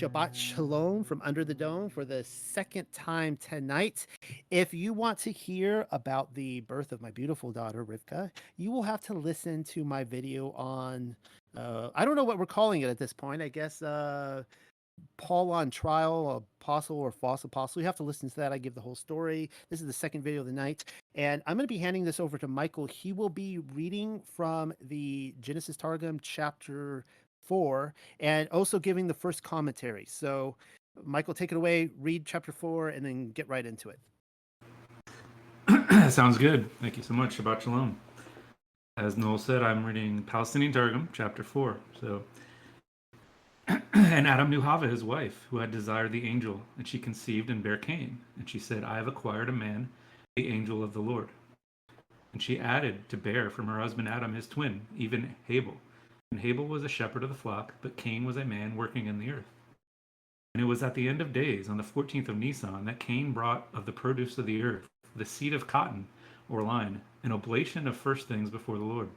Shabbat Shalom from Under the Dome for the second time tonight. If you want to hear about the birth of my beautiful daughter, Rivka, you will have to listen to my video on, I don't know what we're calling it at this point. I guess Paul on trial, apostle or false apostle. You have to listen to that. I give the whole story. This is the second video of the night. And I'm going to be handing this over to Michael. He will be reading from the Genesis Targum chapter 4 and also giving the first commentary. So, Michael, take it away, read chapter 4, and then get right into it. Sounds good. Thank you so much. Shabbat Shalom. As Noel said, I'm reading Palestinian Targum, chapter 4. And Adam knew Hava, his wife, who had desired the angel, and she conceived and bare Cain. And she said, I have acquired a man, the angel of the Lord. And she added to bear from her husband Adam his twin, even Habel. And Habel was a shepherd of the flock, but Cain was a man working in the earth. And it was at the end of days, on the 14th of Nisan, that Cain brought of the produce of the earth, the seed of cotton, or line, an oblation of first things before the Lord.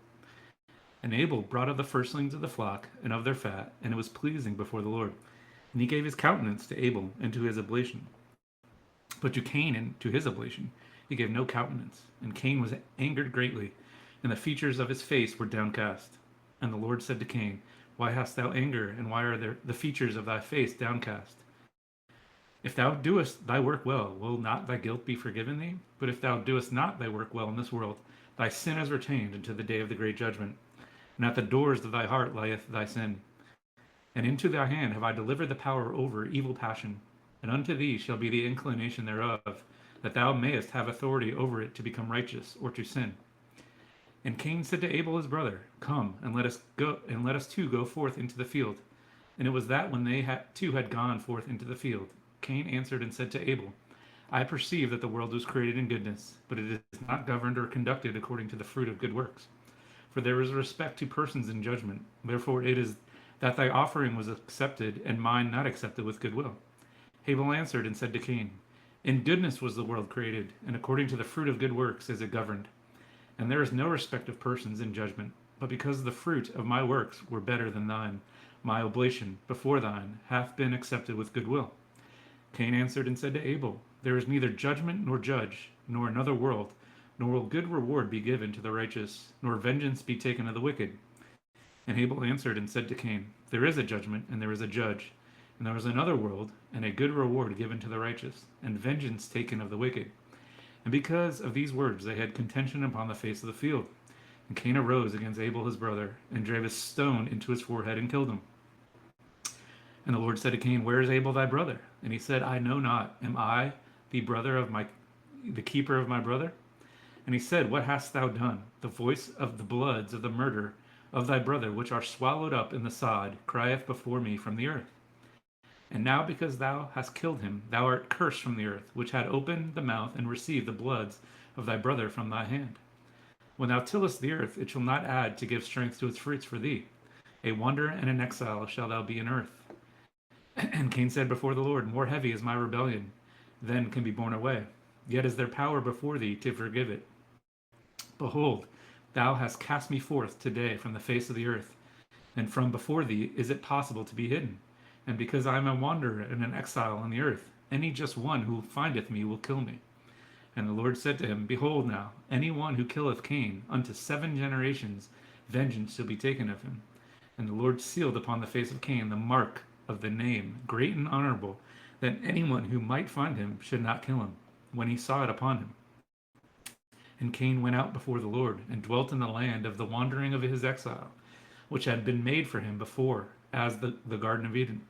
And Abel brought of the firstlings of the flock and of their fat, and it was pleasing before the Lord. And he gave his countenance to Abel and to his oblation. But to Cain and to his oblation he gave no countenance. And Cain was angered greatly, and the features of his face were downcast. And the Lord said to Cain, Why hast thou anger, and why are there the features of thy face downcast? If thou doest thy work well, will not thy guilt be forgiven thee? But if thou doest not thy work well in this world, thy sin is retained unto the day of the great judgment. And at the doors of thy heart lieth thy sin. And into thy hand have I delivered the power over evil passion, and unto thee shall be the inclination thereof, that thou mayest have authority over it to become righteous or to sin. And Cain said to Abel his brother, Come, and let us two go forth into the field. And it was that when they two had gone forth into the field, Cain answered and said to Abel, I perceive that the world was created in goodness, but it is not governed or conducted according to the fruit of good works. For there is respect to persons in judgment. Therefore it is that thy offering was accepted, and mine not accepted with goodwill. Abel answered and said to Cain, In goodness was the world created, and according to the fruit of good works is it governed. And there is no respect of persons in judgment, but because the fruit of my works were better than thine, my oblation before thine hath been accepted with goodwill. Cain answered and said to Abel, There is neither judgment nor judge, nor another world, nor will good reward be given to the righteous, nor vengeance be taken of the wicked. And Abel answered and said to Cain, There is a judgment, and there is a judge, and there is another world, and a good reward given to the righteous, and vengeance taken of the wicked. And because of these words they had contention upon the face of the field. And Cain arose against Abel his brother, and drave a stone into his forehead, and killed him. And the Lord said to Cain, Where is Abel thy brother? And he said, I know not. Am I the keeper of my brother? And he said, What hast thou done? The voice of the bloods of the murder of thy brother, which are swallowed up in the sod, crieth before me from the earth. And now because thou hast killed him, thou art cursed from the earth, which had opened the mouth and received the bloods of thy brother from thy hand. When thou tillest the earth, it shall not add to give strength to its fruits for thee. A wanderer and an exile shalt thou be in earth. And Cain said before the Lord, More heavy is my rebellion than can be borne away. Yet is there power before thee to forgive it. Behold, thou hast cast me forth today from the face of the earth, and from before thee is it possible to be hidden? And because I am a wanderer and an exile on the earth, any just one who findeth me will kill me. And the Lord said to him, Behold now, any one who killeth Cain, unto 7 generations vengeance shall be taken of him. And the Lord sealed upon the face of Cain the mark of the name, great and honorable, that anyone who might find him should not kill him, when he saw it upon him. And Cain went out before the Lord, and dwelt in the land of the wandering of his exile, which had been made for him before, as the Garden of Eden.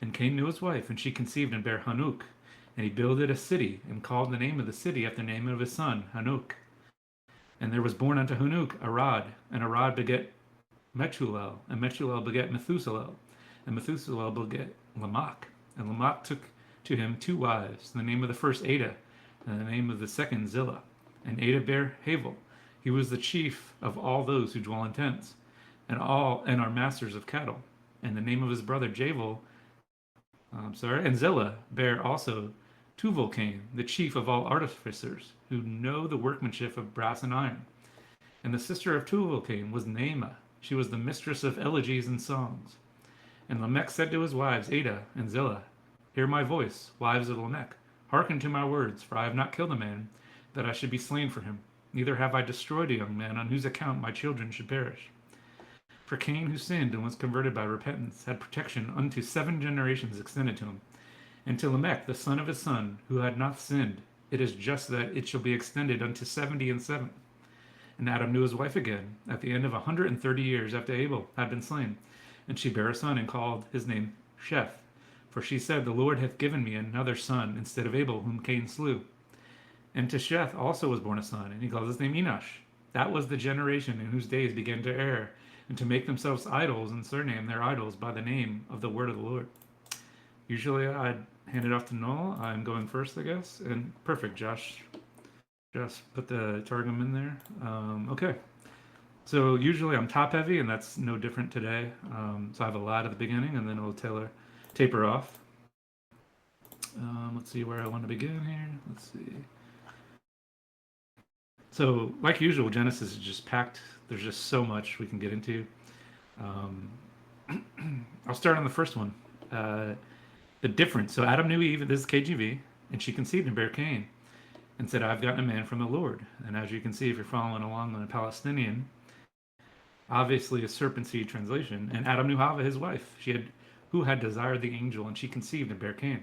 And Cain knew his wife, and she conceived and bare Hanuk. And he builded a city, and called the name of the city after the name of his son, Hanuk. And there was born unto Hanuk Arad, and Arad begat Mechulel, and Mechulel begat Methuselah, and Methuselah begat Lamech. And Lamech took to him 2 wives, the name of the first Ada, and the name of the second Zillah. And Ada bare Havel. He was the chief of all those who dwell in tents, and are masters of cattle. And the name of his brother and Zillah bare also Tubal-Cain, the chief of all artificers, who know the workmanship of brass and iron. And the sister of Tubal-Cain was Naamah. She was the mistress of elegies and songs. And Lamech said to his wives, Ada and Zillah, hear my voice, wives of Lamech. Hearken to my words, for I have not killed a man, that I should be slain for him. Neither have I destroyed a young man on whose account my children should perish. For Cain, who sinned and was converted by repentance, had protection unto 7 generations extended to him. And to Lamech, the son of his son, who had not sinned, it is just that it shall be extended unto 70 and 7. And Adam knew his wife again, at the end of 130 years after Abel had been slain. And she bare a son, and called his name Sheth. For she said, the Lord hath given me another son instead of Abel, whom Cain slew. And to Sheth also was born a son, and he called his name Enosh. That was the generation in whose days began to err, and to make themselves idols, and surname their idols by the name of the word of the Lord. Usually I'd hand it off to Noel. I'm going first, I guess. And perfect, Josh. Just put the Targum in there. Okay. So usually I'm top heavy, and that's no different today. So I have a lot at the beginning, and then it'll taper off. Let's see where I want to begin here. Let's see. So like usual, Genesis is just packed. There's just so much we can get into. I'll start on the first one. The difference. So Adam knew Eve, this is KJV, and she conceived and bare Cain, and said, I've gotten a man from the Lord. And as you can see, if you're following along on the Palestinian, obviously a serpent seed translation. And Adam knew Hava, his wife, who had desired the angel, and she conceived and bare Cain.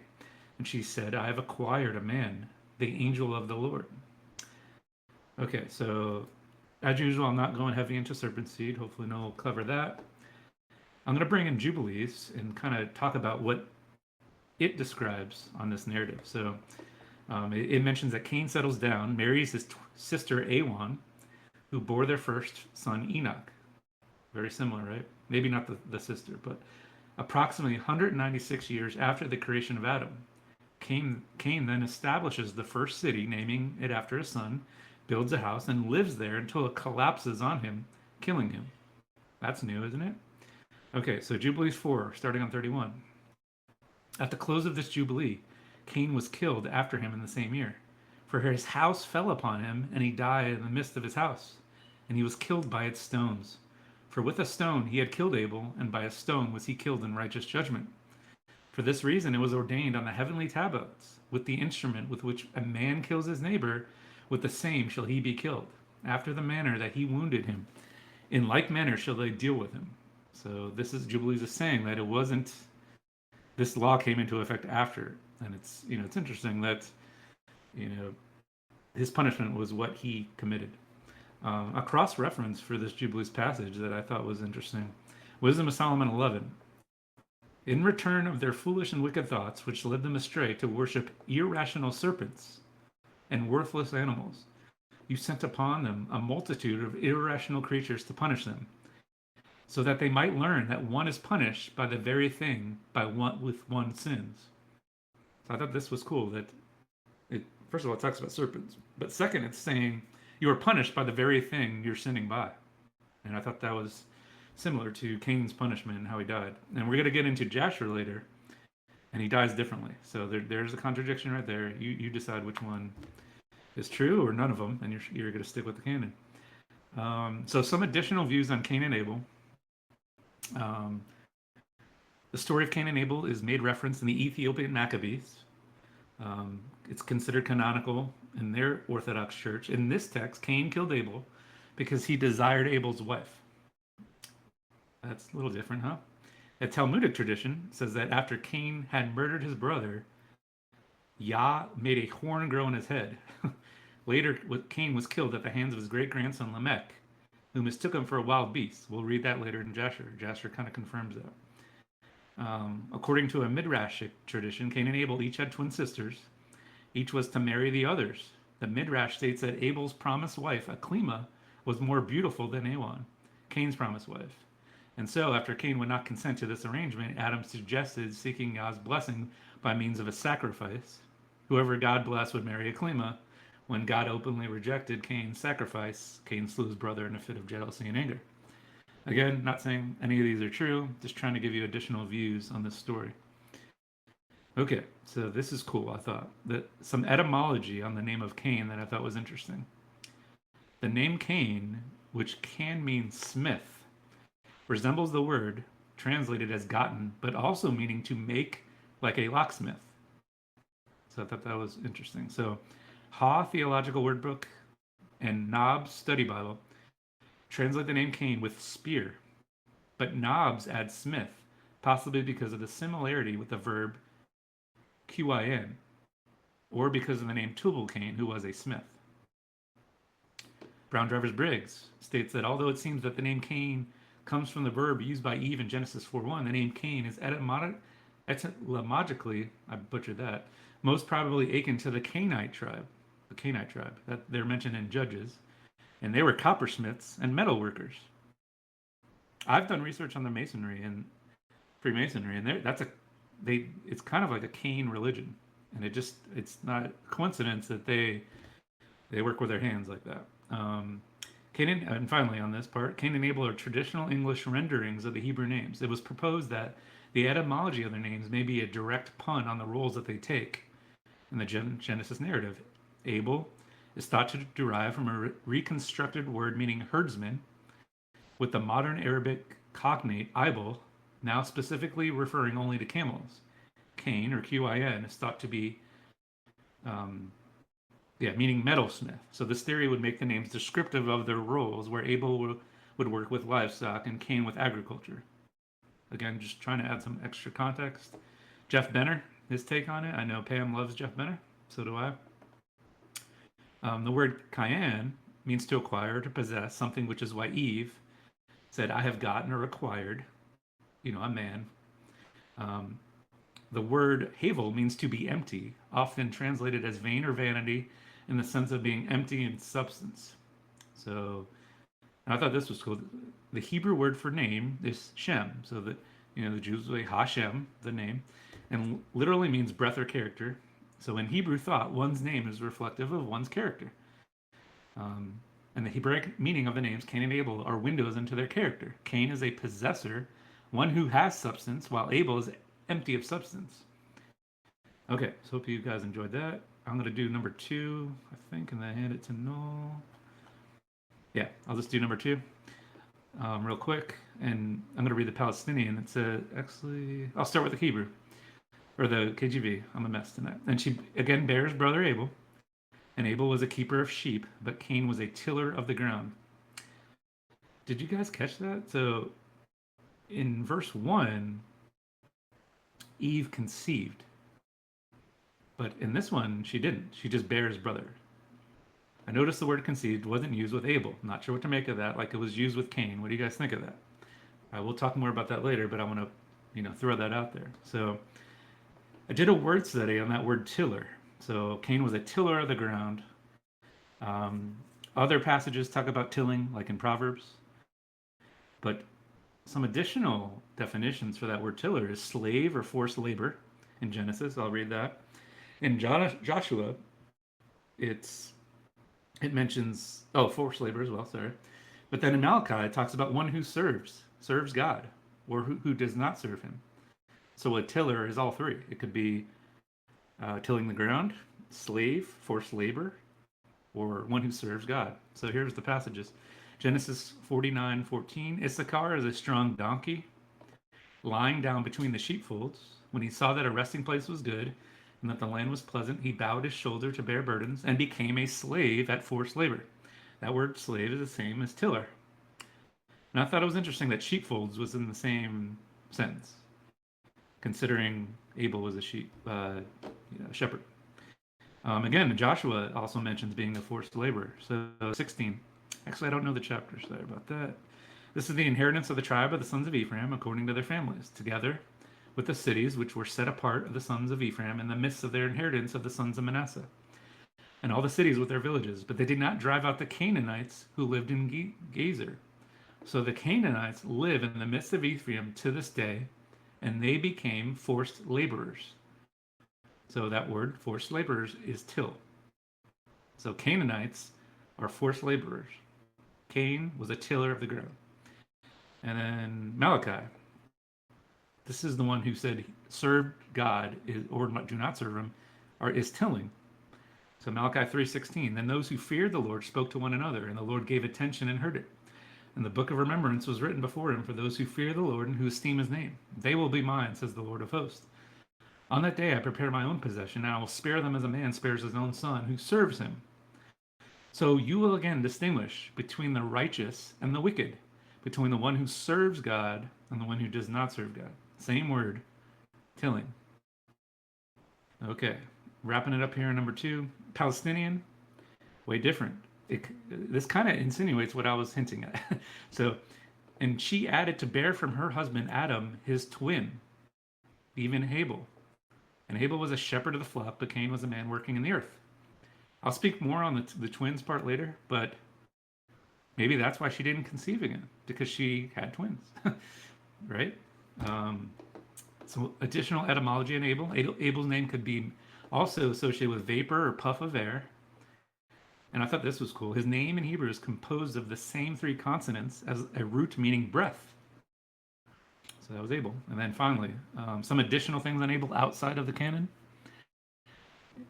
And she said, I have acquired a man, the angel of the Lord. Okay, so as usual, I'm not going heavy into serpent seed. Hopefully Noel will cover that. I'm going to bring in Jubilees and kind of talk about what it describes on this narrative. So it mentions that Cain settles down, marries his sister Awan, who bore their first son Enoch. Very similar, right? Maybe not the sister, but approximately 196 years after the creation of Adam, Cain then establishes the first city, naming it after his son, builds a house, and lives there until it collapses on him, killing him. That's new, isn't it? Okay, so Jubilees 4, starting on 31. At the close of this Jubilee, Cain was killed after him in the same year. For his house fell upon him, and he died in the midst of his house, and he was killed by its stones. For with a stone he had killed Abel, and by a stone was he killed in righteous judgment. For this reason it was ordained on the heavenly tablets, with the instrument with which a man kills his neighbor, with the same shall he be killed, after the manner that he wounded him. In like manner shall they deal with him. So this is Jubilees is saying that it wasn't, this law came into effect after. And it's interesting that, his punishment was what he committed. A cross-reference for this Jubilees passage that I thought was interesting. Wisdom of Solomon 11. In return of their foolish and wicked thoughts, which led them astray to worship irrational serpents and worthless animals, you sent upon them a multitude of irrational creatures to punish them, so that they might learn that one is punished by the very thing with one sins. So I thought this was cool that first of all, it talks about serpents, but second, it's saying you are punished by the very thing you're sinning by. And I thought that was similar to Cain's punishment and how he died. And we're going to get into Jasher later, and he dies differently. So there's a contradiction right there. You decide which one is true or none of them, and you're going to stick with the canon. So some additional views on Cain and Abel. The story of Cain and Abel is made reference in the Ethiopian Maccabees. It's considered canonical in their Orthodox Church. In this text, Cain killed Abel because he desired Abel's wife. That's a little different, huh? A Talmudic tradition says that after Cain had murdered his brother, Yah made a horn grow in his head. Later, Cain was killed at the hands of his great-grandson Lamech, who mistook him for a wild beast. We'll read that later in Jasher. Jasher kind of confirms that. According to a Midrashic tradition, Cain and Abel each had twin sisters. Each was to marry the others. The Midrash states that Abel's promised wife, Aklima, was more beautiful than Awan, Cain's promised wife. And so, after Cain would not consent to this arrangement, Adam suggested seeking God's blessing by means of a sacrifice. Whoever God blessed would marry Aklima. When God openly rejected Cain's sacrifice, Cain slew his brother in a fit of jealousy and anger. Again, not saying any of these are true, just trying to give you additional views on this story. Okay, so this is cool, I thought. Some etymology on the name of Cain that I thought was interesting. The name Cain, which can mean smith, resembles the word translated as gotten, but also meaning to make like a locksmith. So I thought that was interesting. So Ha Theological Word Book and Knobs Study Bible translate the name Cain with spear, but Knobs adds smith, possibly because of the similarity with the verb qin, or because of the name Tubal Cain, who was a smith. Brown Drivers Briggs states that although it seems that the name Cain comes from the verb used by Eve in Genesis 4:1, the name Cain is etymologically, I butchered that, most probably akin to the Cainite tribe, that they're mentioned in Judges, and they were coppersmiths and metal workers. I've done research on the Masonry and Freemasonry, and it's kind of like a Cain religion, and it's not a coincidence that they work with their hands like that. Cain, and finally on this part, Cain and Abel are traditional English renderings of the Hebrew names. It was proposed that the etymology of their names may be a direct pun on the roles that they take in the Genesis narrative. Abel is thought to derive from a reconstructed word meaning herdsman, with the modern Arabic cognate Ibel now specifically referring only to camels. Cain, or Qin, is thought to be meaning metalsmith. So this theory would make the names descriptive of their roles, where Abel would work with livestock and Cain with agriculture. Again, just trying to add some extra context. Jeff Benner, his take on it. I know Pam loves Jeff Benner, so do I. The word Cain means to acquire or to possess, something which is why Eve said, I have gotten or acquired, a man. The word Havel means to be empty, often translated as vain or vanity, in the sense of being empty in substance. So I thought this was cool. The Hebrew word for name is Shem. So that, the Jews say Hashem, the name, and literally means breath or character. So in Hebrew thought, one's name is reflective of one's character. And the Hebraic meaning of the names Cain and Abel are windows into their character. Cain is a possessor, one who has substance, while Abel is empty of substance. Okay, so hope you guys enjoyed that. I'm going to do number 2, I think, and then hand it to Noel. Yeah, I'll just do number 2 real quick. And I'm going to read the Palestinian. It's actually, I'll start with the Hebrew, or the KJV. I'm a mess tonight. And she, again, bears brother Abel. And Abel was a keeper of sheep, but Cain was a tiller of the ground. Did you guys catch that? So in verse 1, Eve conceived. But in this one, she didn't. She just bears brother. I noticed the word conceived wasn't used with Abel. Not sure what to make of that, like it was used with Cain. What do you guys think of that? We'll talk more about that later, but I want to, throw that out there. So I did a word study on that word tiller. So Cain was a tiller of the ground. Other passages talk about tilling, like in Proverbs. But some additional definitions for that word tiller is slave or forced labor in Genesis. I'll read that. In Joshua, it mentions, forced labor as well, sorry. But then in Malachi, it talks about one who serves God, or who does not serve him. So a tiller is all three. It could be tilling the ground, slave, forced labor, or one who serves God. So here's the passages. Genesis 49:14. Issachar is a strong donkey, lying down between the sheepfolds. When he saw that a resting place was good, and that the land was pleasant, he bowed his shoulder to bear burdens, and became a slave at forced labor. That word slave is the same as tiller. And I thought it was interesting that sheepfolds was in the same sentence, considering Abel was a shepherd. Again, Joshua also mentions being a forced laborer. So 16. Actually, I don't know the chapter. Sorry about that. This is the inheritance of the tribe of the sons of Ephraim according to their families, together with the cities which were set apart of the sons of Ephraim in the midst of their inheritance of the sons of Manasseh, and all the cities with their villages. But they did not drive out the Canaanites who lived in Gezer. So the Canaanites live in the midst of Ephraim to this day, and they became forced laborers. So that word, forced laborers, is till. So Canaanites are forced laborers. Cain was a tiller of the ground. And then Malachi. This is the one who said, serve God, or do not serve him, is tilling. So Malachi 3:16. Then those who feared the Lord spoke to one another, and the Lord gave attention and heard it. And the book of remembrance was written before him for those who fear the Lord and who esteem his name. They will be mine, says the Lord of hosts. On that day I prepare my own possession, and I will spare them as a man spares his own son who serves him. So you will again distinguish between the righteous and the wicked, between the one who serves God and the one who does not serve God. Same word, tilling. Okay, wrapping it up here in number two. Palestinian, way different. This kind of insinuates what I was hinting at. So, and she added to bear from her husband Adam his twin, even Abel. And Abel was a shepherd of the flock, but Cain was a man working in the earth. I'll speak more on the twins part later, but maybe that's why she didn't conceive again, because she had twins, right? Um, so additional etymology in Abel. Abel's name could be also associated with vapor or puff of air. And I thought this was cool. His name in Hebrew is composed of the same three consonants as a root meaning breath. So that was Abel. And then finally, some additional things on Abel outside of the canon.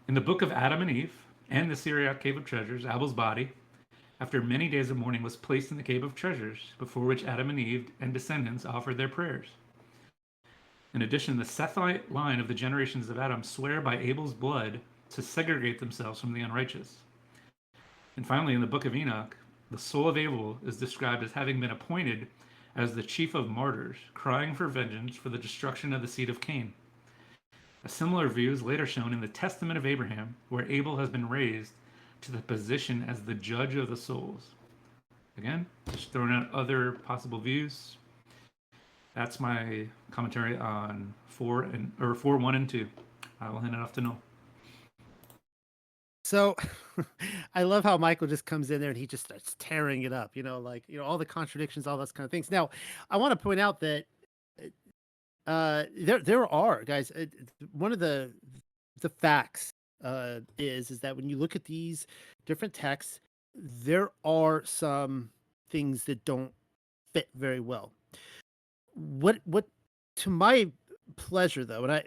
In the book of Adam and Eve and the Syriac Cave of Treasures, Abel's body, after many days of mourning, was placed in the Cave of Treasures, before which Adam and Eve and descendants offered their prayers. In addition, the Sethite line of the generations of Adam swear by Abel's blood to segregate themselves from the unrighteous. And finally, in the book of Enoch, the soul of Abel is described as having been appointed as the chief of martyrs, crying for vengeance for the destruction of the seed of Cain. A similar view is later shown in the Testament of Abraham, where Abel has been raised to the position as the judge of the souls. Again, just throwing out other possible views. That's my commentary on 4:1 and 2. I will hand it off to Noel. So I love how Michael just comes in there and he just starts tearing it up, all the contradictions, all those kind of things. Now, I want to point out that there are guys. One of the facts is that when you look at these different texts, there are some things that don't fit very well. What to my pleasure though, and I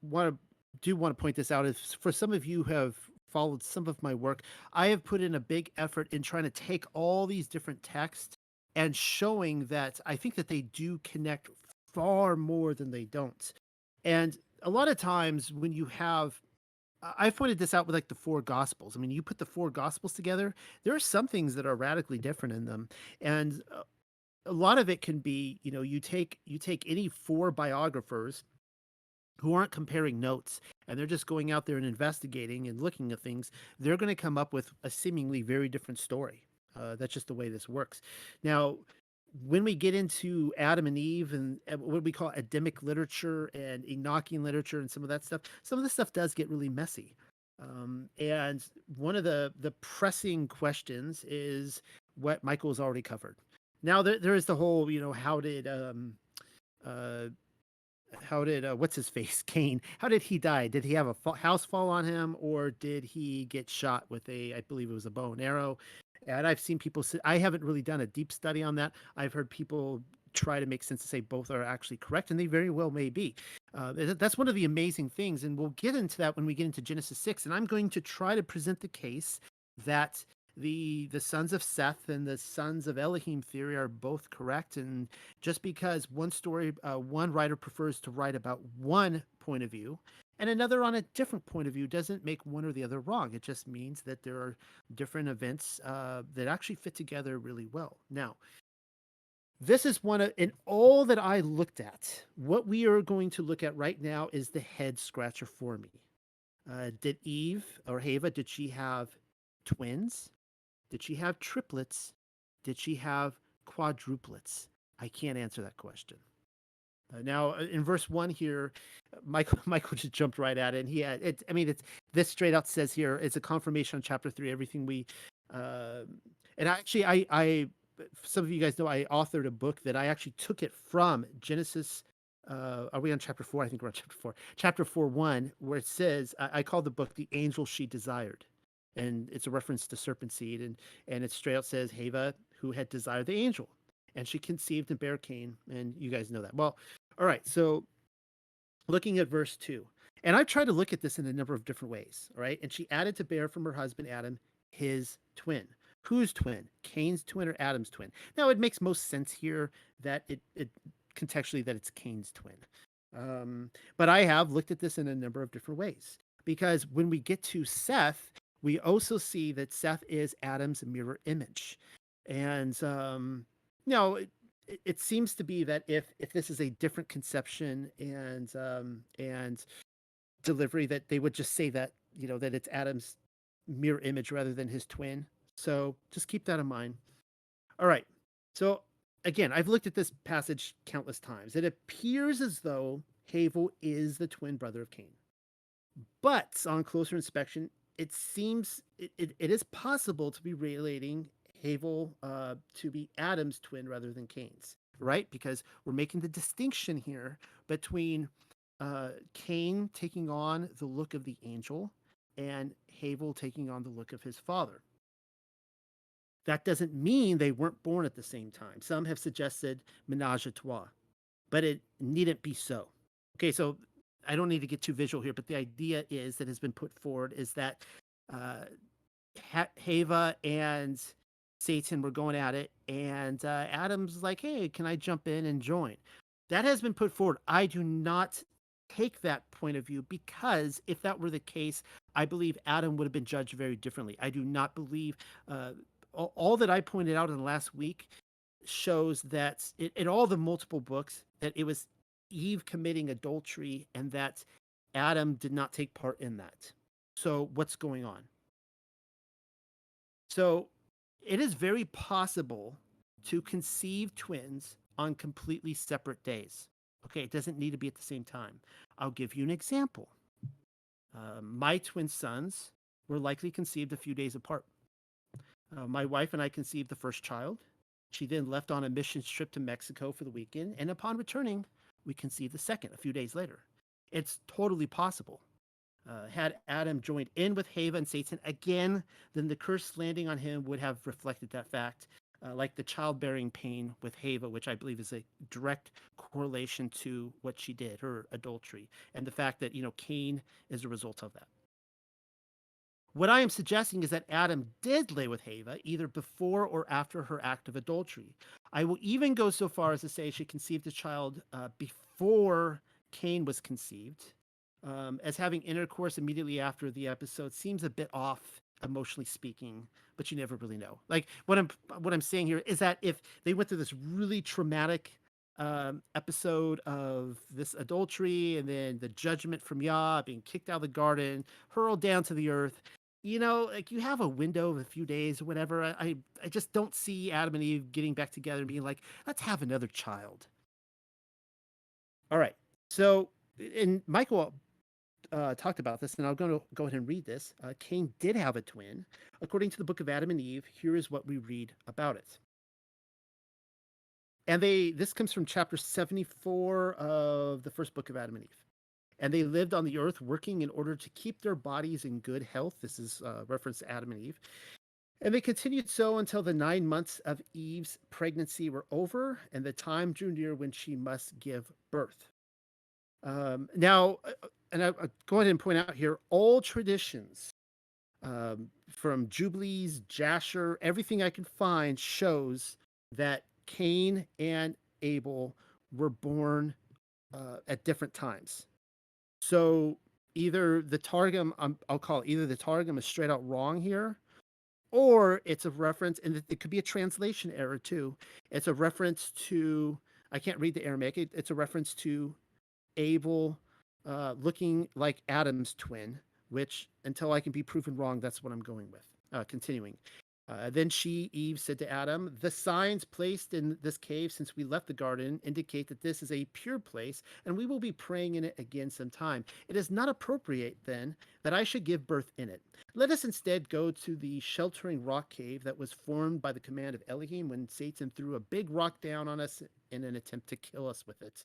want to point this out, is for some of you who have followed some of my work, I have put in a big effort in trying to take all these different texts and showing that I think that they do connect far more than they don't. And a lot of times when you have I've pointed this out with like the four gospels. I mean, you put the four gospels together, there are some things that are radically different in them. And a lot of it can be, you take any four biographers who aren't comparing notes and they're just going out there and investigating and looking at things, they're going to come up with a seemingly very different story. That's just the way this works. Now, when we get into Adam and Eve and what we call Adamic literature and Enochian literature and some of that stuff, some of the stuff does get really messy. And one of the pressing questions is what Michael has already covered. Now there is the whole, uh, how did what's his face Cain? How did he die? Did he have a house fall on him, or did he get shot with I believe it was a bow and arrow? And I've seen people say, I haven't really done a deep study on that. I've heard people try to make sense to say both are actually correct, and they very well may be. That's one of the amazing things, and we'll get into that when we get into Genesis 6. And I'm going to try to present the case that the sons of Seth and the sons of Elohim theory are both correct. And just because one writer prefers to write about one point of view and another on a different point of view doesn't make one or the other wrong. It just means that there are different events that actually fit together really well. Now, this is in all that I looked at, what we are going to look at right now is the head scratcher for me. Did Eve or Hava, did she have twins? Did she have triplets? Did she have quadruplets? I can't answer that question. Now, in verse 1 here, Michael just jumped right at it. And he had it. I mean, it's this straight out says here, it's a confirmation on chapter 3. Everything and actually, some of you guys know I authored a book that I actually took it from Genesis. Are we on chapter 4? I think we're on chapter 4. Chapter 4:1, where it says, I called the book "The Angel She Desired." And it's a reference to serpent seed, and it straight out says Hava, who had desired the angel, and she conceived and bare Cain, and you guys know that. Well, all right, so looking at verse 2, and I've tried to look at this in a number of different ways, all right? And she added to bear from her husband Adam his twin. Whose twin? Cain's twin or Adam's twin? Now it makes most sense here that it contextually that it's Cain's twin. But I have looked at this in a number of different ways because when we get to Seth, we also see that Seth is Adam's mirror image, and you know. It seems to be that if this is a different conception and delivery, that they would just say that that it's Adam's mirror image rather than his twin. So just keep that in mind. All right. So again, I've looked at this passage countless times. It appears as though Havel is the twin brother of Cain. But on closer inspection, it seems it is possible to be relating Havel to be Adam's twin rather than Cain's, right? Because we're making the distinction here between Cain taking on the look of the angel and Havel taking on the look of his father. That doesn't mean they weren't born at the same time. Some have suggested menage a trois, but it needn't be so. Okay, so I don't need to get too visual here, but the idea is that has been put forward is that uh, Hava and Satan were going at it, and Adam's like, "Hey, can I jump in and join?" That has been put forward. I do not take that point of view because if that were the case, I believe Adam would have been judged very differently. I do not believe uh, all that I pointed out in the last week shows that in all the multiple books that it was Eve committing adultery and that Adam did not take part in that. So what's going on? So it is very possible to conceive twins on completely separate days. Okay, it doesn't need to be at the same time. I'll give you an example. My twin sons were likely conceived a few days apart. My wife and I conceived the first child. She then left on a mission trip to Mexico for the weekend, and upon returning, we conceived the second a few days later. It's totally possible. Had Adam joined in with Hava and Satan again, then the curse landing on him would have reflected that fact, like the childbearing pain with Hava, which I believe is a direct correlation to what she did, her adultery, and the fact that Cain is a result of that. What I am suggesting is that Adam did lay with Hava either before or after her act of adultery. I will even go so far as to say she conceived a child before Cain was conceived, as having intercourse immediately after the episode seems a bit off emotionally speaking, but you never really know. Like what I'm saying here is that if they went through this really traumatic episode of this adultery and then the judgment from Yah, being kicked out of the garden, hurled down to the earth, like you have a window of a few days or whatever. I just don't see Adam and Eve getting back together and being like, let's have another child. All right. So, and Michael talked about this, and I'm going to go ahead and read this. Cain did have a twin. According to the book of Adam and Eve, here is what we read about it. And this comes from chapter 74 of the first book of Adam and Eve. And they lived on the earth working in order to keep their bodies in good health. This is reference to Adam and Eve. And they continued so until the 9 months of Eve's pregnancy were over, and the time drew near when she must give birth. Now, and I'll go ahead and point out here, all traditions from Jubilees, Jasher, everything I can find shows that Cain and Abel were born at different times. So either the Targum, I'll call it either the Targum is straight out wrong here, or it's a reference, and it could be a translation error too. It's a reference to, I can't read the Aramaic, it's a reference to Abel looking like Adam's twin, which until I can be proven wrong, that's what I'm going with. Continuing. Then she, Eve, said to Adam, the signs placed in this cave since we left the garden indicate that this is a pure place, and we will be praying in it again sometime. It is not appropriate, then, that I should give birth in it. Let us instead go to the sheltering rock cave that was formed by the command of Elohim when Satan threw a big rock down on us in an attempt to kill us with it.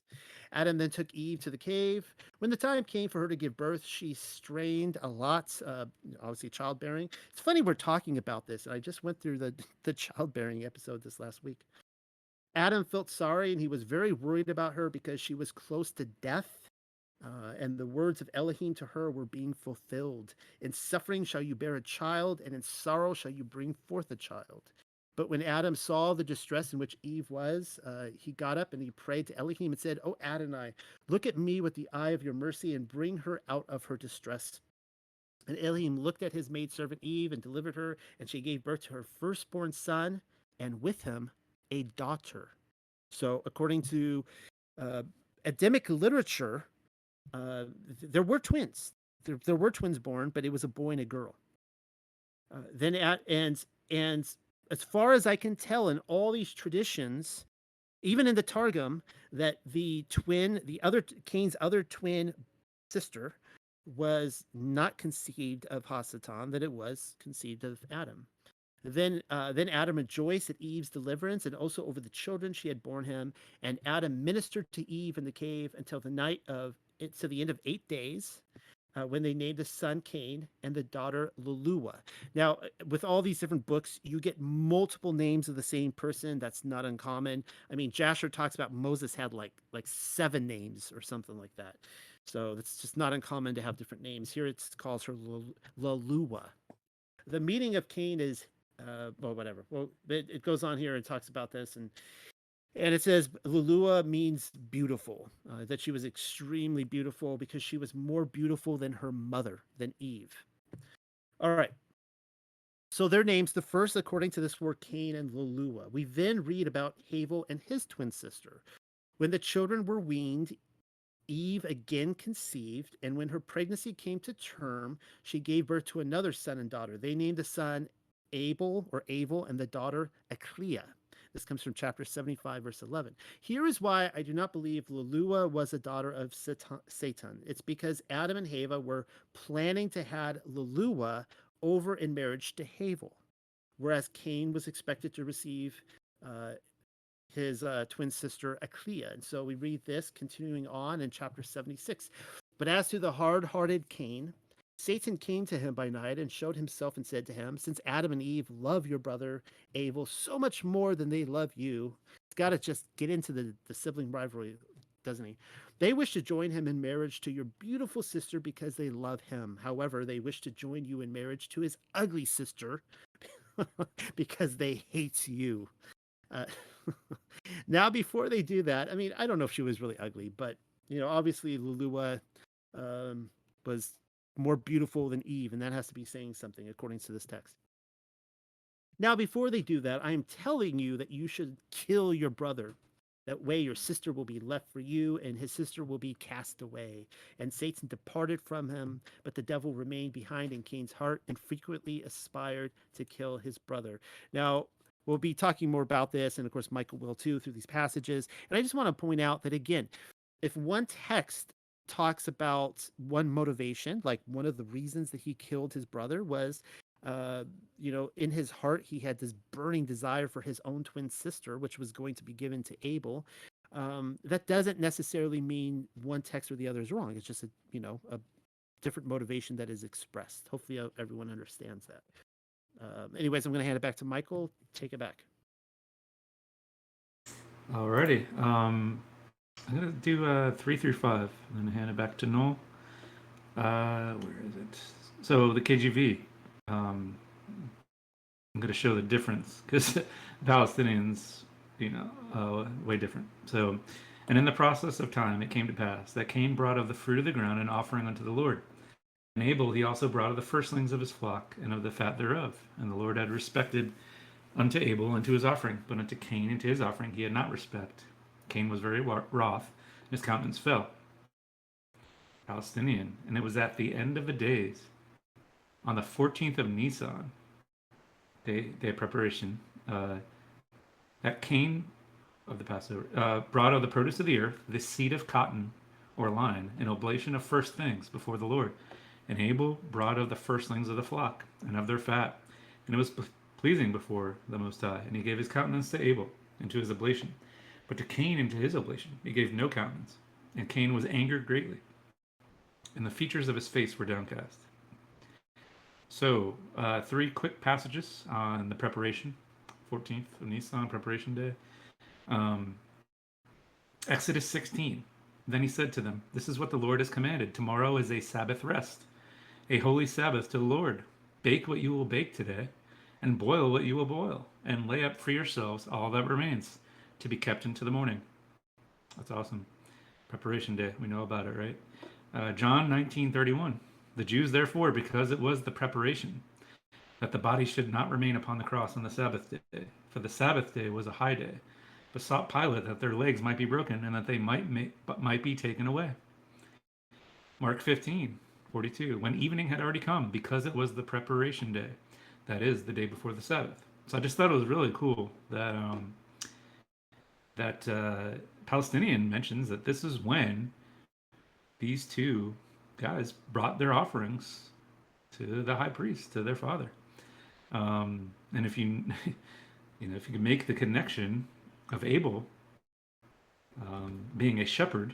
Adam then took Eve to the cave. When the time came for her to give birth, she strained a lot, obviously childbearing. It's funny we're talking about this, and I just went through the childbearing episode this last week. Adam felt sorry, and he was very worried about her because she was close to death. And the words of Elohim to her were being fulfilled. In suffering shall you bear a child, and in sorrow shall you bring forth a child. But when Adam saw the distress in which Eve was, he got up and he prayed to Elohim and said, "O Adonai, look at me with the eye of your mercy and bring her out of her distress." And Elohim looked at his maidservant Eve and delivered her, and she gave birth to her firstborn son, and with him a daughter. So, according to uh, Adamic literature, there were twins. There were twins born, but it was a boy and a girl. Then at and as far as I can tell, in all these traditions, even in the Targum, that the other Cain's other twin sister, was not conceived of Hasatan; that it was conceived of Adam. Then Adam rejoiced at Eve's deliverance and also over the children she had borne him. And Adam ministered to Eve in the cave until the end of 8 days, when they named the son Cain and the daughter Lulua. Now, with all these different books, you get multiple names of the same person. That's not uncommon. I mean, Jasher talks about Moses had like 7 names or something like that. So it's just not uncommon to have different names. Here it calls her Lulua. The meaning of Cain is, well, whatever. Well, it goes on here and talks about this, and it says Lulua means beautiful, that she was extremely beautiful because she was more beautiful than her mother, than Eve. All right. So their names, the first, according to this, were Cain and Lulua. We then read about Havel and his twin sister. When the children were weaned, Eve again conceived, and when her pregnancy came to term, she gave birth to another son and daughter. They named the son Abel, and the daughter Aklia. This comes from chapter 75, verse 11. Here is why I do not believe Lulua was a daughter of Satan. It's because Adam and Hava were planning to have Lulua over in marriage to Havel, whereas Cain was expected to receive his twin sister Aklia. And so we read this continuing on in chapter 76. But as to the hard-hearted Cain, Satan came to him by night and showed himself and said to him, "Since Adam and Eve love your brother Abel so much more than they love you," it's got to just get into the sibling rivalry, doesn't he? "They wish to join him in marriage to your beautiful sister because they love him. However, they wish to join you in marriage to his ugly sister because they hate you." Uh, now, before they do that, I mean, I don't know if she was really ugly, but obviously Lulua was more beautiful than Eve, and that has to be saying something according to this text. Now, before they do that, I am telling you that you should kill your brother. That way, your sister will be left for you, and his sister will be cast away. And Satan departed from him, but the devil remained behind in Cain's heart and frequently aspired to kill his brother. Now, we'll be talking more about this, and of course, Michael will too, through these passages. And I just want to point out that, again, if one text talks about one motivation, like one of the reasons that he killed his brother was, in his heart, he had this burning desire for his own twin sister, which was going to be given to Abel. That doesn't necessarily mean one text or the other is wrong. It's just a different motivation that is expressed. Hopefully, everyone understands that. Anyways, I'm going to hand it back to Michael. Take it back. Alrighty. I'm going to do 3 through 5 and then hand it back to Noel. Where is it? So the KJV. I'm going to show the difference because Palestinians, way different. So, and in the process of time, it came to pass that Cain brought of the fruit of the ground an offering unto the Lord. And Abel he also brought of the firstlings of his flock and of the fat thereof. And the Lord had respected unto Abel and to his offering, but unto Cain and to his offering he had not respect. Cain was very wroth, and his countenance fell. Palestinian. And it was at the end of the days, on the 14th of Nisan, day of preparation, that Cain of the Passover brought of the produce of the earth the seed of cotton or line, an oblation of first things before the Lord. And Abel brought of the firstlings of the flock and of their fat, and it was pleasing before the Most High. And he gave his countenance to Abel and to his oblation, but to Cain and to his oblation he gave no countenance. And Cain was angered greatly, and the features of his face were downcast. So, 3 quick passages on the preparation, 14th of Nisan, preparation day. Exodus 16. Then he said to them, "This is what the Lord has commanded. Tomorrow is a Sabbath rest, a holy Sabbath to the Lord. Bake what you will bake today, and boil what you will boil, and lay up for yourselves all that remains, to be kept into the morning." That's awesome. Preparation day. We know about it, right? John 19:31. The Jews, therefore, because it was the preparation, that the body should not remain upon the cross on the Sabbath day, for the Sabbath day was a high day, besought Pilate that their legs might be broken and that they might be taken away. Mark 15:42. When evening had already come, because it was the preparation day, that is, the day before the Sabbath. So I just thought it was really cool that Palestinian mentions that this is when these two guys brought their offerings to the high priest, to their father. And if you, if you can make the connection of Abel being a shepherd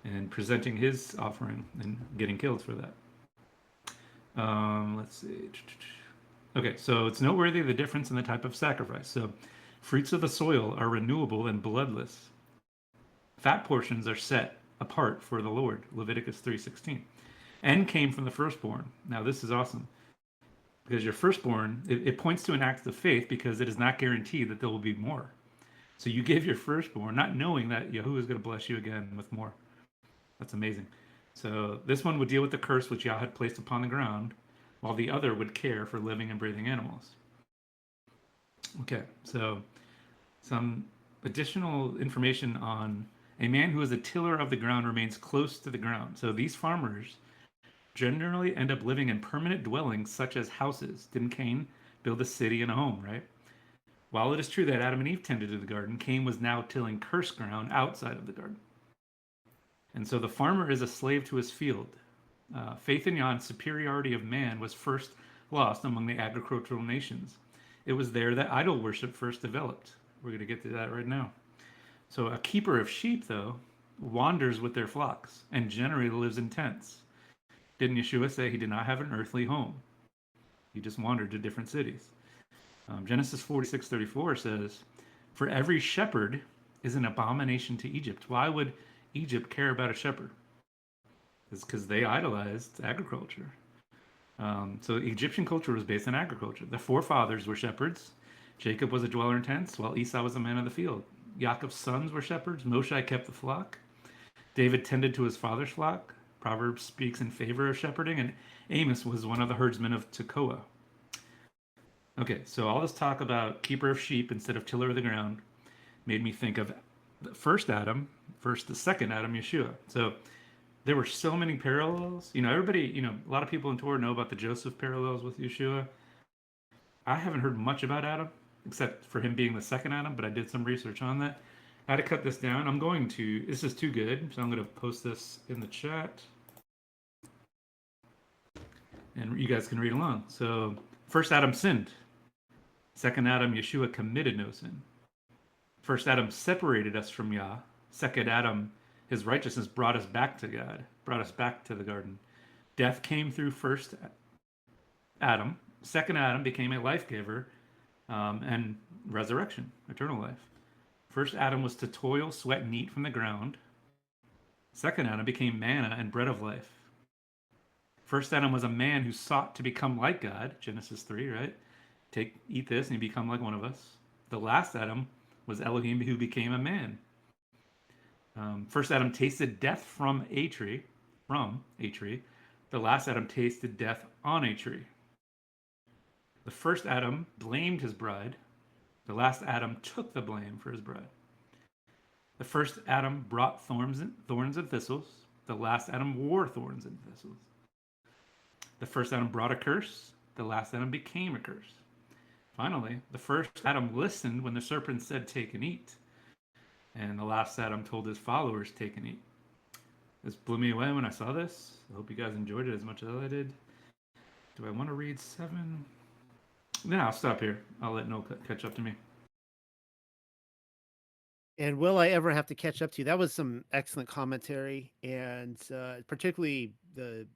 and presenting his offering and getting killed for that. Let's see. Okay, so it's noteworthy the difference in the type of sacrifice. So, fruits of the soil are renewable and bloodless. Fat portions are set apart for the Lord. Leviticus 3:16, and came from the firstborn. Now this is awesome because your firstborn it points to an act of faith because it is not guaranteed that there will be more. So you give your firstborn, not knowing that Yahuwah is going to bless you again with more. That's amazing. So this one would deal with the curse which Yah had placed upon the ground, while the other would care for living and breathing animals. Okay, so some additional information on a man who is a tiller of the ground remains close to the ground. So these farmers generally end up living in permanent dwellings such as houses. Didn't Cain build a city and a home, right? While it is true that Adam and Eve tended to the garden, Cain was now tilling cursed ground outside of the garden. And so the farmer is a slave to his field. Faith in Yah's superiority of man was first lost among the agricultural nations. It was there that idol worship first developed. We're going to get to that right now. So a keeper of sheep, though, wanders with their flocks and generally lives in tents. Didn't Yeshua say he did not have an earthly home? He just wandered to different cities. Genesis 46:34 says, "For every shepherd is an abomination to Egypt." Why would Egypt care about a shepherd? It's because they idolized agriculture. So Egyptian culture was based on agriculture. The forefathers were shepherds. Jacob was a dweller in tents, while Esau was a man of the field. Yaakov's sons were shepherds. Moshe kept the flock. David tended to his father's flock. Proverbs speaks in favor of shepherding, and Amos was one of the herdsmen of Tekoa. Okay, so all this talk about keeper of sheep instead of tiller of the ground made me think of the first Adam versus the second Adam, Yeshua. So there were so many parallels. Everybody, a lot of people in Torah know about the Joseph parallels with Yeshua. I haven't heard much about Adam, except for him being the second Adam, but I did some research on that. I had to cut this down. This is too good, so I'm going to post this in the chat. And you guys can read along. So, first Adam sinned. Second Adam, Yeshua, committed no sin. First Adam separated us from Yah. Second Adam, his righteousness brought us back to God, brought us back to the garden. Death came through first Adam. Second Adam became a life giver and resurrection, eternal life. First Adam was to toil, sweat, and eat from the ground. Second Adam became manna and bread of life. First Adam was a man who sought to become like God, Genesis 3, right? Eat this and you become like one of us. The last Adam was Elohim who became a man. First Adam tasted death from a tree. The last Adam tasted death on a tree. The first Adam blamed his bride. The last Adam took the blame for his bride. The first Adam brought thorns and thistles. The last Adam wore thorns and thistles. The first Adam brought a curse. The last Adam became a curse. Finally, the first Adam listened when the serpent said, "Take and eat." And the last Adam told his followers, "Take and eat." This blew me away when I saw this. I hope you guys enjoyed it as much as I did. Do I want to read 7? No, I'll stop here. I'll let Noel catch up to me. And will I ever have to catch up to you? That was some excellent commentary, and particularly the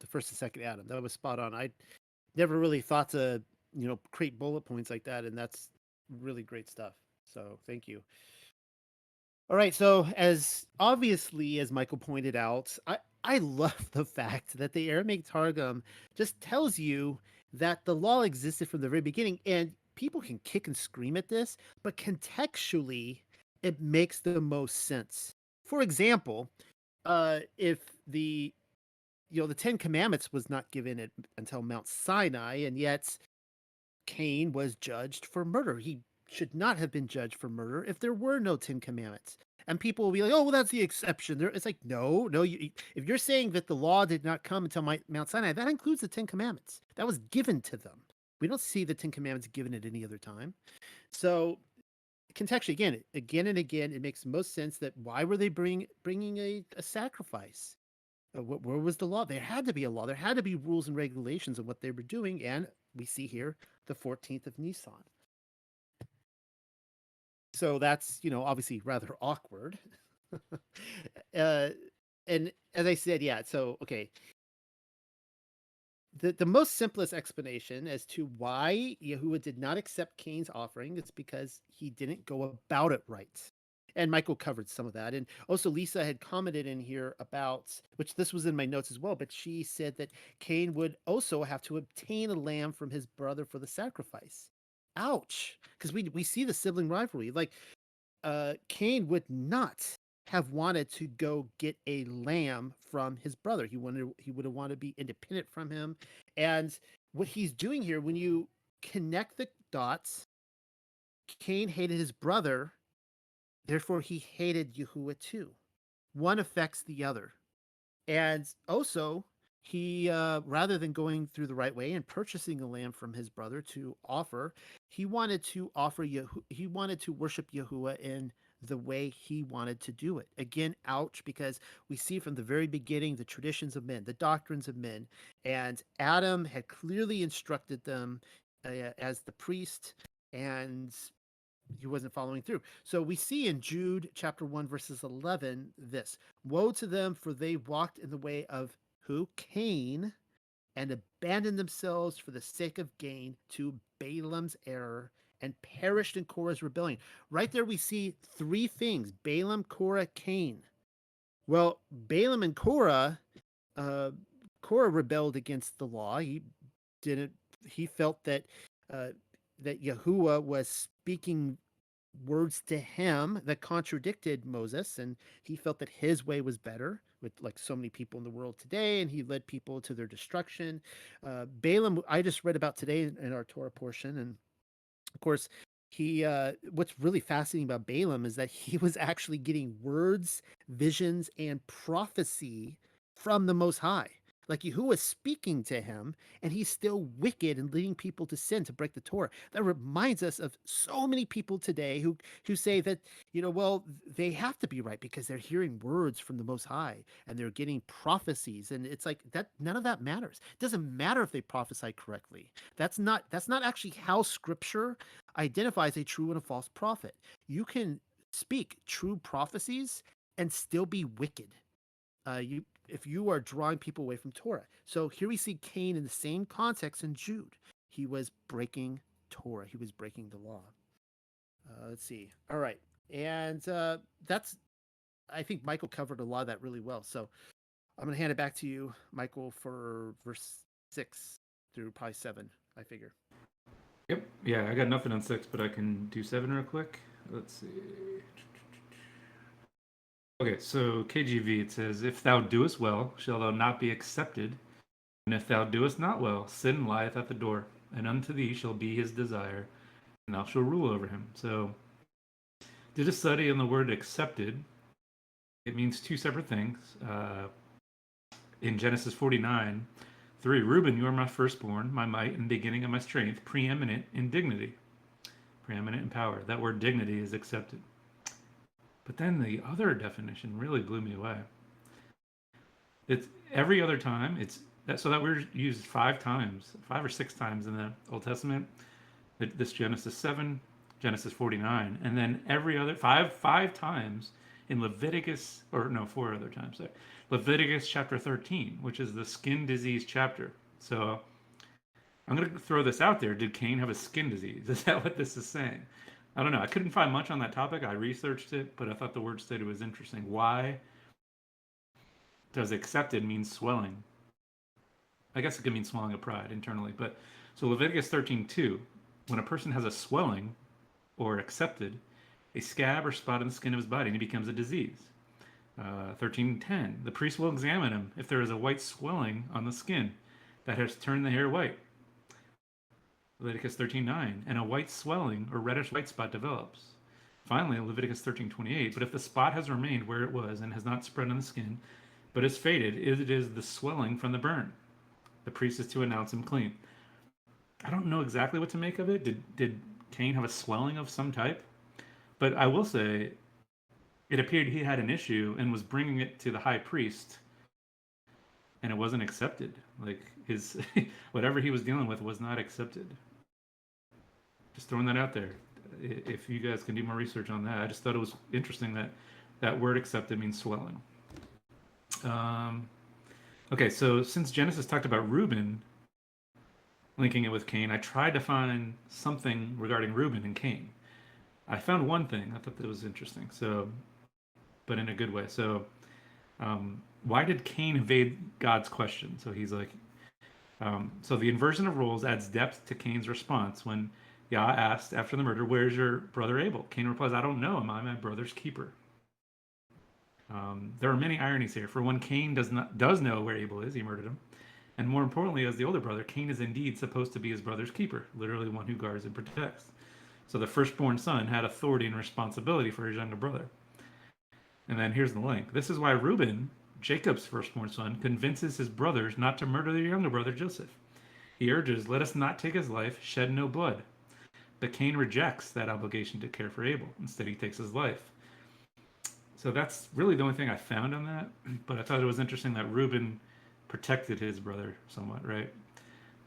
first and second Adam. That was spot on. I never really thought to create bullet points like that, and that's really great stuff. So thank you. All right, so as obviously as Michael pointed out, I love the fact that the Aramaic Targum just tells you that the law existed from the very beginning, and people can kick and scream at this, but contextually, it makes the most sense. For example, if the Ten Commandments was not given until Mount Sinai, and yet Cain was judged for murder. He should not have been judged for murder if there were no Ten Commandments. And people will be like, "Oh, well, that's the exception." It's like, no, no. If you're saying that the law did not come until Mount Sinai, that includes the Ten Commandments. That was given to them. We don't see the Ten Commandments given at any other time. So contextually, again and again, it makes most sense that why were they bringing a sacrifice? Where was the law? There had to be a law. There had to be rules and regulations of what they were doing, and we see here the 14th of Nisan. So that's, obviously rather awkward. uh, and as I said, yeah, so, okay. The most simplest explanation as to why Yahuwah did not accept Cain's offering is because he didn't go about it right. And Michael covered some of that. And also, Lisa had commented in here about, which this was in my notes as well, but she said that Cain would also have to obtain a lamb from his brother for the sacrifice. Ouch. Because we see the sibling rivalry. Like, Cain would not have wanted to go get a lamb from his brother. He would have wanted to be independent from him. And what he's doing here, when you connect the dots, Cain hated his brother, therefore he hated Yahuwah too. One affects the other. And also, he rather than going through the right way and purchasing a lamb from his brother to offer, he wanted to he wanted to worship Yahuwah in the way he wanted to do it. Again, ouch, because we see from the very beginning the traditions of men, the doctrines of men, and Adam had clearly instructed them as the priest, and he wasn't following through. So we see in Jude chapter 1 verses 11 this: woe to them, for they walked in the way of who? Cain, and abandoned themselves for the sake of gain to Balaam's error, and perished in Korah's rebellion. Right there we see three things: Balaam, Korah, Cain. Well, Balaam and uh, Korah rebelled against the law. Didn't he felt that uh, that Yahuwah was speaking words to him that contradicted Moses, and he felt that his way was better, with like so many people in the world today, and he led people to their destruction. Balaam, I just read about today in our Torah portion, and of course, he what's really fascinating about Balaam is that he was actually getting words, visions, and prophecy from the Most High. Like Yahuwah was speaking to him, and he's still wicked and leading people to sin to break the Torah. That reminds us of so many people today who say that, well, they have to be right because they're hearing words from the Most High and they're getting prophecies, and it's like that. None of that matters. It doesn't matter if they prophesy correctly. That's not actually how Scripture identifies a true and a false prophet. You can speak true prophecies and still be wicked. If you are drawing people away from Torah. So here we see Cain in the same context in Jude. He was breaking Torah. He was breaking the law. Let's see. All right, and that's. I think Michael covered a lot of that really well. So I'm going to hand it back to you, Michael, for verse 6 through probably 7. I figure. Yep. Yeah, I got nothing on 6, but I can do 7 real quick. Let's see. Okay, so KGV, it says, "If thou doest well, shall thou not be accepted? And if thou doest not well, sin lieth at the door, and unto thee shall be his desire, and thou shalt rule over him." So, did a study on the word accepted. It means two separate things. In Genesis 49:3, "Reuben, you are my firstborn, my might and beginning of my strength, preeminent in dignity, preeminent in power." That word dignity is accepted. But then the other definition really blew me away. It's every other time. It's that so that word used 5 times, 5 or 6 times in the Old Testament. This Genesis 7, Genesis 49, and then every other five times in Leviticus, or no, 4 other times there. Leviticus chapter 13, which is the skin disease chapter. So I'm going to throw this out there. Did Cain have a skin disease? Is that what this is saying? I don't know. I couldn't find much on that topic. I researched it, but I thought the word study was interesting. Why does accepted mean swelling? I guess it could mean swelling of pride internally, but so Leviticus 13:2, when a person has a swelling or accepted, a scab or spot on the skin of his body, and it becomes a disease. 13:10, the priest will examine him if there is a white swelling on the skin that has turned the hair white. Leviticus 13:9, and a white swelling or reddish white spot develops. Finally, Leviticus 13:28, but if the spot has remained where it was and has not spread on the skin, but is faded, it is the swelling from the burn. The priest is to announce him clean. I don't know exactly what to make of it. Did Cain have a swelling of some type? But I will say, it appeared he had an issue and was bringing it to the high priest, and it wasn't accepted. Like his whatever he was dealing with was not accepted. Just throwing that out there. If you guys can do more research on that, I just thought it was interesting that that word accepted means swelling. Um, okay, so since Genesis talked about Reuben linking it with Cain, I tried to find something regarding Reuben and Cain. I found one thing. I thought that was interesting. So, but in a good way. So, why did Cain evade God's question? So he's like, so the inversion of roles adds depth to Cain's response when Yah asked after the murder, "Where's your brother Abel?" Cain replies, "I don't know. Am I my brother's keeper?" There are many ironies here. For one, Cain does know where Abel is. He murdered him. And more importantly, as the older brother, Cain is indeed supposed to be his brother's keeper, literally one who guards and protects. So the firstborn son had authority and responsibility for his younger brother. And then here's the link. This is why Reuben, Jacob's firstborn son, convinces his brothers not to murder their younger brother Joseph. He urges, "Let us not take his life, shed no blood." But Cain rejects that obligation to care for Abel. Instead, he takes his life. So that's really the only thing I found on that. But I thought it was interesting that Reuben protected his brother somewhat, right?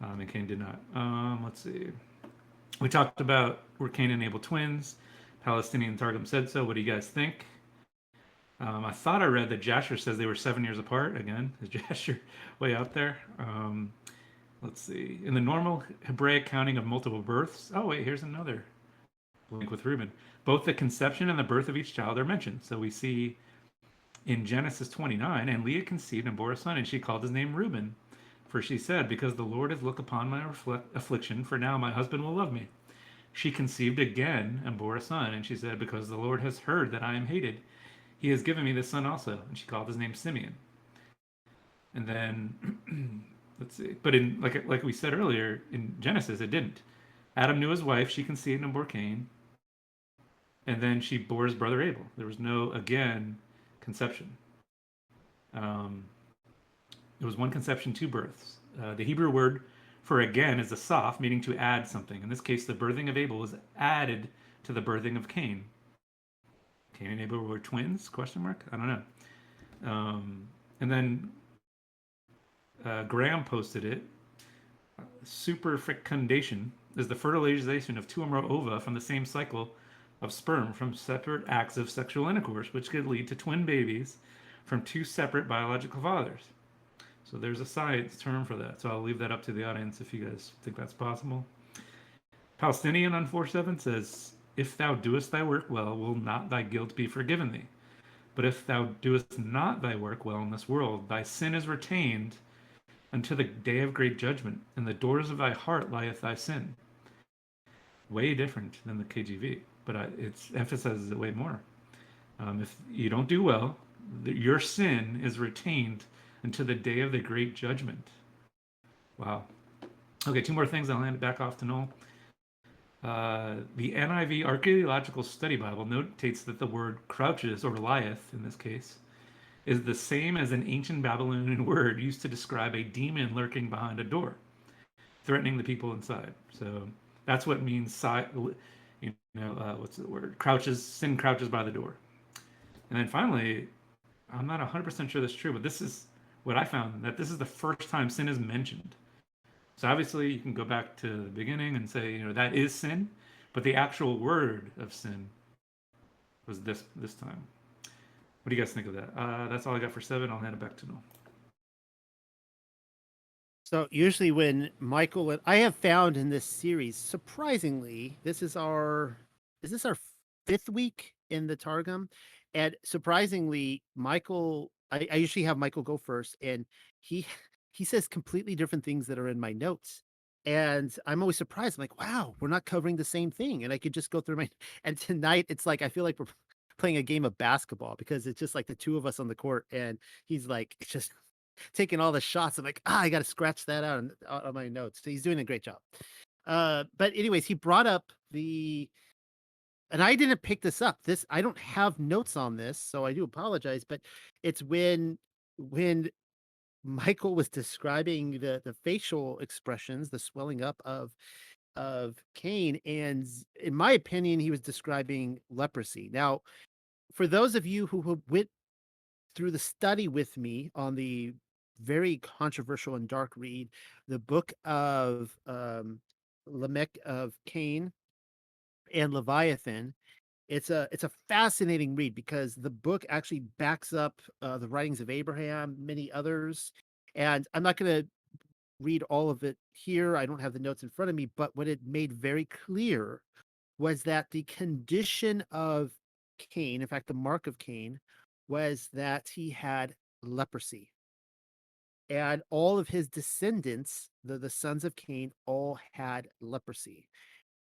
And Cain did not. Let's see. We talked about were Cain and Abel twins. Palestinian Targum said so. What do you guys think? I thought I read that Jasher says they were 7 years apart. Again, is Jasher way out there? Let's see. In the normal Hebraic counting of multiple births. Oh, wait, here's another link with Reuben. Both the conception and the birth of each child are mentioned. So we see in Genesis 29, and Leah conceived and bore a son, and she called his name Reuben. For she said, "Because the Lord has looked upon my affliction, for now my husband will love me." She conceived again and bore a son, and she said, "Because the Lord has heard that I am hated, he has given me this son also." And she called his name Simeon. And then, let's see. But in like we said earlier, in Genesis, it didn't. Adam knew his wife, she conceived and bore Cain, and then she bore his brother Abel. There was no, again, conception. It was one conception, two births. The Hebrew word for again is a soph, meaning to add something. In this case, the birthing of Abel was added to the birthing of Cain. Cain and Abel were twins? Question mark? I don't know. And then Graham posted it. Superfecundation is the fertilization of two or more ova from the same cycle of sperm from separate acts of sexual intercourse, which could lead to twin babies from two separate biological fathers. So there's a science term for that. So I'll leave that up to the audience if you guys think that's possible. Palestinian on 4:7 says, "If thou doest thy work well, will not thy guilt be forgiven thee? But if thou doest not thy work well in this world, thy sin is retained unto the day of great judgment. In the doors of thy heart lieth thy sin." Way different than the KJV, but it emphasizes it way more. If you don't do well, your sin is retained until the day of the great judgment. Wow. Okay, two more things. I'll hand it back off to Noel. The NIV Archaeological Study Bible notates that the word crouches, or lieth in this case, is the same as an ancient Babylonian word used to describe a demon lurking behind a door, threatening the people inside. So that's what means, what's the word? Crouches, sin crouches by the door. And then finally, I'm not 100% sure that's true, but this is what I found, that this is the first time sin is mentioned. So obviously you can go back to the beginning and say, that is sin, but the actual word of sin was this time. What do you guys think of that? That's all I got for 7. I'll hand it back to Noel. So usually when Michael and I have found in this series, surprisingly, this is our is this our fifth week in the Targum? And surprisingly, Michael, I usually have Michael go first, and he he says completely different things that are in my notes. And I'm always surprised. I'm like, wow, we're not covering the same thing. And I could just go through my and tonight it's like I feel like we're playing a game of basketball because it's just like the two of us on the court, and he's like just taking all the shots. I'm like, I got to scratch that out on my notes. So he's doing a great job. But anyways, he brought up the and I didn't pick this up. This I don't have notes on this, so I do apologize. But it's when Michael was describing the facial expressions, the swelling up of Cain, and in my opinion, he was describing leprosy. Now, for those of you who went through the study with me on the very controversial and dark read, the book of Lamech of Cain and Leviathan, it's a fascinating read because the book actually backs up the writings of Abraham, many others, and I'm not going to read all of it here. I don't have the notes in front of me, but what it made very clear was that the condition of Cain, in fact, the mark of Cain, was that he had leprosy. And all of his descendants, the sons of Cain, all had leprosy.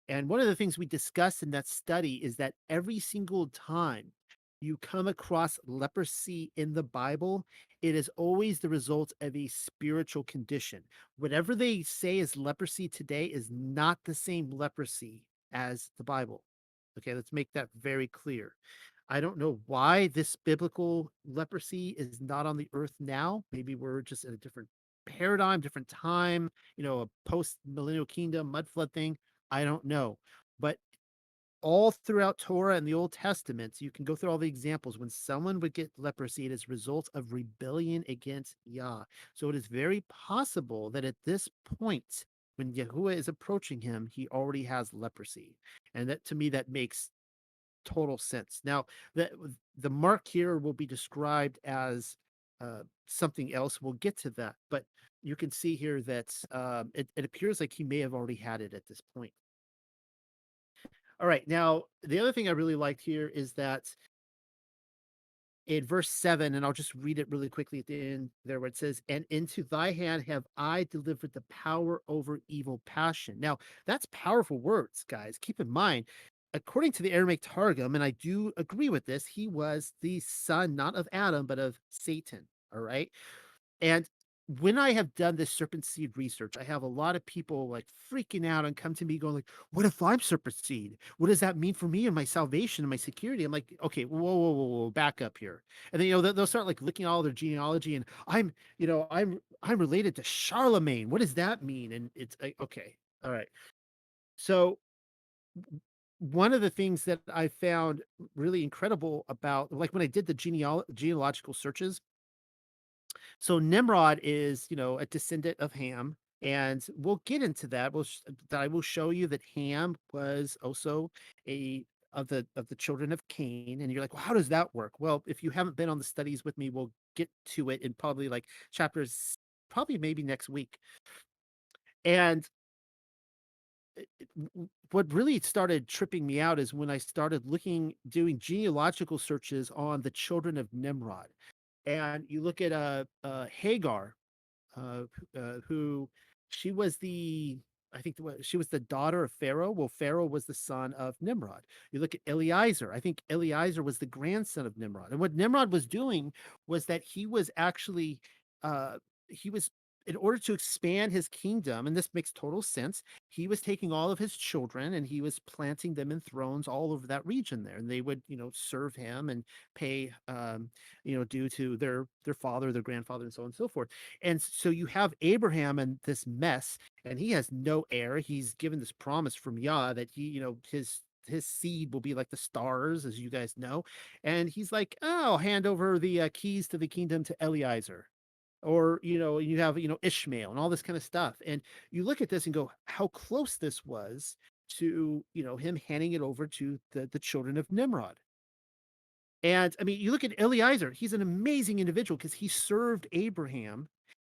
And one of the things we discussed in that study is that every single time you come across leprosy in the Bible, it is always the result of a spiritual condition. Whatever they say is leprosy today is not the same leprosy as the Bible. Okay, let's make that very clear. I don't know why this biblical leprosy is not on the earth now. Maybe we're just in a different paradigm, different time, a post millennial kingdom, mud flood thing. I don't know. But all throughout Torah and the Old Testament, you can go through all the examples when someone would get leprosy, it is a result of rebellion against Yah. So it is very possible that at this point, when Yahuwah is approaching him, he already has leprosy. And that to me, that makes total sense. Now, the mark here will be described as something else. We'll get to that, but you can see here that it appears like he may have already had it at this point. All right. Now, the other thing I really liked here is that in verse 7, and I'll just read it really quickly at the end there, where it says, "And into thy hand have I delivered the power over evil passion." Now, that's powerful words, guys. Keep in mind, according to the Aramaic Targum, and I do agree with this, he was the son not of Adam, but of Satan. All right. And when I have done this serpent seed research, I have a lot of people like freaking out and come to me going like, "What if I'm serpent seed? What does that mean for me and my salvation and my security?" I'm like, "Okay, whoa, back up here." And then they'll start like looking at all their genealogy, and I'm related to Charlemagne. What does that mean? And it's like, okay, all right. So one of the things that I found really incredible about like when I did the genealogical searches, so Nimrod is, a descendant of Ham, and we'll get into that. That I will show you that Ham was also a of the children of Cain, and you're like, well, how does that work? Well, if you haven't been on the studies with me, we'll get to it in probably like chapters, probably maybe next week. And what really started tripping me out is when I started doing genealogical searches on the children of Nimrod, and you look at Hagar, uh, who she was I think she was the daughter of Pharaoh. Well, Pharaoh was the son of Nimrod. You look at Eliezer. I think Eliezer was the grandson of Nimrod. And what Nimrod was doing was that he was actually, he was, in order to expand his kingdom, and this makes total sense, he was taking all of his children and he was planting them in thrones all over that region there. And they would, serve him and pay, due to their father, their grandfather, and so on and so forth. And so you have Abraham and this mess, and he has no heir. He's given this promise from Yah that his seed will be like the stars, as you guys know. And he's like, oh, I'll hand over the keys to the kingdom to Eliezer. Or, you have, Ishmael and all this kind of stuff. And you look at this and go, how close this was to, him handing it over to the children of Nimrod. And I mean, you look at Eliezer, he's an amazing individual because he served Abraham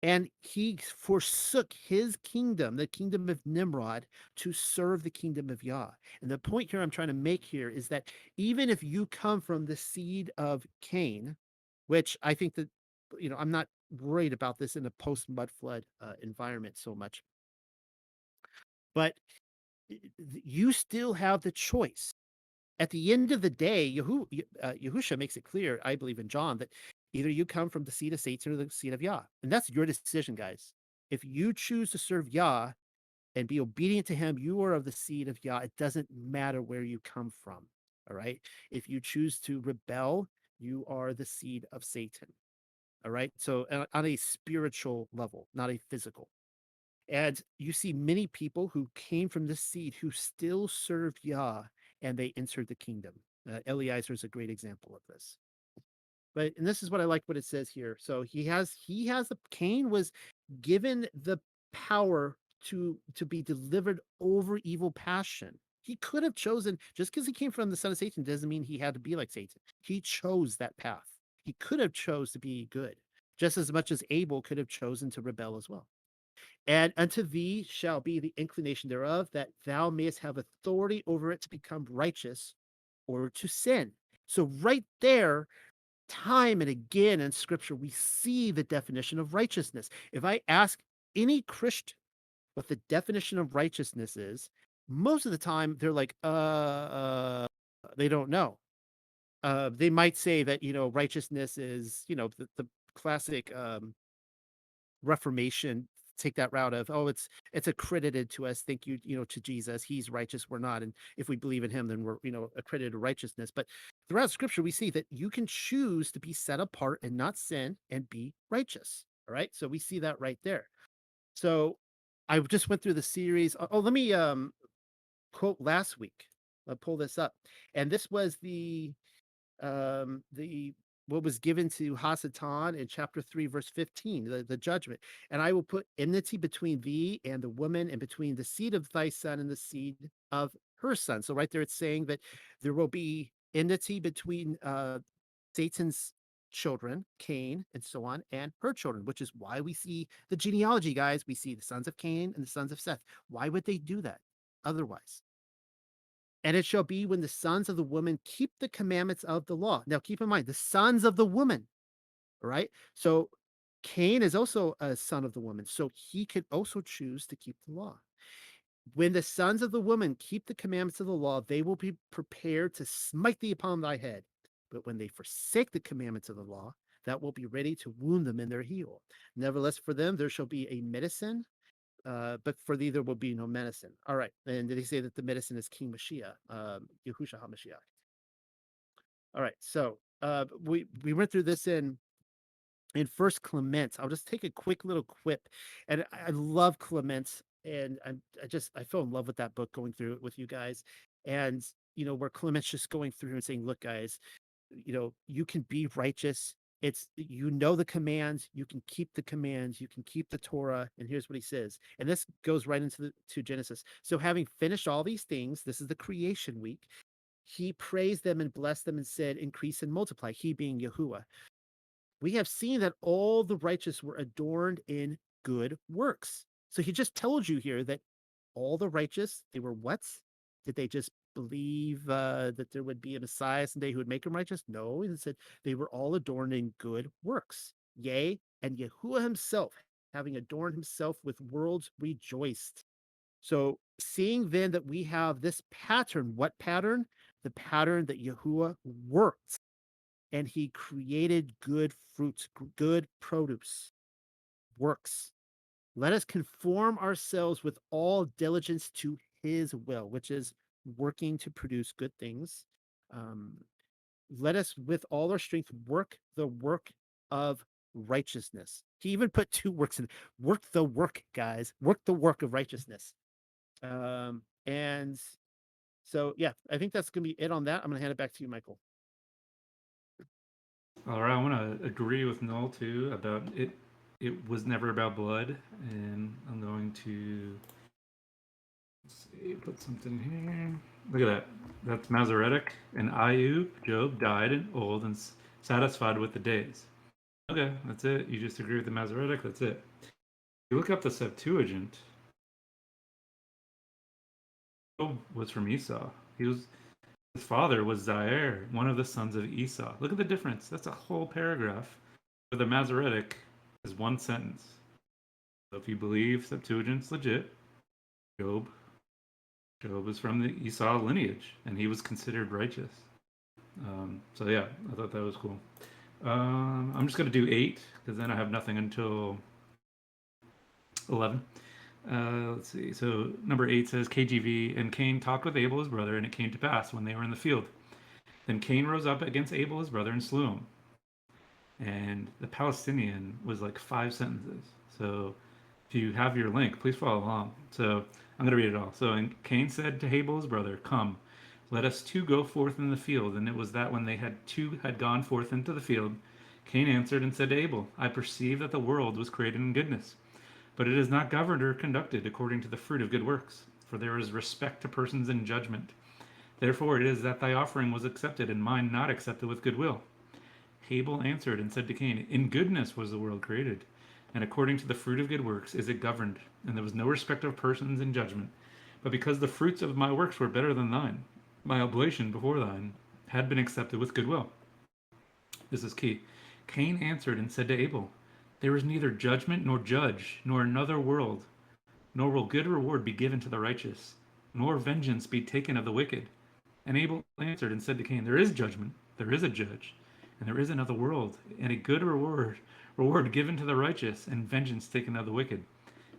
And he forsook his kingdom, the kingdom of Nimrod, to serve the kingdom of Yah. And the point here I'm trying to make here is that even if you come from the seed of Cain, which I think that, I'm not worried about this in a post mud flood environment so much, but you still have the choice. At the end of the day, Yahusha makes it clear, I believe in John, that either you come from the seed of Satan or the seed of Yah. And that's your decision, guys. If you choose to serve Yah and be obedient to him, you are of the seed of Yah. It doesn't matter where you come from. All right. If you choose to rebel, you are the seed of Satan. All right. So on a spiritual level, not a physical. And you see many people who came from this seed who still serve Yah and they entered the kingdom. Eliezer is a great example of this. But and this is what I like what it says here. So he has the Cain was given the power to be delivered over evil passion. He could have chosen, just because he came from the son of Satan doesn't mean he had to be like Satan. He chose that path. He could have chose to be good, just as much as Abel could have chosen to rebel as well. And unto thee shall be the inclination thereof, that thou mayest have authority over it to become righteous or to sin. So, right there, time and again in scripture, we see the definition of righteousness. If I ask any Christian what the definition of righteousness is, most of the time they're like, they don't know. They might say that, righteousness is, the classic Reformation take that route of, oh, it's accredited to us, thank you, to Jesus, he's righteous, we're not, and if we believe in him, then we're, accredited to righteousness. But throughout scripture we see that you can choose to be set apart and not sin and be righteous. All right, so we see that right there. So I just went through the series. Oh, let me quote last week. I'll pull this up, and this was the what was given to Hasatan in chapter 3, verse 15, the judgment. And I will put enmity between thee and the woman, and between the seed of thy son and the seed of her son. So right there, it's saying that there will be enmity between Satan's children, Cain, and so on, and her children, which is why we see the genealogy, guys. We see the sons of Cain and the sons of Seth. Why would they do that otherwise? And it shall be when the sons of the woman keep the commandments of the law. Now, keep in mind, the sons of the woman, right? So Cain is also a son of the woman. So he could also choose to keep the law. When the sons of the woman keep the commandments of the law, they will be prepared to smite thee upon thy head. But when they forsake the commandments of the law, that will be ready to wound them in their heel. Nevertheless, for them there shall be a medicine, but for thee there will be no medicine. All right. And did he say that the medicine is King Mashiach, Yahushua HaMashiach? All right. So we went through this in First Clement. I'll just take a quick little quip, and I love Clement, and I fell in love with that book going through it with you guys, and where Clement's just going through and saying, look, guys, you can be righteous. It's the commands, you can keep the commands, you can keep the Torah. And here's what he says. And this goes right into to Genesis. So having finished all these things, this is the creation week. He praised them and blessed them and said, increase and multiply, he being Yahuwah. We have seen that all the righteous were adorned in good works. So he just told you here that all the righteous, they were what? Did they just believe that there would be a Messiah someday who would make them righteous? No, he said they were all adorned in good works. Yea, and Yahuwah himself, having adorned himself with worlds, rejoiced. So seeing then that we have this pattern, what pattern? The pattern that Yahuwah worked, and he created good fruits, good produce, works. Let us conform ourselves with all diligence to his will, which is working to produce good things. Um, Let us, with all our strength, work the work of righteousness. He even put two works in. Work the work, guys. Work the work of righteousness. And so, yeah, I think that's going to be it on that. I'm going to hand it back to you, Michael. All right, I want to agree with Noel too about it. It was never about blood, and I'm going to put something here. Look at that. That's Masoretic and Ayub. Job died and old and satisfied with the days. Okay, that's it. You just agree with the Masoretic. That's it. You look up the Septuagint. Job was from Esau. His father was Zaire, one of the sons of Esau. Look at the difference. That's a whole paragraph. For the Masoretic is one sentence. So if you believe Septuagint's legit, Job Job is from the Esau lineage, and he was considered righteous. So yeah, I thought that was cool. I'm just gonna do 8 because then I have nothing until 11. Let's see. So number 8 says KGV, and Cain talked with Abel his brother, and it came to pass when they were in the field. Then Cain rose up against Abel his brother and slew him. And the Palestinian was like 5 sentences. So if you have your link, please follow along. So I'm going to read it all. So, and Cain said to Abel his brother, "Come, let us two go forth in the field." And it was that when they had gone forth into the field, Cain answered and said to Abel, "I perceive that the world was created in goodness, but it is not governed or conducted according to the fruit of good works. For there is respect to persons in judgment. Therefore it is that thy offering was accepted, and mine not accepted with good will." Abel answered and said to Cain, "In goodness was the world created, and according to the fruit of good works is it governed. And there was no respect of persons in judgment. But because the fruits of my works were better than thine, my oblation before thine had been accepted with good will." This is key. Cain answered and said to Abel, "There is neither judgment nor judge, nor another world, nor will good reward be given to the righteous, nor vengeance be taken of the wicked." And Abel answered and said to Cain, "There is judgment, there is a judge, and there is another world, and a good reward given to the righteous, and vengeance taken of the wicked."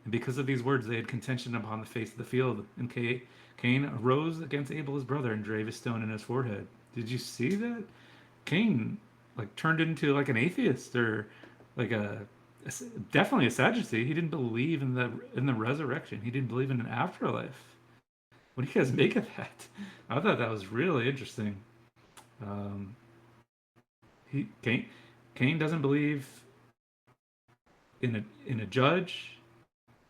And because of these words they had contention upon the face of the field. And Cain arose against Abel his brother and drave a stone in his forehead. Did you see that? Cain like turned into like an atheist, or like a definitely a Sadducee. He didn't believe in the resurrection. He didn't believe in an afterlife. What do you guys make of that? I thought that was really interesting. Um, Cain doesn't believe in a judge,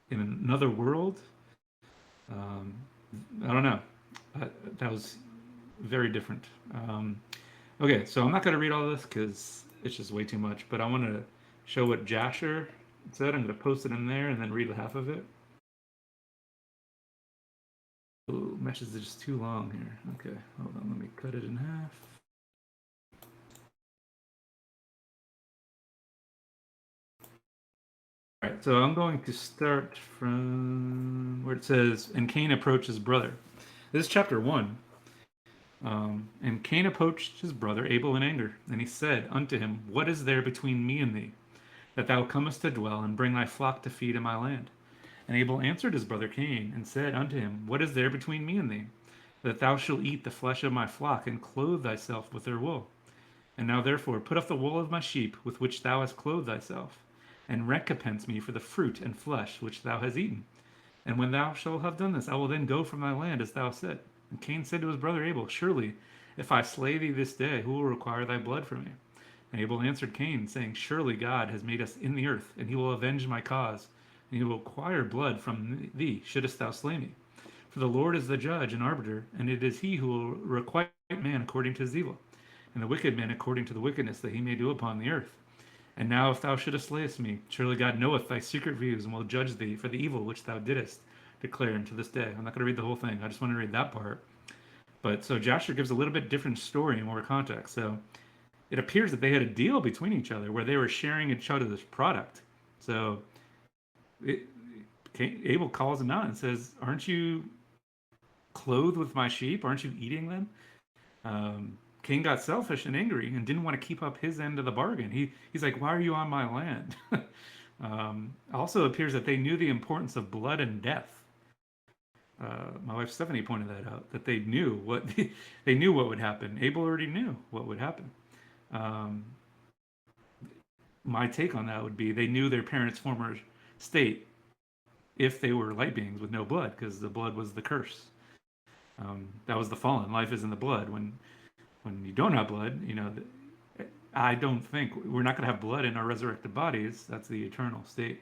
in another world. Um, I don't know. That was very different. Okay, so I'm not going to read all this because it's just way too much. But I want to show what Jasher said. I'm going to post it in there and then read half of it. Ooh, message is just too long here. Okay, hold on. Let me cut it in half. All right, so I'm going to start from where it says, "And Cain approached his brother." This is chapter 1. And Cain approached his brother Abel in anger, and he said unto him, "What is there between me and thee, that thou comest to dwell, and bring thy flock to feed in my land?" And Abel answered his brother Cain, and said unto him, "What is there between me and thee, that thou shalt eat the flesh of my flock, and clothe thyself with their wool? And now therefore put off the wool of my sheep, with which thou hast clothed thyself, and recompense me for the fruit and flesh which thou hast eaten. And when thou shalt have done this, I will then go from thy land as thou said." And Cain said to his brother Abel, "Surely, if I slay thee this day, who will require thy blood from me?" And Abel answered Cain, saying, "Surely God has made us in the earth, and he will avenge my cause, and he will require blood from thee, shouldest thou slay me. For the Lord is the judge and arbiter, and it is he who will requite man according to his evil, and the wicked man according to the wickedness that he may do upon the earth. And now if thou shouldest slay me, surely God knoweth thy secret views, and will judge thee for the evil which thou didst declare unto this day." I'm not going to read the whole thing. I just want to read that part. But so Jasher gives a little bit different story and more context. So it appears that they had a deal between each other where they were sharing each other's product. So Abel calls him out and says, "Aren't you clothed with my sheep? Aren't you eating them?" Cain got selfish and angry and didn't want to keep up his end of the bargain. He's like, "Why are you on my land?" Also appears that they knew the importance of blood and death. My wife Stephanie pointed that out, that they knew what they knew what would happen. Abel already knew what would happen. My take on that would be they knew their parents' former state if they were light beings with no blood, because the blood was the curse. That was the fallen. Life is in the blood. When you don't have blood, I don't think we're not going to have blood in our resurrected bodies. That's the eternal state.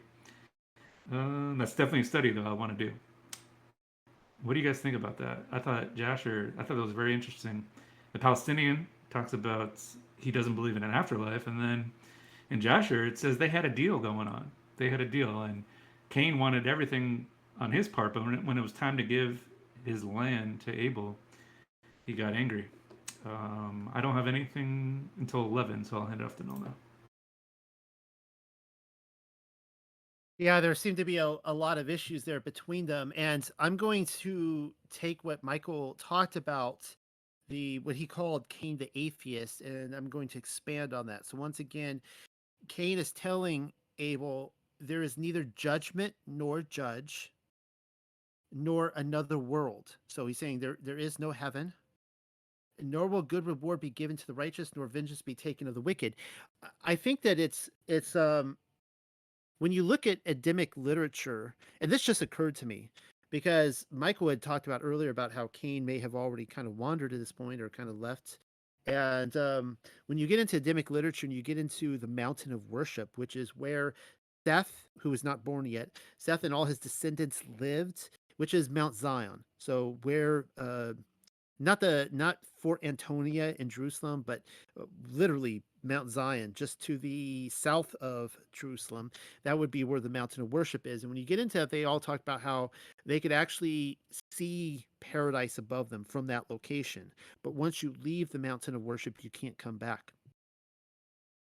That's definitely a study though I want to do. What do you guys think about that? I thought that was very interesting. The Palestinian talks about he doesn't believe in an afterlife, and then In Jasher, it says they had a deal going on. They had a deal, and Cain wanted everything on his part, but when it was time to give his land to Abel, he got angry. I don't have anything until 11, so I'll hand it off to Nona. Yeah, there seem to be a lot of issues there between them. And I'm going to take what Michael talked about, the what he called Cain the atheist, and I'm going to expand on that. So once again, Cain is telling Abel there is neither judgment nor judge, nor another world. So he's saying there is no heaven, nor will good reward be given to the righteous, nor vengeance be taken of the wicked. I think that it's when you look at Adamic literature, and this just occurred to me because Michael had talked about earlier about how Cain may have already kind of wandered at this point or kind of left. And when you get into Adamic literature and you get into the mountain of worship, which is where Seth, who was not born yet, Seth and all his descendants lived, which is Mount Zion. So where not Fort Antonia in Jerusalem, but literally Mount Zion, just to the south of Jerusalem. That would be where the mountain of worship is. And when you get into it, they all talk about how they could actually see paradise above them from that location. But once you leave the mountain of worship, you can't come back.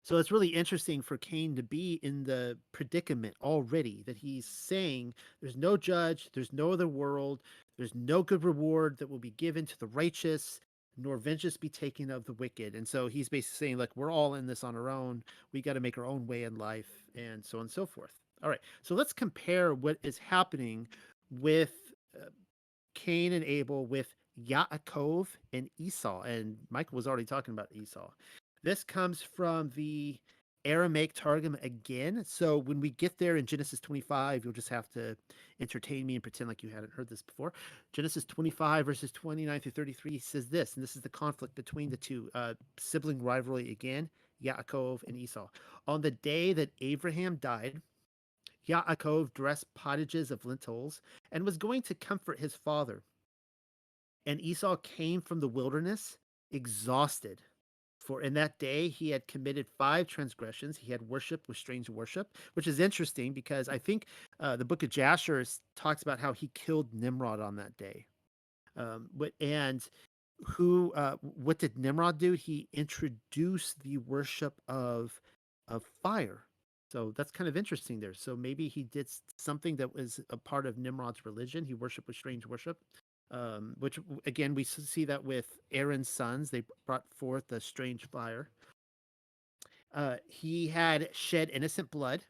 So it's really interesting for Cain to be in the predicament already that he's saying there's no judge, there's no other world, there's no good reward that will be given to the righteous, nor vengeance be taken of the wicked. And so he's basically saying, like, we're all in this on our own. We got to make our own way in life, and so on and so forth. All right. So let's compare what is happening with uh, Cain and Abel with Yaakov and Esau. And Michael was already talking about Esau. This comes from the Aramaic Targum again. So when we get there in Genesis 25, you'll just have to entertain me and pretend like you hadn't heard this before. Genesis 25, verses 29 through 33 says this, and this is the conflict between the two, sibling rivalry again, Yaakov and Esau. On the day that Abraham died, Yaakov dressed pottages of lentils and was going to comfort his father. And Esau came from the wilderness exhausted. For in that day he had committed 5 transgressions. He had worshiped with strange worship, which is interesting because I think the book of Jasher talks about how he killed Nimrod on that day. And what did Nimrod do? He introduced the worship of fire. So that's kind of interesting there. So maybe he did something that was a part of Nimrod's religion. He worshiped with strange worship, which again we see that with Aaron's sons. They brought forth a strange fire. He had shed innocent blood.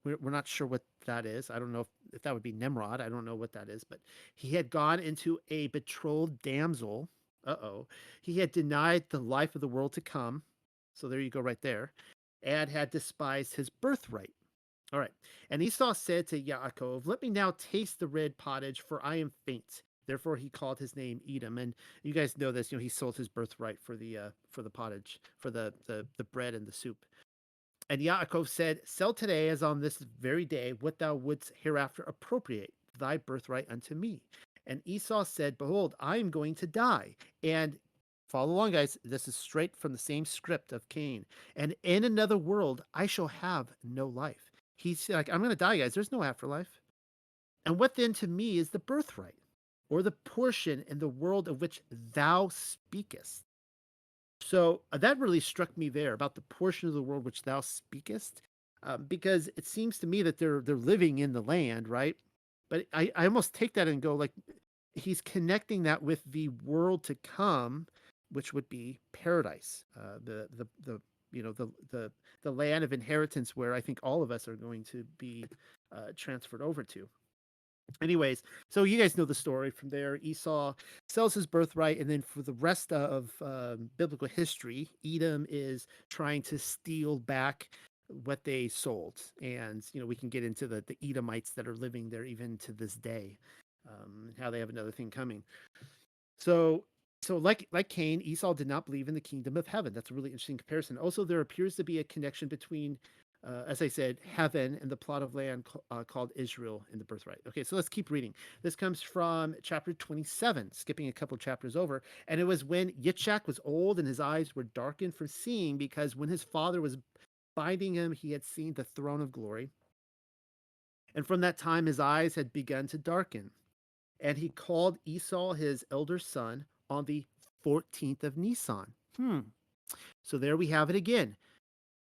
We're not sure what that is. I don't know if that would be Nimrod. I don't know what that is, but he had gone into a betrothed damsel. Uh-oh. He had denied the life of the world to come. So there you go, right there. And had despised his birthright. All right. And Esau said to Yaakov, let me now taste the red pottage, for I am faint. Therefore he called his name Edom. And you guys know this, he sold his birthright for the pottage, for the bread and the soup. And Yaakov said, sell today as on this very day what thou wouldst hereafter appropriate thy birthright unto me. And Esau said, behold, I am going to die. And follow along, guys. This is straight from the same script of Cain. And in another world, I shall have no life. He's like, I'm going to die, guys. There's no afterlife. And what then to me is the birthright or the portion in the world of which thou speakest? So that really struck me there about the portion of the world which thou speakest, because it seems to me that they're living in the land, right? But I almost take that and go like he's connecting that with the world to come, which would be paradise, the the land of inheritance where I think all of us are going to be transferred over to. Anyways, so you guys know the story from there. Esau sells his birthright, and then for the rest of biblical history, Edom is trying to steal back what they sold. And we can get into the Edomites that are living there even to this day, how they have another thing coming. So like Cain, Esau did not believe in the kingdom of heaven. That's a really interesting comparison. Also, there appears to be a connection between, as I said, heaven and the plot of land called Israel in the birthright. Okay, so let's keep reading. This comes from chapter 27, skipping a couple chapters over. And it was when Yitzchak was old and his eyes were darkened from seeing, because when his father was Finding him, he had seen the throne of glory. And from that time, his eyes had begun to darken. And he called Esau, his elder son, on the 14th of Nisan. So there we have it again.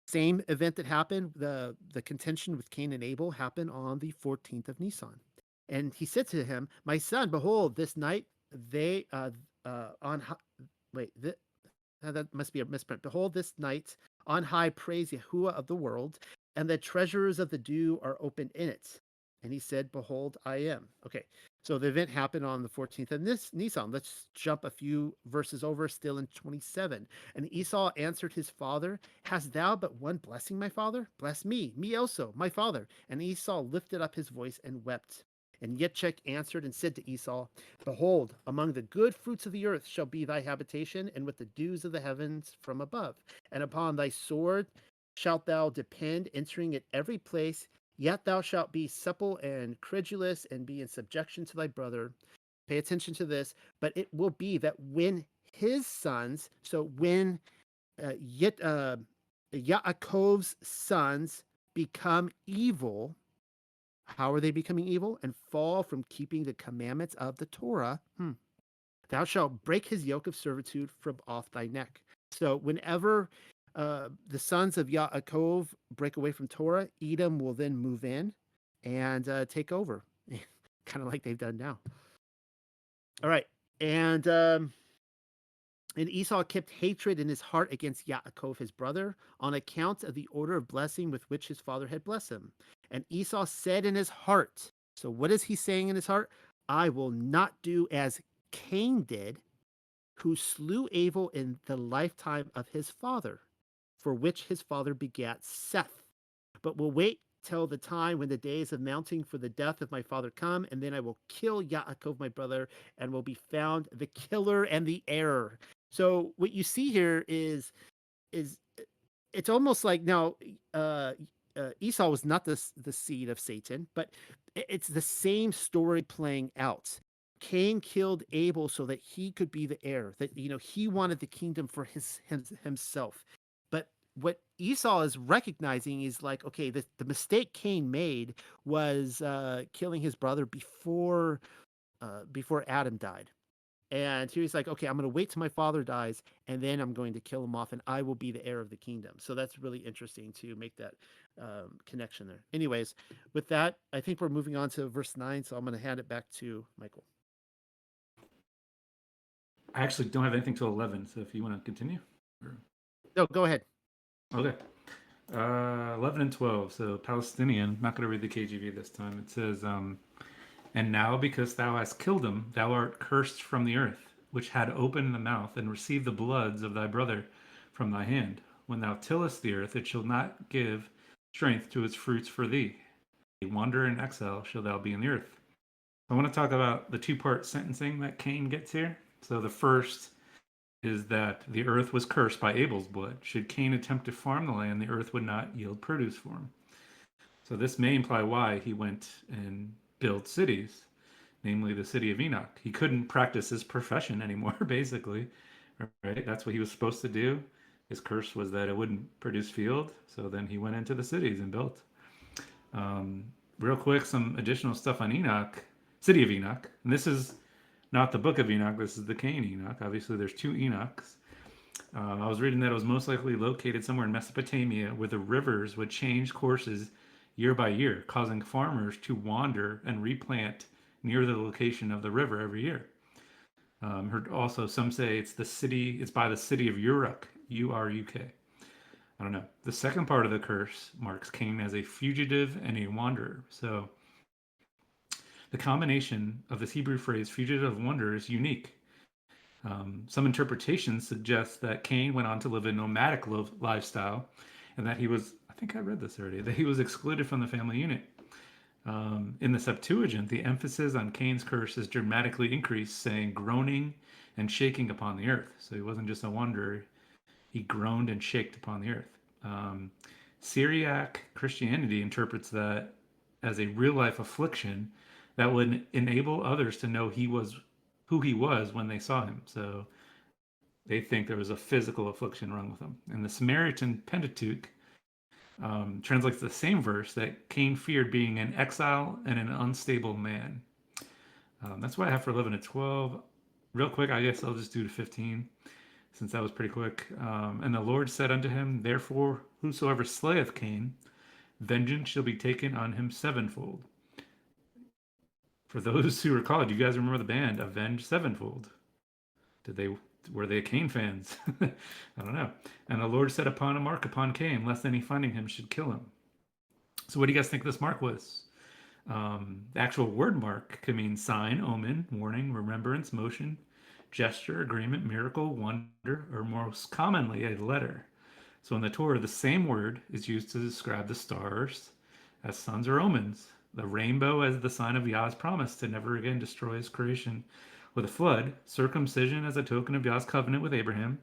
Same event that happened, the contention with Cain and Abel happened on the 14th of Nisan. And he said to him, "My son, behold, this night they on wait, that must be a misprint. Behold, this night on high praise Yahuwah of the world, and the treasures of the dew are opened in it." And he said, "Behold, I am." Okay, so the event happened on the 14th of Nisan. Let's jump a few verses over, still in 27. And Esau answered his father, "Hast thou but one blessing, my father? Bless me, me also, my father." And Esau lifted up his voice and wept. And Yitzchak answered and said to Esau, "Behold, among the good fruits of the earth shall be thy habitation, and with the dews of the heavens from above. And upon thy sword shalt thou depend, entering at every place. Yet thou shalt be supple and credulous, and be in subjection to thy brother." Pay attention to this. But it will be that when his sons, so when Yaakov's sons become evil, how are they becoming evil? And fall from keeping the commandments of the Torah. Thou shalt break his yoke of servitude from off thy neck. So whenever the sons of Yaakov break away from Torah, Edom will then move in and take over, kind of like they've done now. All right. And Esau kept hatred in his heart against Yaakov, his brother, on account of the order of blessing with which his father had blessed him. And Esau said in his heart, so what is he saying in his heart? "I will not do as Cain did, who slew Abel in the lifetime of his father, for which his father begat Seth, but will wait till the time when the days of mounting for the death of my father come, and then I will kill Yaakov my brother, and will be found the killer and the heir." So what you see here is it's almost like now Esau was not the seed of Satan, but it's the same story playing out. Cain killed Abel so that he could be the heir. That he wanted the kingdom for himself. But what Esau is recognizing is like, okay, the mistake Cain made was killing his brother before Adam died. And he's like, okay, I'm going to wait till my father dies, and then I'm going to kill him off, and I will be the heir of the kingdom. So that's really interesting to make that connection there. Anyways, with that, I think we're moving on to verse 9. So I'm going to hand it back to Michael. I actually don't have anything till 11, so if you want to continue. No, go ahead. Okay. 11 and 12. So Palestinian, not going to read the KJV this time. It says, "And now, because thou hast killed him, thou art cursed from the earth, which had opened the mouth, and received the bloods of thy brother from thy hand. When thou tillest the earth, it shall not give strength to its fruits for thee. A wanderer in exile shall thou be in the earth." I want to talk about the two-part sentencing that Cain gets here. So the first is that the earth was cursed by Abel's blood. Should Cain attempt to farm the land, the earth would not yield produce for him. So this may imply why he went and built cities, namely the city of Enoch. He couldn't practice his profession anymore, basically. Right? That's what he was supposed to do. His curse was that it wouldn't produce field. So then he went into the cities and built. Real quick, some additional stuff on Enoch, city of Enoch. And this is not the book of Enoch. This is the Cain Enoch. Obviously, there's two Enochs. I was reading that it was most likely located somewhere in Mesopotamia, where the rivers would change courses year by year, causing farmers to wander and replant near the location of the river every year. Heard also some say it's by the city of Uruk, Uruk. I don't know. The second part of the curse marks Cain as a fugitive and a wanderer. So the combination of this Hebrew phrase, fugitive wanderer, is unique. Some interpretations suggest that Cain went on to live a nomadic lifestyle, and that he was, I think I read this already, that he was excluded from the family unit. In the Septuagint, the emphasis on Cain's curse is dramatically increased, saying groaning and shaking upon the earth. So he wasn't just a wanderer, he groaned and shaked upon the earth. Syriac Christianity interprets that as a real life affliction that would enable others to know who he was when they saw him. So they think there was a physical affliction wrong with him. In the Samaritan Pentateuch, translates the same verse that Cain feared being an exile and an unstable man. That's what I have for 11 to 12. Real quick, I guess I'll just do to 15 since that was pretty quick. And the Lord said unto him, therefore, whosoever slayeth Cain, vengeance shall be taken on him sevenfold. For those who recall, do you guys remember the band Avenged Sevenfold? Did they were they Cain fans? I don't know. And the Lord set upon a mark upon Cain, lest any finding him should kill him. So what do you guys think this mark was? The actual word mark could mean sign, omen, warning, remembrance, motion, gesture, agreement, miracle, wonder, or most commonly a letter. So in the Torah, the same word is used to describe the stars as suns or omens, the rainbow as the sign of Yah's promise to never again destroy his creation with a flood, circumcision as a token of Yah's covenant with Abraham,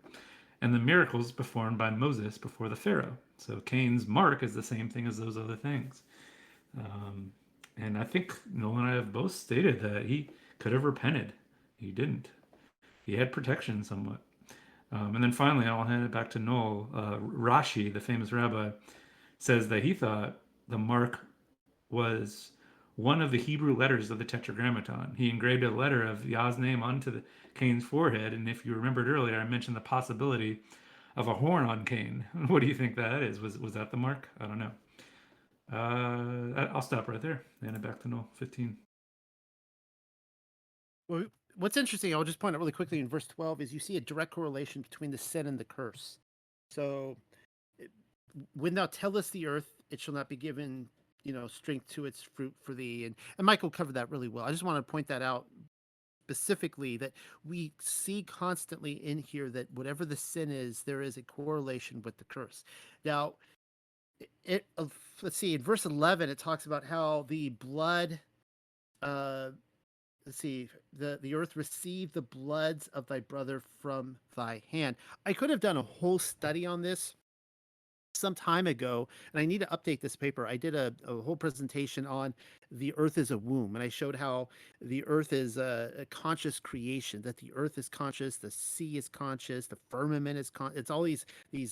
and the miracles performed by Moses before the Pharaoh. So Cain's mark is the same thing as those other things. Um, and I think Noel and I have both stated that he could have repented. He didn't. He had protection somewhat. And then finally, I'll hand it back to Noel. Rashi, the famous rabbi, says that he thought the mark was one of the Hebrew letters of the Tetragrammaton. He engraved a letter of Yah's name onto Cain's forehead. And if you remembered earlier, I mentioned the possibility of a horn on Cain. What do you think that is? Was that the mark? I don't know. I'll stop right there. Hand it back to Noel. 15. Well, what's interesting, I'll just point out really quickly in verse 12, is you see a direct correlation between the sin and the curse. So, when thou tellest the earth, it shall not be given, strength to its fruit for thee. And Michael covered that really well. I just want to point that out specifically, that we see constantly in here that whatever the sin is, there is a correlation with the curse. Now, let's see, in verse 11, it talks about how the blood, uh, let's see, the earth received the bloods of thy brother from thy hand. I could have done a whole study on this some time ago, and I need to update this paper. I did a whole presentation on the earth is a womb, and I showed how the earth is a conscious creation, that the earth is conscious, the sea is conscious, the firmament is it's all these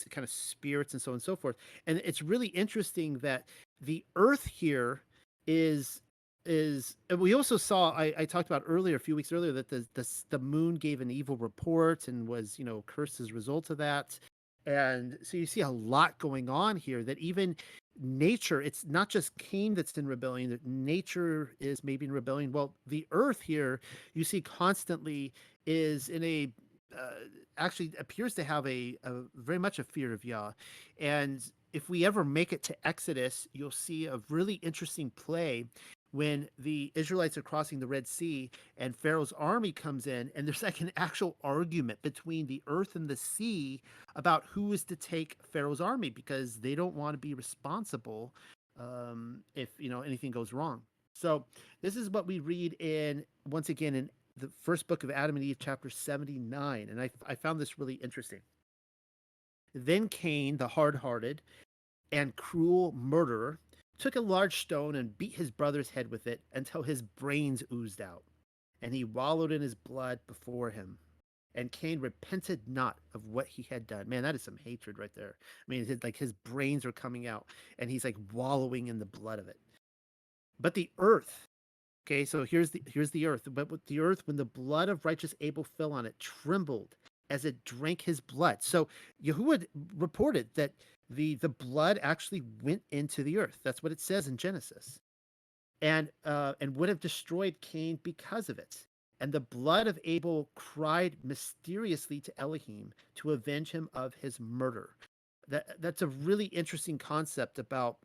kind of spirits and so on and so forth. And it's really interesting that the earth here is and we also saw, I talked about earlier, a few weeks earlier, that the moon gave an evil report and was cursed as a result of that. And so you see a lot going on here, that even nature, it's not just Cain that's in rebellion, that nature is maybe in rebellion. Well, the earth here, you see constantly, is in a actually appears to have a very much a fear of Yah. And if we ever make it to Exodus, you'll see a really interesting play when the Israelites are crossing the Red Sea and Pharaoh's army comes in, and there's like an actual argument between the earth and the sea about who is to take Pharaoh's army, because they don't want to be responsible if anything goes wrong. So this is what we read in, once again, in the first book of Adam and Eve, chapter 79, and I found this really interesting. Then Cain, the hard-hearted and cruel murderer, took a large stone and beat his brother's head with it until his brains oozed out, and he wallowed in his blood before him. And Cain repented not of what he had done. Man, that is some hatred right there. I mean, his brains are coming out, and he's like wallowing in the blood of it. But the earth, okay, so here's the earth. But with the earth, when the blood of righteous Abel fell on it, trembled as it drank his blood. So Yahuwah reported that the blood actually went into the earth. That's what it says in Genesis, and would have destroyed Cain because of it. And the blood of Abel cried mysteriously to Elohim to avenge him of his murder. That's a really interesting concept about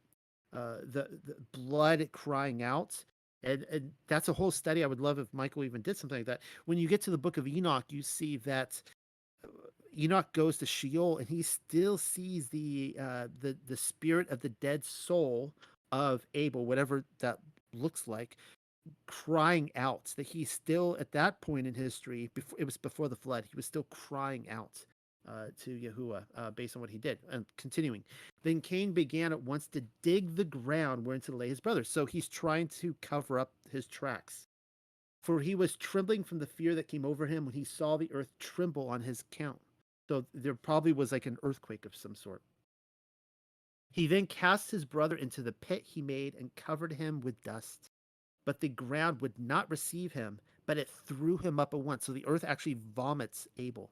the blood crying out. And that's a whole study. I would love if Michael even did something like that. When you get to the book of Enoch, you see that Enoch goes to Sheol, and he still sees the spirit of the dead soul of Abel, whatever that looks like, crying out. That he's still, at that point in history, before it was before the flood, he was still crying out to Yahuwah based on what he did. And continuing, then Cain began at once to dig the ground wherein to lay his brothers. So he's trying to cover up his tracks. For he was trembling from the fear that came over him when he saw the earth tremble on his account. So there probably was like an earthquake of some sort. He then cast his brother into the pit he made and covered him with dust. But the ground would not receive him, but it threw him up at once. So the earth actually vomits Abel.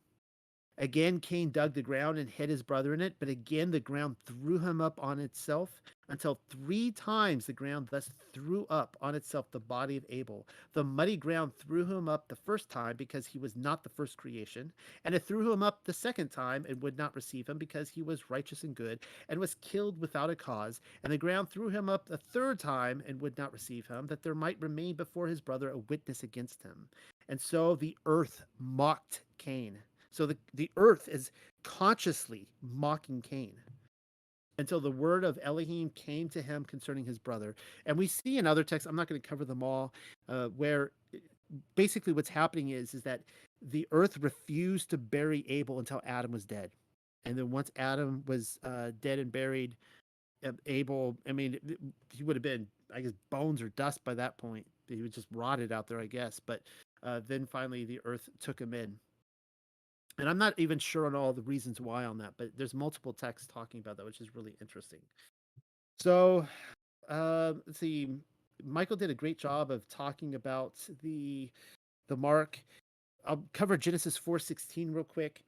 Again, Cain dug the ground and hid his brother in it, but again the ground threw him up on itself until 3 times the ground thus threw up on itself the body of Abel. The muddy ground threw him up the first time because he was not the first creation, and it threw him up the second time and would not receive him because he was righteous and good and was killed without a cause. And the ground threw him up the third time and would not receive him, that there might remain before his brother a witness against him. And so the earth mocked Cain. So the earth is consciously mocking Cain until the word of Elohim came to him concerning his brother. And we see in other texts, I'm not going to cover them all, where basically what's happening is that the earth refused to bury Abel until Adam was dead. And then once Adam was dead and buried, Abel, I mean, he would have been, I guess, bones or dust by that point. He was just rotted out there, I guess. But then finally the earth took him in. And I'm not even sure on all the reasons why on that, but there's multiple texts talking about that, which is really interesting. So let's see. Michael did a great job of talking about the mark. I'll cover Genesis 4:16 real quick.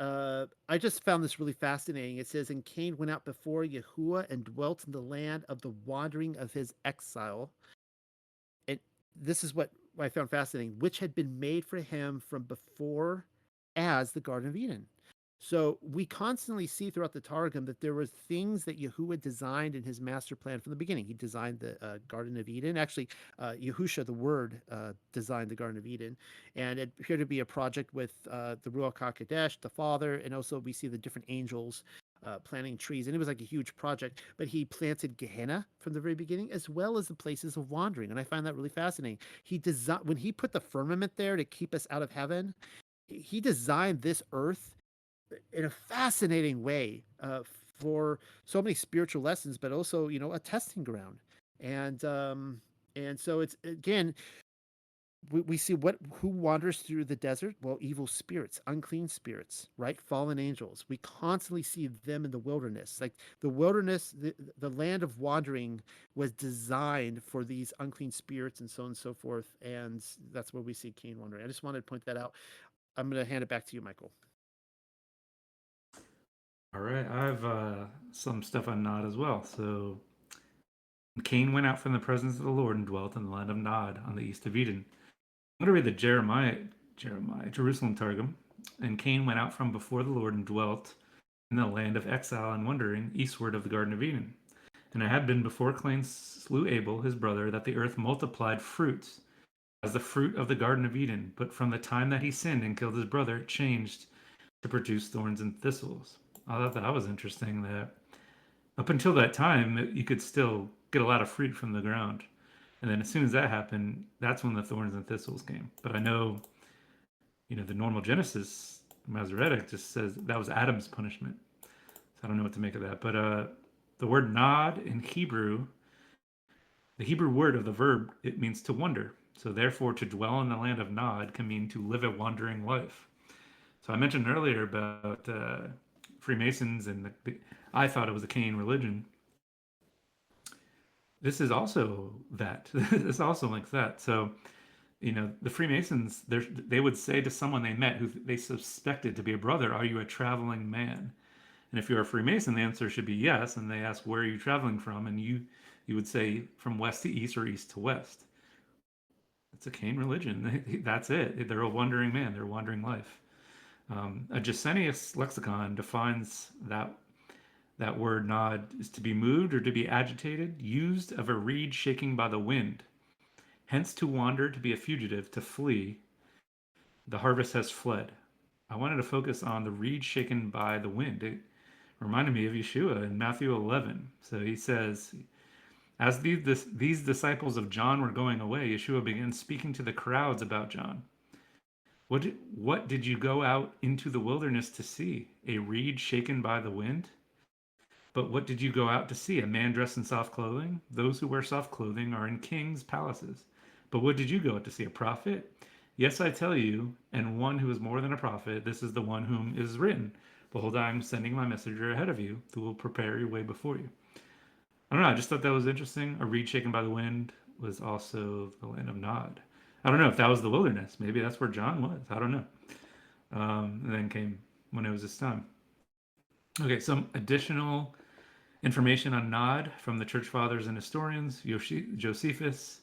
I just found this really fascinating. It says, "And Cain went out before Yahuwah and dwelt in the land of the wandering of his exile." And this is what I found fascinating, which had been made for him from before as the Garden of Eden. So we constantly see throughout the Targum that there were things that Yahuwah designed in his master plan from the beginning. He designed the Garden of Eden. Actually, Yahusha, the Word, designed the Garden of Eden, and it appeared to be a project with the Ruach Hakodesh, the Father, and also we see the different angels planting trees, and it was like a huge project. But he planted Gehenna from the very beginning, as well as the places of wandering, and I find that really fascinating. He designed when he put the firmament there to keep us out of heaven. He designed this earth in a fascinating way for so many spiritual lessons, but also a testing ground. And and so it's again we see what who wanders through the desert. Well, evil spirits, unclean spirits, right? Fallen angels. We constantly see them in the wilderness. Like the wilderness, the land of wandering was designed for these unclean spirits and so on and so forth. And that's where we see Cain wandering. I just wanted to point that out. I'm going to hand it back to you, Michael. All right, I have some stuff on Nod as well. So Cain went out from the presence of the Lord and dwelt in the land of Nod on the east of Eden. I'm going to read the Jerusalem Targum. And Cain went out from before the Lord and dwelt in the land of exile and wandering eastward of the Garden of Eden. And it had been before Cain slew Abel, his brother, that the earth multiplied fruits as the fruit of the Garden of Eden. But from the time that he sinned and killed his brother, it changed to produce thorns and thistles. I thought that was interesting that up until that time, you could still get a lot of fruit from the ground. And then as soon as that happened, that's when the thorns and thistles came. But I know, the normal Genesis Masoretic just says that was Adam's punishment. So I don't know what to make of that. But the word nod in Hebrew, the Hebrew word of the verb, it means to wander. So therefore, to dwell in the land of Nod can mean to live a wandering life. So I mentioned earlier about Freemasons and I thought it was a Cain religion. This is also that. This also links that. So, the Freemasons, they would say to someone they met who they suspected to be a brother, "Are you a traveling man?" And if you're a Freemason, the answer should be yes. And they ask, "Where are you traveling from?" And you would say from west to east or east to west. It's a Cain religion. That's it. They're a wandering man. They're a wandering life. A Gesenius lexicon defines that word nod is to be moved or to be agitated, used of a reed shaking by the wind. Hence to wander, to be a fugitive, to flee. The harvest has fled. I wanted to focus on the reed shaken by the wind. It reminded me of Yeshua in Matthew 11. So he says, as these disciples of John were going away, Yeshua began speaking to the crowds about John. What did you go out into the wilderness to see? A reed shaken by the wind? But what did you go out to see? A man dressed in soft clothing? Those who wear soft clothing are in kings' palaces. But what did you go out to see? A prophet? Yes, I tell you, and one who is more than a prophet, this is the one whom is written. Behold, I am sending my messenger ahead of you who will prepare your way before you. I don't know. I just thought that was interesting. A reed shaken by the wind was also the land of Nod. I don't know if that was the wilderness. Maybe that's where John was. I don't know. And then came when it was his time. Okay, some additional information on Nod from the church fathers and historians. Josephus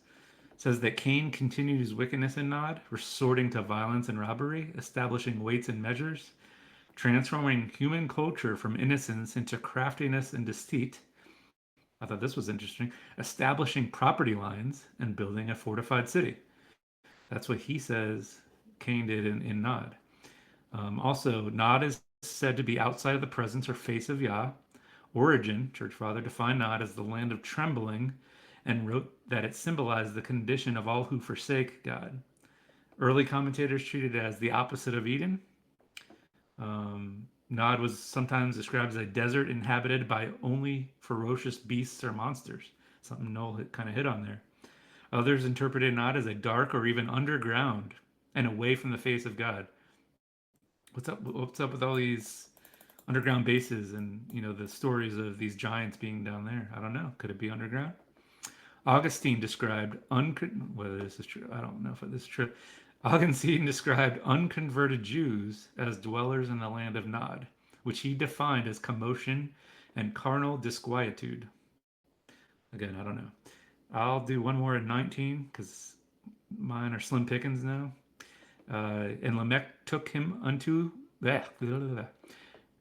says that Cain continued his wickedness in Nod, resorting to violence and robbery, establishing weights and measures, transforming human culture from innocence into craftiness and deceit. I thought this was interesting. Establishing property lines and building a fortified city. That's what he says Cain did in Nod. Also, Nod is said to be outside of the presence or face of Yah. Origen, church father, defined Nod as the land of trembling and wrote that it symbolized the condition of all who forsake God. Early commentators treated it as the opposite of Eden. Nod was sometimes described as a desert inhabited by only ferocious beasts or monsters. Something Noel kind of hit on there. Others interpreted Nod as a dark or even underground and away from the face of God. What's up? What's up with all these underground bases and the stories of these giants being down there? I don't know. Could it be underground? Augustine described whether this is true. I don't know if this is true. Augustine described unconverted Jews as dwellers in the land of Nod, which he defined as commotion and carnal disquietude. Again, I don't know. I'll do one more in 19 because mine are slim pickings now. And Lamech took him unto number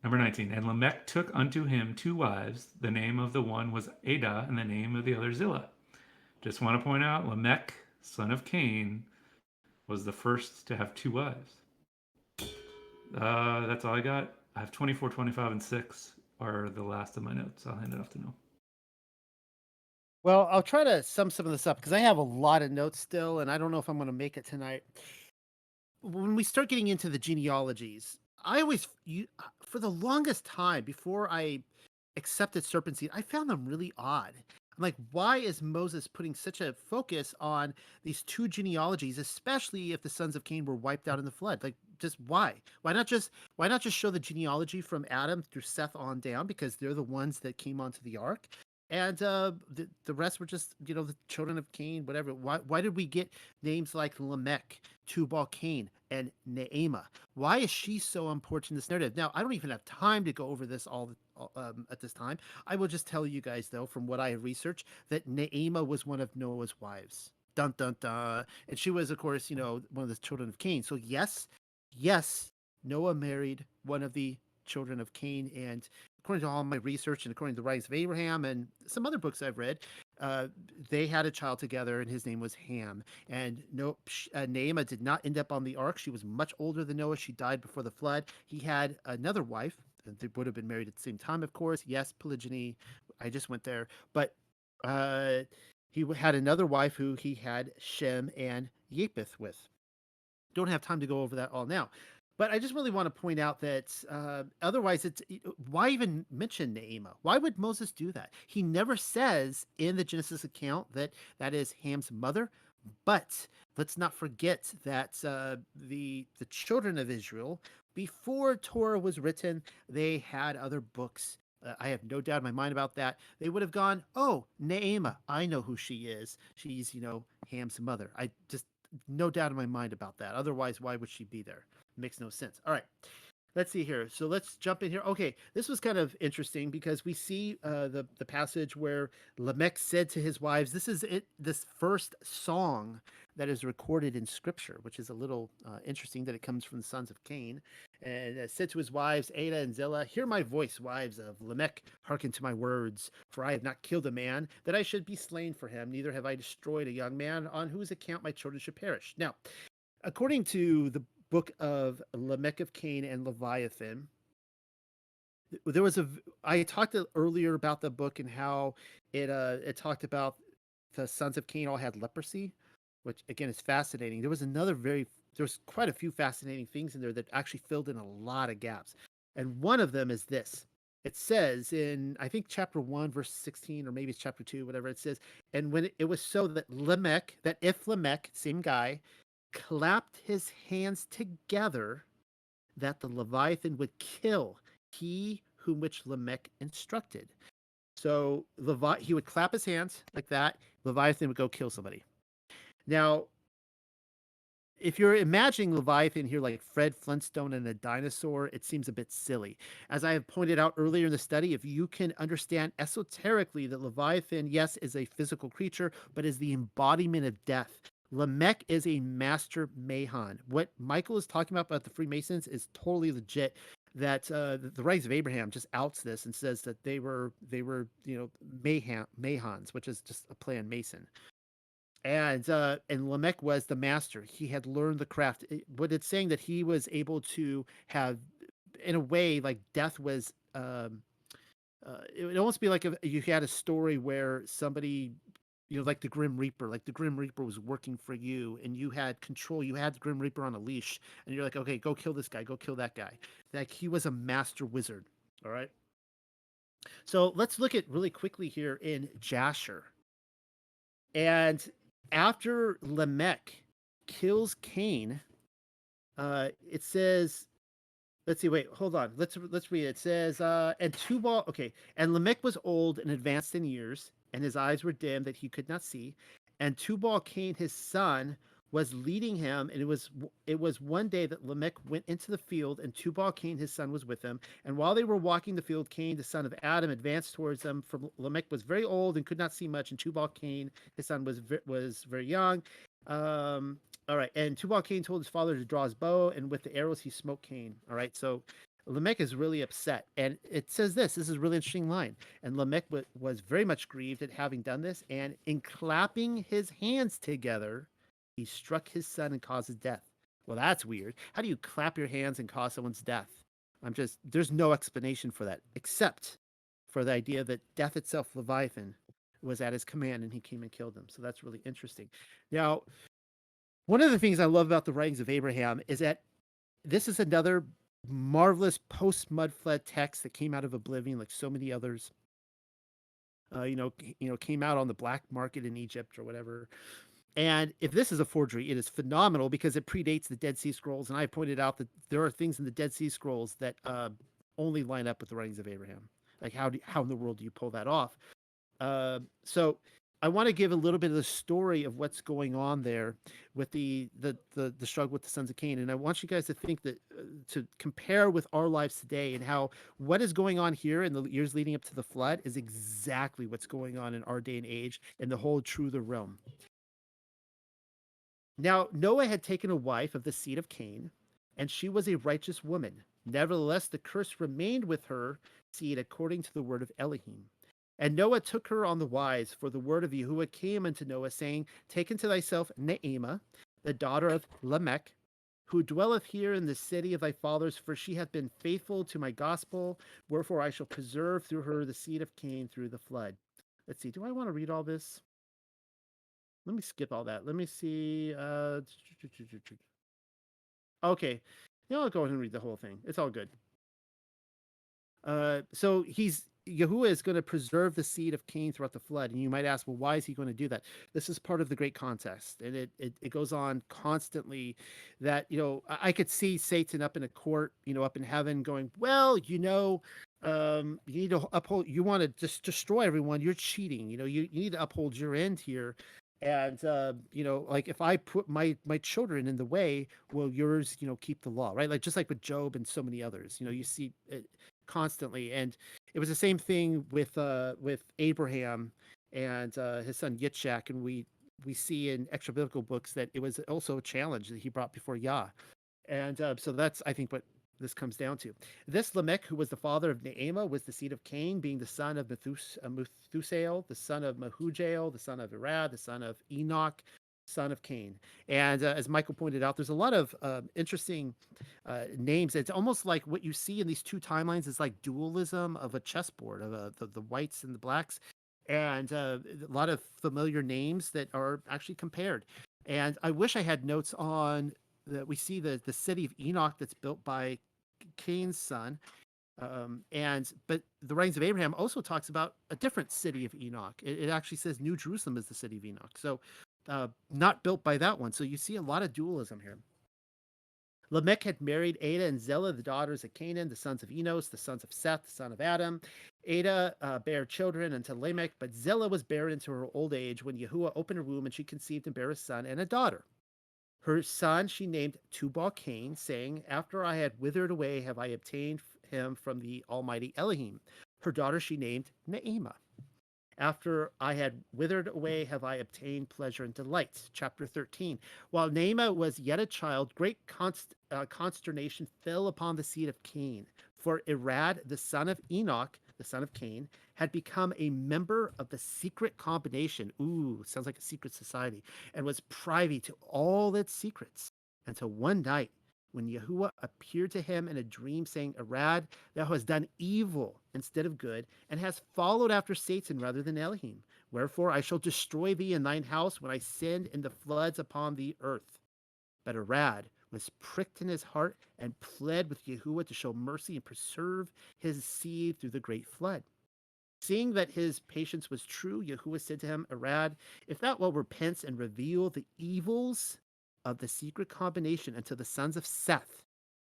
19. And Lamech took unto him two wives. The name of the one was Ada, and the name of the other Zillah. Just want to point out, Lamech, son of Cain, was the first to have two wives. That's all I got. I have 24, 25, and 6 are the last of my notes. I'll hand it off to Noel. Well, I'll try to sum some of this up because I have a lot of notes still, and I don't know if I'm going to make it tonight. When we start getting into the genealogies, I always, for the longest time before I accepted serpent seed, I found them really odd. I'm like, why is Moses putting such a focus on these two genealogies, especially if the sons of Cain were wiped out in the flood? Like, just why? Why not just show the genealogy from Adam through Seth on down because they're the ones that came onto the ark, and the rest were just the children of Cain, whatever. Why did we get names like Lamech, Tubal Cain, and Naamah? Why is she so important in this narrative? Now, I don't even have time to go over this all at this time. I will just tell you guys, though, from what I have researched, that Naamah was one of Noah's wives. Dun dun dun. And she was, of course, one of the children of Cain. So yes, Noah married one of the children of Cain, and according to all my research and according to the writings of Abraham and some other books I've read, they had a child together, and his name was Ham. And no, Naamah did not end up on the ark. She was much older than Noah. She died before the flood. He had another wife. They would have been married at the same time, of course. Yes, polygyny. I just went there, but he had another wife who he had Shem and Japheth with. Don't have time to go over that all now. But I just really want to point out that otherwise, why even mention Naamah? Why would Moses do that? He never says in the Genesis account that that is Ham's mother. But let's not forget that the children of Israel, before Torah was written, they had other books. I have no doubt in my mind about that. They would have gone, oh, Naamah, I know who she is. She's, Ham's mother. I just no doubt in my mind about that. Otherwise, why would she be there? Makes no sense. All right. Let's see here. So let's jump in here. Okay, this was kind of interesting because we see the passage where Lamech said to his wives, "This is it. This first song that is recorded in Scripture, which is a little interesting that it comes from the sons of Cain." And said to his wives, Ada and Zillah, "Hear my voice, wives of Lamech. Hearken to my words. For I have not killed a man that I should be slain for him. Neither have I destroyed a young man on whose account my children should perish." Now, according to the book of Lamech of Cain and Leviathan, there was I talked earlier about the book and how it talked about the sons of Cain all had leprosy, which again is fascinating. There was quite a few fascinating things in there that actually filled in a lot of gaps. And one of them is this. It says in, I think, chapter 1, verse 16, or maybe it's chapter 2, whatever it says. And when it was so that if Lamech, same guy, clapped his hands together, that the Leviathan would kill he whom which Lamech instructed. So he would clap his hands like that. Leviathan would go kill somebody. Now, if you're imagining Leviathan here like Fred Flintstone and a dinosaur, it seems a bit silly. As I have pointed out earlier in the study, if you can understand esoterically that Leviathan, yes, is a physical creature, but is the embodiment of death. Lamech is a master Mahan. What Michael is talking about the Freemasons is totally legit. That the Writings of Abraham just outs this and says that they were Mahans, which is just a play on Mason. And Lamech was the master. He had learned the craft. What it's saying that he was able to have, in a way, like death was. It would almost be like if you had a story where somebody, like the Grim Reaper, like the Grim Reaper was working for you, and you had control. You had the Grim Reaper on a leash, and you're like, okay, go kill this guy, go kill that guy. Like he was a master wizard. All right. So let's look at really quickly here in Jasher. And after Lamech kills Cain, it says, let's see, wait, hold on. Let's read it. It says, and Tubal, okay, and Lamech was old and advanced in years, and his eyes were dim that he could not see. And Tubal Cain, his son, was leading him, and it was one day that Lamech went into the field, and Tubal Cain, his son, was with him. And while they were walking the field, Cain, the son of Adam, advanced towards them. For Lamech was very old and could not see much, and Tubal Cain, his son, was very young. Um, all right, and Tubal Cain told his father to draw his bow, and with the arrows he smote Cain. All right, so Lamech is really upset, and it says this. This is a really interesting line. And Lamech was very much grieved at having done this, and in clapping his hands together, he struck his son and caused his death. Well, that's weird. How do you clap your hands and cause someone's death? There's no explanation for that, except for the idea that death itself, Leviathan, was at his command and he came and killed him. So that's really interesting. Now, one of the things I love about the writings of Abraham is that this is another marvelous post mud flood text that came out of oblivion, like so many others. Came out on the black market in Egypt or whatever. And if this is a forgery, it is phenomenal because it predates the Dead Sea Scrolls. And I pointed out that there are things in the Dead Sea Scrolls that only line up with the writings of Abraham. Like how in the world do you pull that off? So I want to give a little bit of the story of what's going on there with the struggle with the sons of Cain, and I want you guys to think that to compare with our lives today and how what is going on here in the years leading up to the flood is exactly what's going on in our day and age in the whole true the realm. Now, Noah had taken a wife of the seed of Cain, and she was a righteous woman. Nevertheless, the curse remained with her seed according to the word of Elohim. And Noah took her on the wise, for the word of Yahuwah came unto Noah, saying, take unto thyself Naamah, the daughter of Lamech, who dwelleth here in the city of thy fathers, for she hath been faithful to my gospel, wherefore I shall preserve through her the seed of Cain through the flood. Let's see, do I want to read all this? Let me skip all that. Let me see. Okay. I'll go ahead and read the whole thing. It's all good. So Yahuwah is going to preserve the seed of Cain throughout the flood. And you might ask, well, why is he going to do that? This is part of the great contest. And it goes on constantly that, I could see Satan up in a court, up in heaven going, well, you need to uphold, you want to just destroy everyone. You're cheating. You need to uphold your end here. And like if I put my children in the way, will yours keep the law, right? Like just like with Job and so many others, you see it constantly. And it was the same thing with Abraham and his son Yitzchak, and we see in extra biblical books that it was also a challenge that he brought before Yah. And so that's, I think, what this comes down to. This Lamech, who was the father of Naamah, was the seed of Cain, being the son of Methusael, the son of Mahujael, the son of Irad, the son of Enoch, son of Cain. And as Michael pointed out, there's a lot of interesting names. It's almost like what you see in these two timelines is like dualism of a chessboard of the whites and the blacks, and a lot of familiar names that are actually compared. And I wish I had notes on that. We see the city of Enoch that's built by Cain's son. But the writings of Abraham also talks about a different city of Enoch. It actually says New Jerusalem is the city of Enoch. So not built by that one. So you see a lot of dualism here. Lamech had married Ada and Zillah, the daughters of Canaan, the sons of Enos, the sons of Seth, the son of Adam. Ada bare children unto Lamech, but Zillah was barren into her old age when Yahuwah opened her womb, and she conceived and bare a son and a daughter. Her son she named Tubal Cain, saying, After I had withered away, have I obtained him from the Almighty Elohim. Her daughter she named Naamah. After I had withered away, have I obtained pleasure and delight. Chapter 13. While Naamah was yet a child, great consternation fell upon the seed of Cain. For Irad, the son of Enoch, the son of Cain, had become a member of the secret combination. Ooh, sounds like a secret society, and was privy to all its secrets. Until one night, when Yahuwah appeared to him in a dream, saying, Arad, thou hast done evil instead of good, and hast followed after Satan rather than Elohim. Wherefore I shall destroy thee and thine house when I send in the floods upon the earth. But Arad was pricked in his heart and pled with Yahuwah to show mercy and preserve his seed through the great flood. Seeing that his patience was true, Yahuwah said to him, Arad, if thou wilt repent and reveal the evils of the secret combination unto the sons of Seth.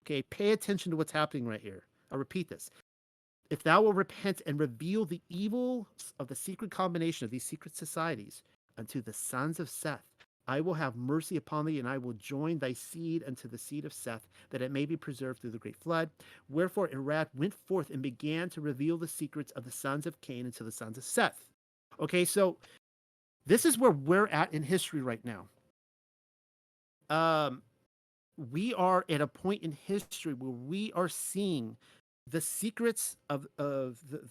Okay, pay attention to what's happening right here. I'll repeat this. If thou wilt repent and reveal the evils of the secret combination of these secret societies unto the sons of Seth, I will have mercy upon thee, and I will join thy seed unto the seed of Seth, that it may be preserved through the great flood. Wherefore Irad went forth and began to reveal the secrets of the sons of Cain unto the sons of Seth. Okay, so this is where we're at in history right now. We are at a point in history where we are seeing the secrets of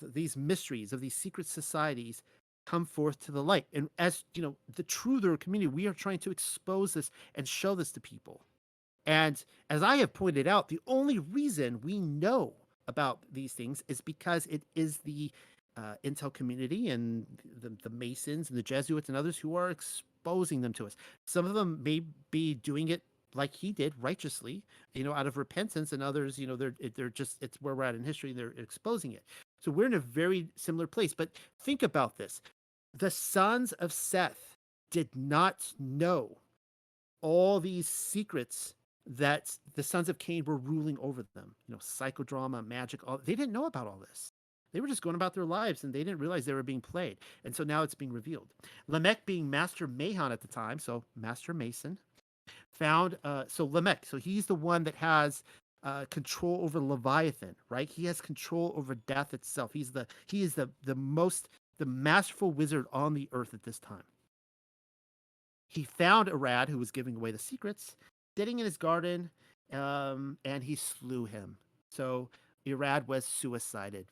these mysteries of these secret societies come forth to the light. And as you know, the truther community, we are trying to expose this and show this to people. And as I have pointed out, the only reason we know about these things is because it is the intel community and the Masons and the Jesuits and others who are exposing them to us. Some of them may be doing it like he did righteously, out of repentance, and others, they're just, it's where we're at in history. They're exposing it. So we're in a very similar place. But think about this: the sons of Seth did not know all these secrets that the sons of Cain were ruling over them. Psychodrama, magic, they didn't know about all this. They were just going about their lives, and they didn't realize they were being played. And so now it's being revealed. Lamech, being Master Mahon at the time, so Master Mason, found so Lamech, so he's the one that has control over Leviathan, right? He has control over death itself. He is the masterful wizard on the earth at this time. He found Arad, who was giving away the secrets, sitting in his garden, and he slew him. So Arad was suicided.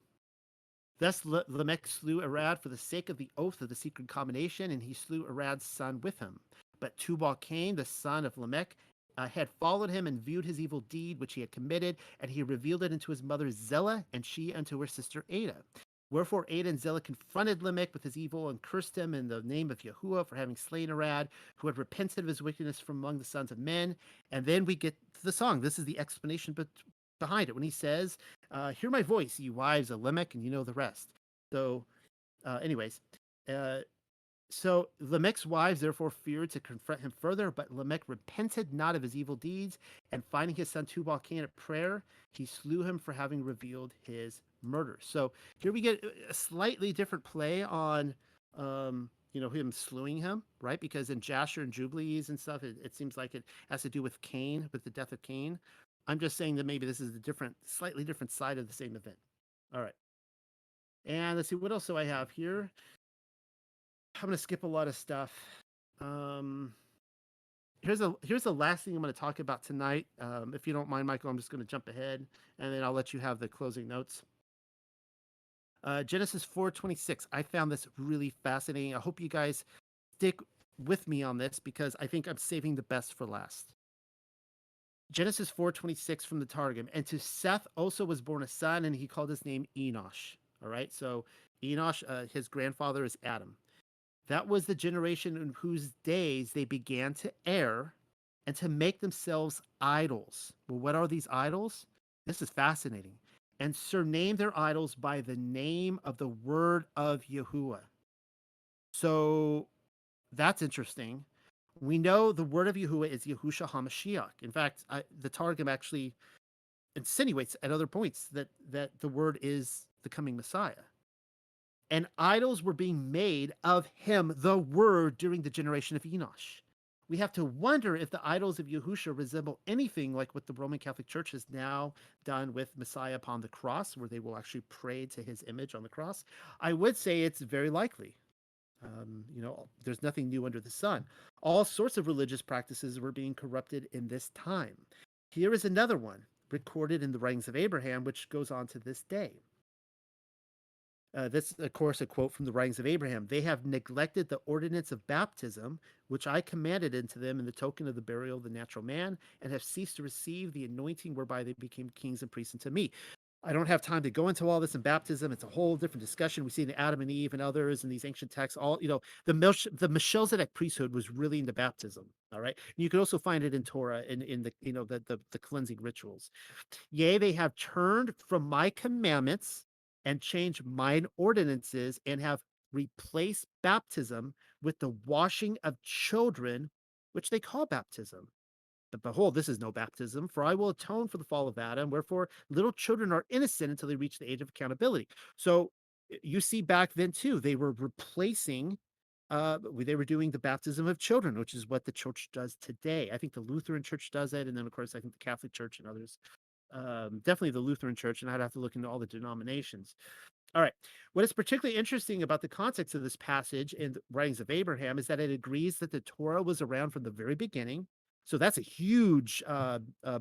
Thus Lamech slew Arad for the sake of the oath of the secret combination, and he slew Arad's son with him. But Tubal Cain, the son of Lamech, had followed him and viewed his evil deed which he had committed, and he revealed it unto his mother Zillah, and she unto her sister Ada. Wherefore Ada and Zillah confronted Lamech with his evil and cursed him in the name of Yahuwah for having slain Arad, who had repented of his wickedness from among the sons of men. And then we get to the song. This is the explanation behind it when he says, hear my voice, ye wives of Lamech, and you know the rest. So, anyways, so Lamech's wives therefore feared to confront him further, but Lamech repented not of his evil deeds, and finding his son Tubal Cain at prayer, he slew him for having revealed his murder. So here we get a slightly different play on, him slewing him, right? Because in Jasher and Jubilees and stuff, it seems like it has to do with Cain, with the death of Cain. I'm just saying that maybe this is a slightly different side of the same event. All right. And let's see, what else do I have here? I'm going to skip a lot of stuff. Here's the last thing I'm going to talk about tonight. If you don't mind, Michael, I'm just going to jump ahead, and then I'll let you have the closing notes. Genesis 4:26. I found this really fascinating. I hope you guys stick with me on this because I think I'm saving the best for last. Genesis 4:26 from the Targum. And to Seth also was born a son, and he called his name Enosh. All right, so Enosh, his grandfather is Adam. That was the generation in whose days they began to err and to make themselves idols. Well, what are these idols? This is fascinating. And surname their idols by the name of the word of Yahuwah. So that's interesting. We know the word of Yahuwah is Yahusha HaMashiach. In fact, the Targum actually insinuates at other points that the word is the coming Messiah. And idols were being made of him, the word, during the generation of Enosh. We have to wonder if the idols of Yahusha resemble anything like what the Roman Catholic Church has now done with Messiah upon the cross, where they will actually pray to his image on the cross. I would say it's very likely. There's nothing new under the sun. All sorts of religious practices were being corrupted in this time. Here is another one recorded in the writings of Abraham, which goes on to this day. This, of course, a quote from the writings of Abraham. They have neglected the ordinance of baptism, which I commanded unto them in the token of the burial of the natural man, and have ceased to receive the anointing whereby they became kings and priests unto me. I don't have time to go into all this in baptism. It's a whole different discussion. We see in Adam and Eve and others in these ancient texts. The Melchizedek priesthood was really into baptism. All right, and you can also find it in Torah in the the cleansing rituals. Yea, they have turned from my commandments and changed mine ordinances and have replaced baptism with the washing of children, which they call baptism. But behold, this is no baptism, for I will atone for the fall of Adam. Wherefore, little children are innocent until they reach the age of accountability. So you see back then too, they were replacing, they were doing the baptism of children, which is what the church does today. I think the Lutheran Church does it, and then of course I think the Catholic Church and others. Definitely the Lutheran Church, and I'd have to look into all the denominations. All right. What is particularly interesting about the context of this passage in the writings of Abraham is that it agrees that the Torah was around from the very beginning. So that's a huge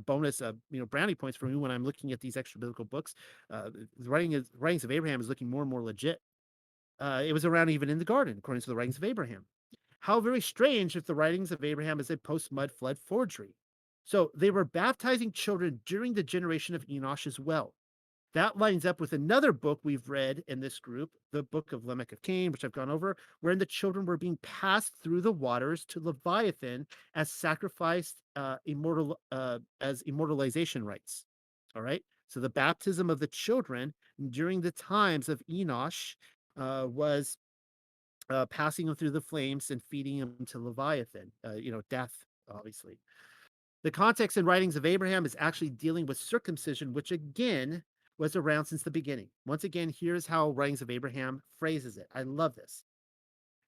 bonus, brownie points for me when I'm looking at these extra biblical books. The writings of Abraham is looking more and more legit. It was around even in the garden, according to the writings of Abraham. How very strange if the writings of Abraham is a post-mud flood forgery. So they were baptizing children during the generation of Enosh as well. That lines up with another book we've read in this group, the book of Lamech of Cain, which I've gone over, wherein the children were being passed through the waters to Leviathan as sacrificed as immortalization rites. All right. So the baptism of the children during the times of Enosh was passing them through the flames and feeding them to Leviathan, death, obviously. The context in writings of Abraham is actually dealing with circumcision, which again was around since the beginning. Once again, here's how writings of Abraham phrases it. I love this.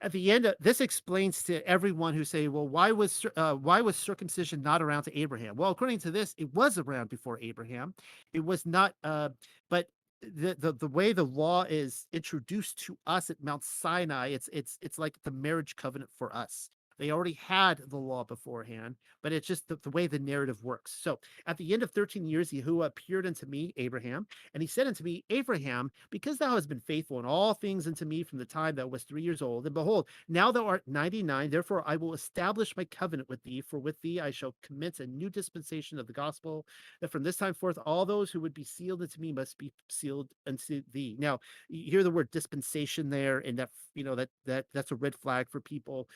At the end of this explains to everyone who say, well, why was circumcision not around to Abraham? Well, according to this, it was around before Abraham. It was not, but the way the law is introduced to us at Mount Sinai, it's like the marriage covenant for us. They already had the law beforehand, but it's just the way the narrative works. So at the end of 13 years, Yahuwah appeared unto me, Abraham, and he said unto me, Abraham, because thou hast been faithful in all things unto me from the time thou wast 3 years old, and behold, now thou art 99, therefore I will establish my covenant with thee, for with thee I shall commence a new dispensation of the gospel, that from this time forth all those who would be sealed unto me must be sealed unto thee. Now, you hear the word dispensation there, and that's a red flag for people.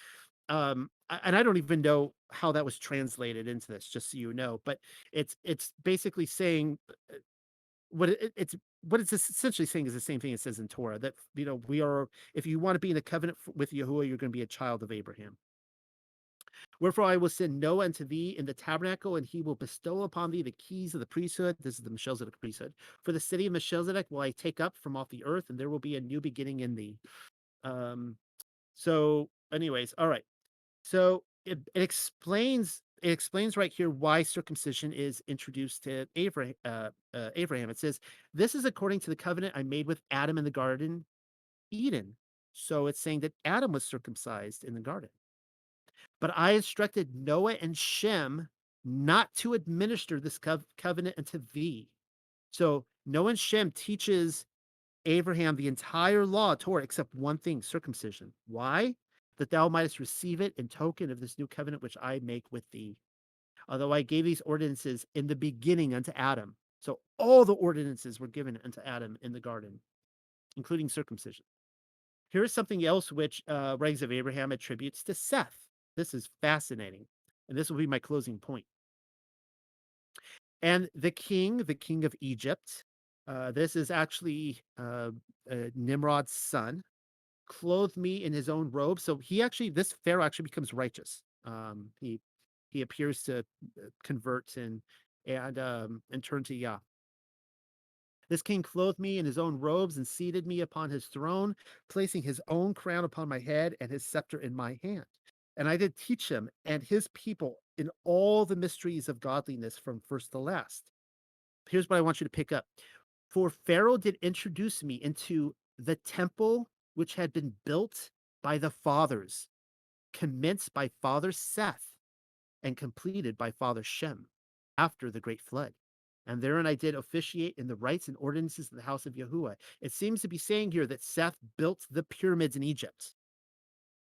And I don't even know how that was translated into this, just so you know, but it's basically saying what it's essentially saying is the same thing it says in Torah, that we are, if you want to be in a covenant with Yahuwah, you're going to be a child of Abraham. Wherefore I will send Noah unto thee in the tabernacle, and he will bestow upon thee the keys of the priesthood. This is the Melchizedek priesthood. For the city of Melchizedek will I take up from off the earth, and there will be a new beginning in thee. So anyways, all right. So it explains right here why circumcision is introduced to Abraham. It says, "This is according to the covenant I made with Adam in the garden Eden." So it's saying that Adam was circumcised in the garden. But I instructed Noah and Shem not to administer this covenant unto thee. So Noah and Shem teaches Abraham the entire law, Torah, except one thing, circumcision. Why? That thou mightest receive it in token of this new covenant which I make with thee. Although I gave these ordinances in the beginning unto Adam. So all the ordinances were given unto Adam in the garden, including circumcision. Here is something else which writings of Abraham attributes to Seth. This is fascinating. And this will be my closing point. And the king of Egypt, this is actually Nimrod's son, clothed me in his own robe. So this Pharaoh actually becomes righteous. He appears to convert and turn to Yah. This king clothed me in his own robes and seated me upon his throne, placing his own crown upon my head and his scepter in my hand. And I did teach him and his people in all the mysteries of godliness from first to last. Here's what I want you to pick up. For Pharaoh did introduce me into the temple which had been built by the fathers, commenced by father Seth, and completed by father Shem after the great flood. And therein I did officiate in the rites and ordinances of the house of Yahuwah. It seems to be saying here that Seth built the pyramids in Egypt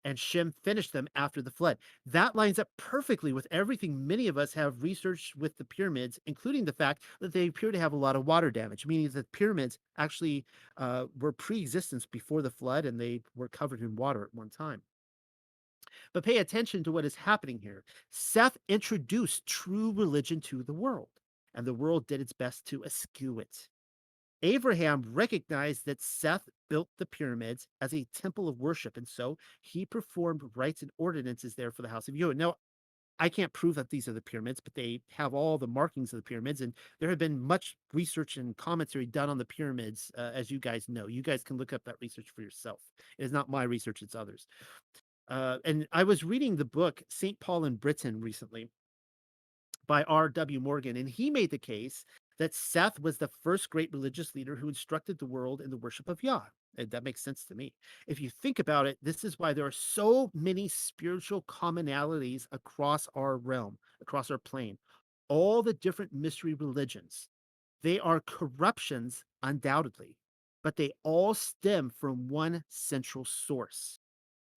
and Shem finished them after the flood. That lines up perfectly with everything many of us have researched with the pyramids, including the fact that they appear to have a lot of water damage, meaning that pyramids actually were pre-existence before the flood and they were covered in water at one time. But pay attention to what is happening here. Seth introduced true religion to the world, and the world did its best to eschew it. Abraham recognized that Seth built the pyramids as a temple of worship, and so he performed rites and ordinances there for the house of Yahweh. Now, I can't prove that these are the pyramids, but they have all the markings of the pyramids, and there have been much research and commentary done on the pyramids, as you guys know. You guys can look up that research for yourself. It is not my research; it's others. And I was reading the book St. Paul in Britain recently by R.W. Morgan, and he made the case that Seth was the first great religious leader who instructed the world in the worship of Yah. And that makes sense to me. If you think about it, this is why there are so many spiritual commonalities across our realm, across our plane. All the different mystery religions, they are corruptions, undoubtedly, but they all stem from one central source.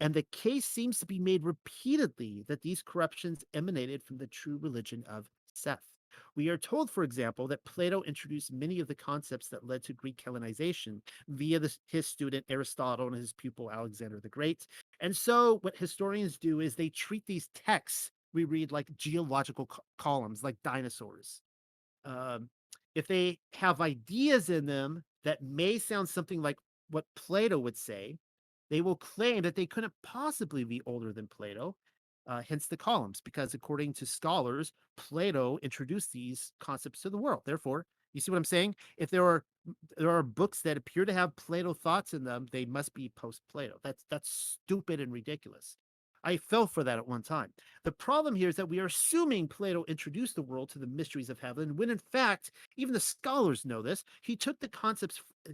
And the case seems to be made repeatedly that these corruptions emanated from the true religion of Seth. We are told, for example, that Plato introduced many of the concepts that led to Greek Hellenization via his student Aristotle and his pupil Alexander the Great. And so, what historians do is they treat these texts we read like geological columns, like dinosaurs. Um, if they have ideas in them that may sound something like what Plato would say, they will claim that they couldn't possibly be older than Plato, hence the columns, because according to scholars, Plato introduced these concepts to the world. Therefore, you see what I'm saying? If there are books that appear to have Plato thoughts in them, they must be post-Plato. That's stupid and ridiculous. I fell for that at one time. The problem here is that we are assuming Plato introduced the world to the mysteries of heaven, when in fact, even the scholars know this. He took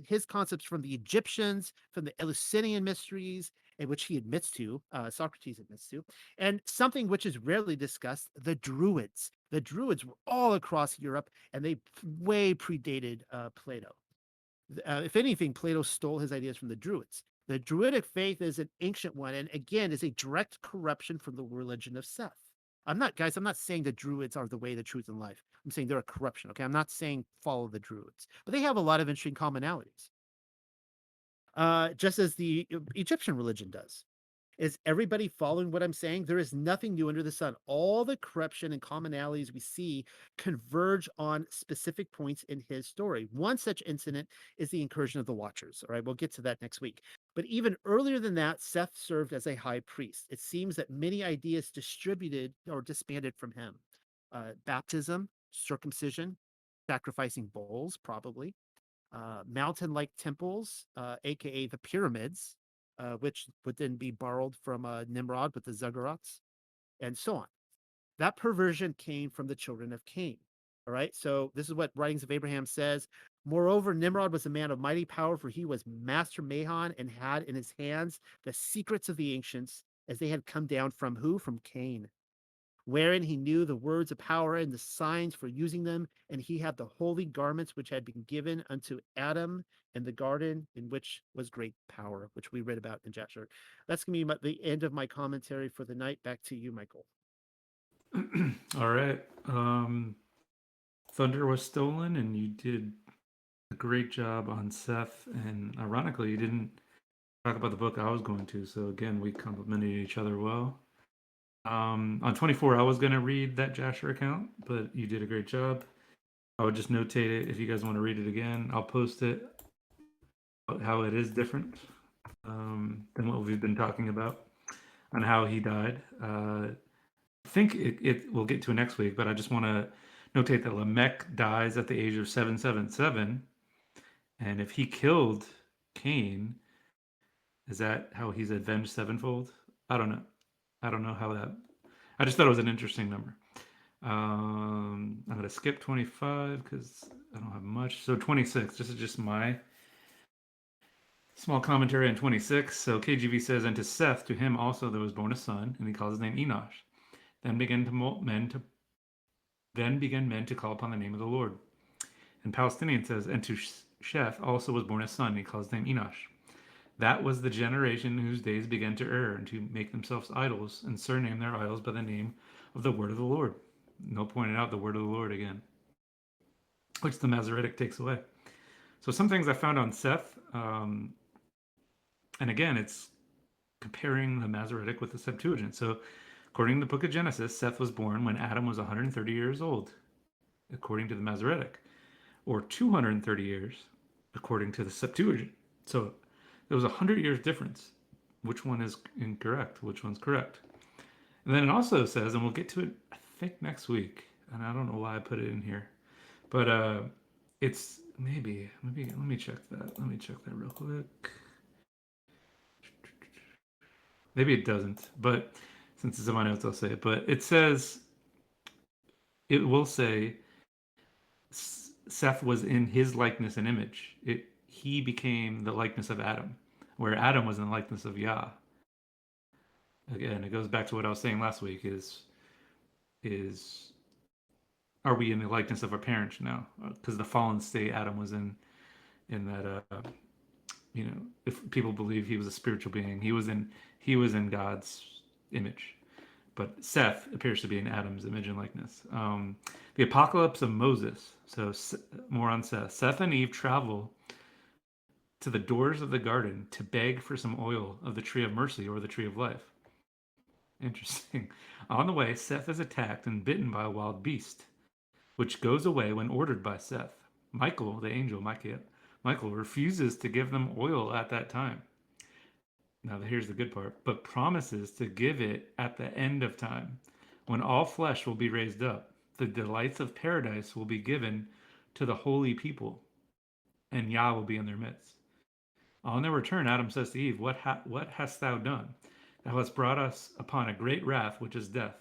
his concepts from the Egyptians, from the Eleusinian mysteries, in which he admits to, Socrates admits to, and something which is rarely discussed, the Druids. The Druids were all across Europe, and they way predated Plato. If anything, Plato stole his ideas from the Druids. The Druidic faith is an ancient one, and again, is a direct corruption from the religion of Seth. I'm not saying the Druids are the way, the truth, and life. I'm saying they're a corruption. Okay, I'm not saying follow the Druids, but they have a lot of interesting commonalities, just as the Egyptian religion does. Is everybody following what I'm saying? There is nothing new under the sun. All the corruption and commonalities we see converge on specific points in his story. One such incident is the incursion of the Watchers. All right, we'll get to that next week. But even earlier than that, Seth served as a high priest. It seems that many ideas distributed or disbanded from him: baptism, circumcision, sacrificing bulls, probably, mountain-like temples, aka the pyramids, which would then be borrowed from Nimrod with the ziggurats, and so on. That perversion came from the children of Cain. All right, so this is what Writings of Abraham says. Moreover, Nimrod was a man of mighty power, for he was master Mahon and had in his hands the secrets of the ancients, as they had come down from who? From Cain, wherein he knew the words of power and the signs for using them, and he had the holy garments which had been given unto Adam in the garden, in which was great power, which we read about in Jasher. That's going to be the end of my commentary for the night. Back to you, Michael. All right. Thunder was stolen, and you did a great job on Seth. And ironically, you didn't talk about the book I was going to. So again, we complimented each other well. On 24, I was going to read that Jasher account, but you did a great job. I would just notate it if you guys want to read it again. I'll post it, how it is different than what we've been talking about on how he died. think it we'll get to it next week, but I just want to notate that Lamech dies at the age of 777, and if he killed Cain, is that how he's avenged sevenfold? I don't know. I don't know how that. I just thought it was an interesting number. I'm gonna skip 25 because I don't have much. So 26. This is just my small commentary on 26. So KGV says, "And to Seth, to him also there was born a son, and he calls his name Enosh. Then began men to call upon the name of the Lord." And Palestinian says, "And to Sheth also was born a son, and he calls his name Enosh. That was the generation whose days began to err and to make themselves idols, and surname their idols by the name of the word of the Lord." No pointed out the word of the Lord again, which the Masoretic takes away. So some things I found on Seth, and again, it's comparing the Masoretic with the Septuagint. So according to the book of Genesis, Seth was born when Adam was 130 years old, according to the Masoretic, or 230 years, according to the Septuagint. So there was 100 years difference. Which one is incorrect? Which one's correct? And then it also says, and we'll get to it, I think, next week. And I don't know why I put it in here, but it's maybe let me check that. Let me check that real quick. Maybe it doesn't, but since it's in my notes, I'll say it. But it says, it will say Seth was in his likeness and image. He became the likeness of Adam, where Adam was in the likeness of Yah. Again, it goes back to what I was saying last week: is are we in the likeness of our parents now? Because the fallen state Adam was in that if people believe he was a spiritual being, he was in God's image. But Seth appears to be in Adam's image and likeness. The apocalypse of Moses. So more on Seth. Seth and Eve travel to the doors of the garden to beg for some oil of the tree of mercy or the tree of life. Interesting. On the way, Seth is attacked and bitten by a wild beast, which goes away when ordered by Seth. Michael, the angel Michael, refuses to give them oil at that time. Now, here's the good part, but promises to give it at the end of time, when all flesh will be raised up. The delights of paradise will be given to the holy people, and Yah will be in their midst. On their return, Adam says to Eve, what hast thou done? Thou hast brought us upon a great wrath, which is death.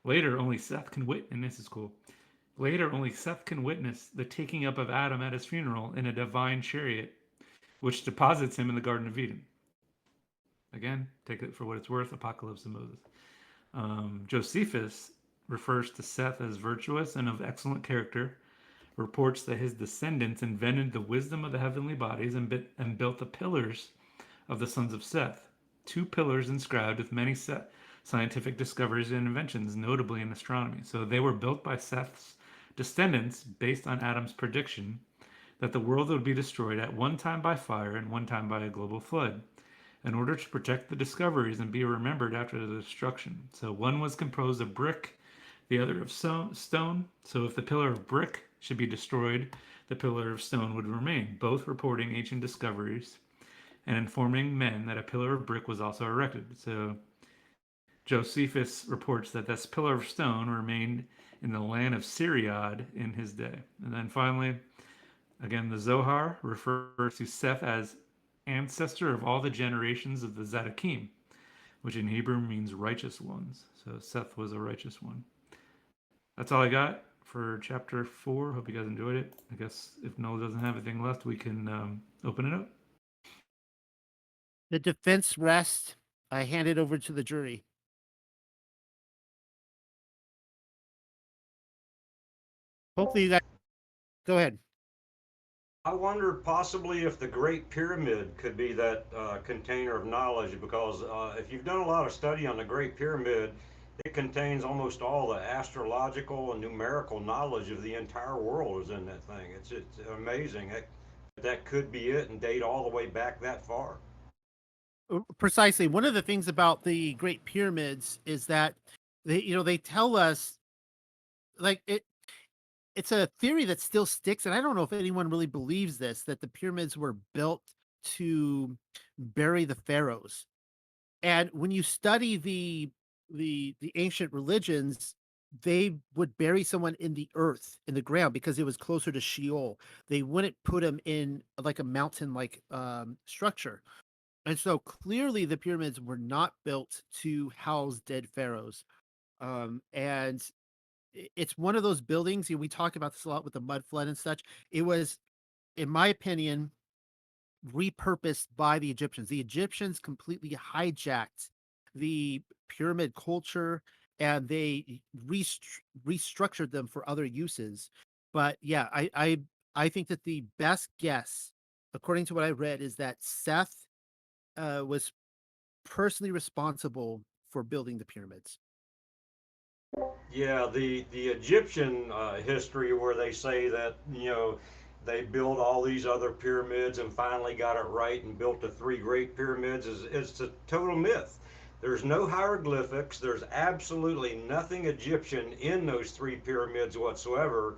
Later, only Seth can witness, and this is cool. Later, only Seth can witness the taking up of Adam at his funeral in a divine chariot, which deposits him in the Garden of Eden. Again, take it for what it's worth. Apocalypse of Moses. Josephus refers to Seth as virtuous and of excellent character, reports that his descendants invented the wisdom of the heavenly bodies and built the pillars of the sons of Seth, two pillars inscribed with many scientific discoveries and inventions, notably in astronomy. So they were built by Seth's descendants based on Adam's prediction that the world would be destroyed at one time by fire and one time by a global flood, in order to protect the discoveries and be remembered after the destruction. So one was composed of brick, the other of stone. So if the pillar of brick should be destroyed, the pillar of stone would remain, both reporting ancient discoveries and informing men that a pillar of brick was also erected. So Josephus reports that this pillar of stone remained in the land of Siriad in his day. And then finally, again, the Zohar refers to Seth as ancestor of all the generations of the Zadokim, which in Hebrew means righteous ones. So Seth was a righteous one. That's all I got for chapter 4. Hope you guys enjoyed it. I guess if Noah doesn't have anything left, we can open it up. The defense rests. I hand it over to the jury. Hopefully, you guys go ahead. I wonder possibly if the Great Pyramid could be that container of knowledge, because if you've done a lot of study on the Great Pyramid, it contains almost all the astrological and numerical knowledge of the entire world is in that thing. It's amazing. That could be it and date all the way back that far. Precisely. One of the things about the Great Pyramids is that they tell us, like, it's a theory that still sticks, and I don't know if anyone really believes this, that the pyramids were built to bury the pharaohs. And when you study the ancient religions, they would bury someone in the earth, in the ground, because it was closer to Sheol. They wouldn't put him in like a mountain like structure. And so clearly the pyramids were not built to house dead pharaohs. And it's one of those buildings, we talk about this a lot with the mud flood and such. It was, in my opinion, repurposed by the Egyptians. The Egyptians completely hijacked the pyramid culture, and they restructured them for other uses. But yeah, I think that the best guess, according to what I read, is that Seth was personally responsible for building the pyramids. Yeah, the Egyptian history where they say that they built all these other pyramids and finally got it right and built the three great pyramids is a total myth. There's no hieroglyphics. There's absolutely nothing Egyptian in those three pyramids whatsoever.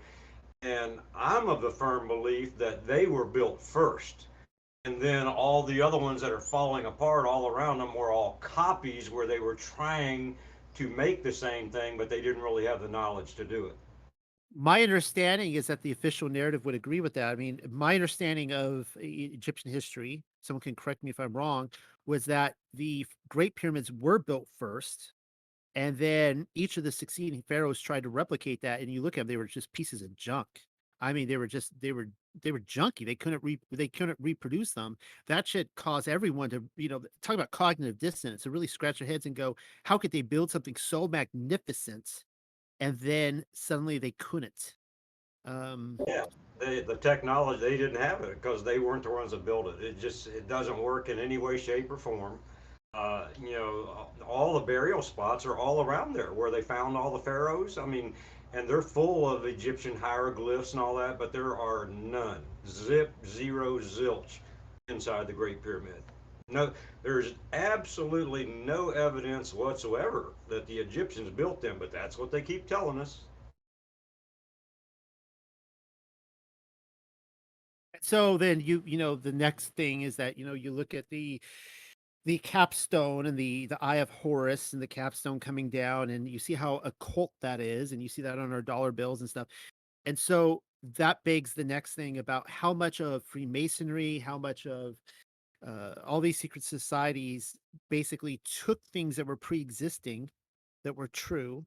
And I'm of the firm belief that they were built first. And then all the other ones that are falling apart all around them were all copies where they were trying to make the same thing, but they didn't really have the knowledge to do it. My understanding is that the official narrative would agree with that. I mean, my understanding of Egyptian history, someone can correct me if I'm wrong, was that the Great Pyramids were built first, and then each of the succeeding pharaohs tried to replicate that. And you look at them, they were just pieces of junk. I mean, they were junky. They couldn't reproduce them. That should cause everyone to, talk about cognitive dissonance, to really scratch their heads and go, how could they build something so magnificent and then suddenly they couldn't? Um, Yeah, the technology they didn't have it because they weren't the ones that built it. It doesn't work in any way, shape, or form. All the burial spots are all around there where they found all the pharaohs. I mean, and they're full of Egyptian hieroglyphs and all that, but there are none, zip, zero, zilch inside the Great Pyramid. No, there's absolutely no evidence whatsoever that the Egyptians built them, but that's what they keep telling us. so then the next thing is that you look at the capstone and the eye of Horus and the capstone coming down, and you see how occult that is, and you see that on our dollar bills and stuff. And so that begs the next thing about how much of Freemasonry, how much of all these secret societies basically took things that were pre-existing, that were true,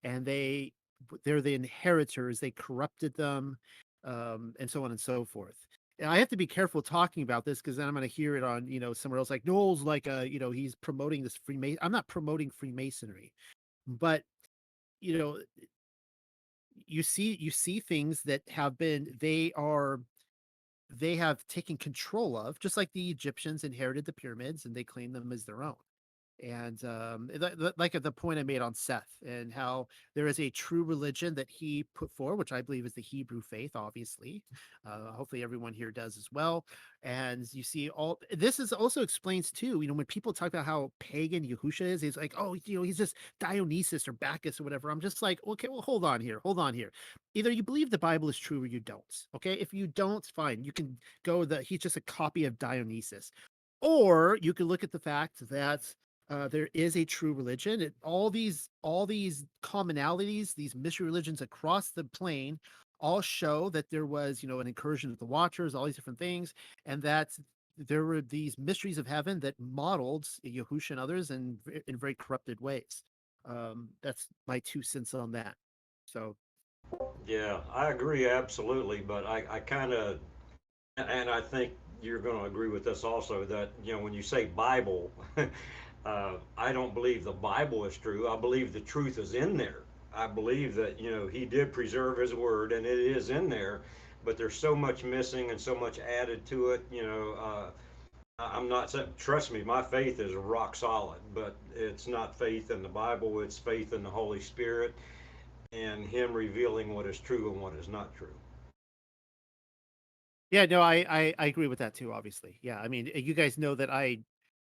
and they're the inheritors. They corrupted them, and so on and so forth. And I have to be careful talking about this because then I'm going to hear it on somewhere else, like Noel's like he's promoting this Freemason. I'm not promoting Freemasonry, but you know you see things that have been they have taken control of, just like the Egyptians inherited the pyramids and they claim them as their own. And like at the point I made on Seth, and how there is a true religion that he put forward, which I believe is the Hebrew faith, obviously. Hopefully everyone here does as well. And you see all this is also explains too, when people talk about how pagan Yahusha is, he's like, oh, he's just Dionysus or Bacchus or whatever. I'm just like, okay, well, hold on here. Either you believe the Bible is true or you don't. Okay. If you don't, fine. You can go he's just a copy of Dionysus. Or you could look at the fact that there is a true religion. All these commonalities, these mystery religions across the plane, all show that there was, an incursion of the Watchers, all these different things, and that there were these mysteries of heaven that modeled Yahushua and others in very corrupted ways. That's my 2 cents on that. So Yeah, I agree absolutely, but I kind of, and I think you're going to agree with this also that, when you say Bible, I don't believe the Bible is true. I believe the truth is in there. I believe that, he did preserve his word and it is in there, but there's so much missing and so much added to it. I'm not saying, trust me, my faith is rock solid, but it's not faith in the Bible, it's faith in the Holy Spirit and him revealing what is true and what is not true. yeah, no, I agree with that too, obviously. Yeah, I mean, you guys know that I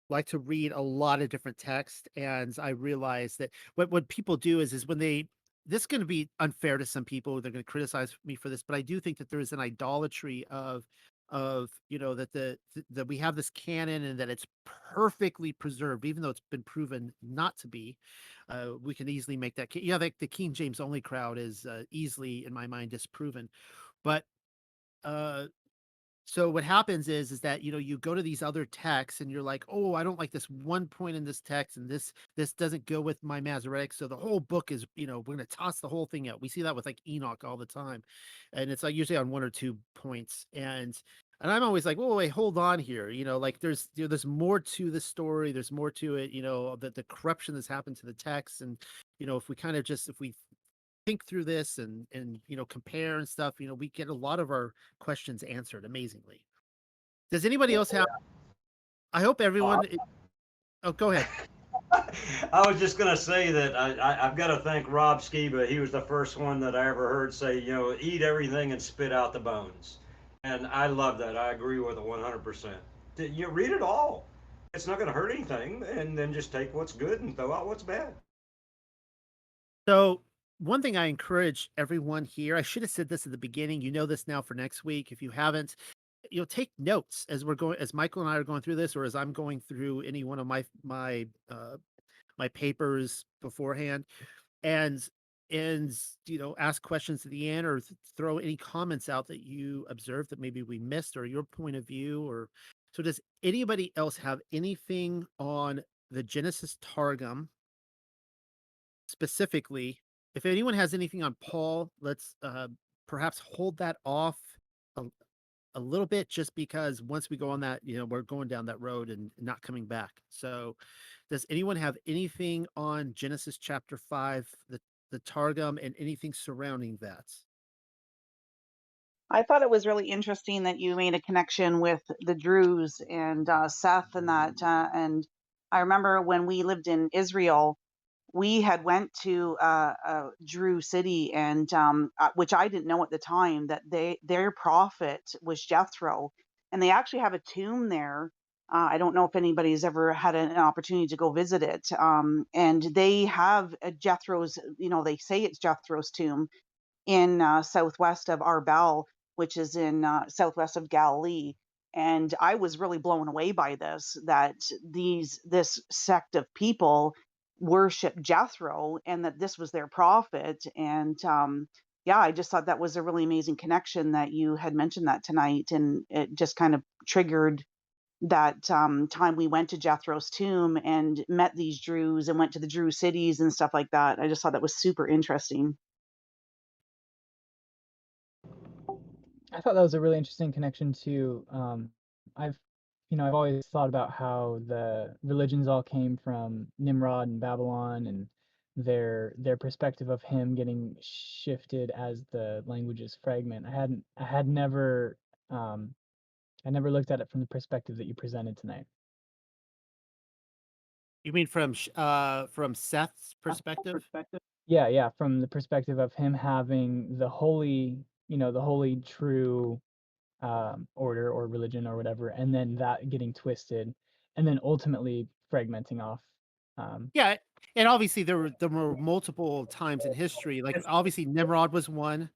like to read a lot of different texts, and I realize that what people do is when they this is going to be unfair to some people. They're going to criticize me for this, but I do think that there is an idolatry of of, that we have this canon and that it's perfectly preserved, even though it's been proven not to be. We can easily make that. Yeah, the King James only crowd is easily, in my mind, disproven. But uh, so what happens is that, you go to these other texts and you're like, oh, I don't like this one point in this text, and this doesn't go with my Masoretic. So the whole book is, we're gonna toss the whole thing out. We see that with like Enoch all the time, and it's like usually on one or two points. And I'm always like, oh, wait, hold on here. Like there's more to the story. There's more to it. The corruption that's happened to the text, and if we kind of just if we think through this and compare and stuff, we get a lot of our questions answered amazingly. Does anybody else have? I hope Uh, everyone. Oh, go ahead. I was just going to say that I've got to thank Rob Skiba. He was the first one that I ever heard say, eat everything and spit out the bones. And I love that. I agree with it 100%. You read it all. It's not going to hurt anything. And then just take what's good and throw out what's bad. So one thing I encourage everyone here, I should have said this at the beginning. You know this now for next week. If you haven't, take notes as Michael and I are going through this, or as I'm going through any one of my papers beforehand, and ask questions at the end, or throw any comments out that you observed that maybe we missed, or your point of view. Or so, does anybody else have anything on the Genesis Targum specifically? If anyone has anything on Paul, let's perhaps hold that off a, a little bit, just because once we go on that, we're going down that road and not coming back. So does anyone have anything on Genesis chapter 5, the Targum, and anything surrounding that? I thought it was really interesting that you made a connection with the Druze and Seth and that. And I remember when we lived in Israel, we had went to a Drew city, and which I didn't know at the time, that their prophet was Jethro, and they actually have a tomb there. I don't know if anybody's ever had an opportunity to go visit it. And they have a Jethro's, they say it's Jethro's tomb in southwest of Arbel, which is in southwest of Galilee. And I was really blown away by this, that this sect of people worship Jethro and that this was their prophet. And yeah, I just thought that was a really amazing connection that you had mentioned that tonight. And it just kind of triggered that time we went to Jethro's tomb and met these Druze and went to the Drew cities and stuff like that. I just thought that was super interesting. I thought that was a really interesting connection too. I've, I've always thought about how the religions all came from Nimrod and Babylon, and their perspective of him getting shifted as the languages fragment. I never looked at it from the perspective that you presented tonight. You mean from Seth's perspective? Yeah, from the perspective of him having the holy, the holy true order or religion or whatever, and then that getting twisted, and then ultimately fragmenting off. Yeah, and obviously there were multiple times in history. Like obviously Nimrod was one,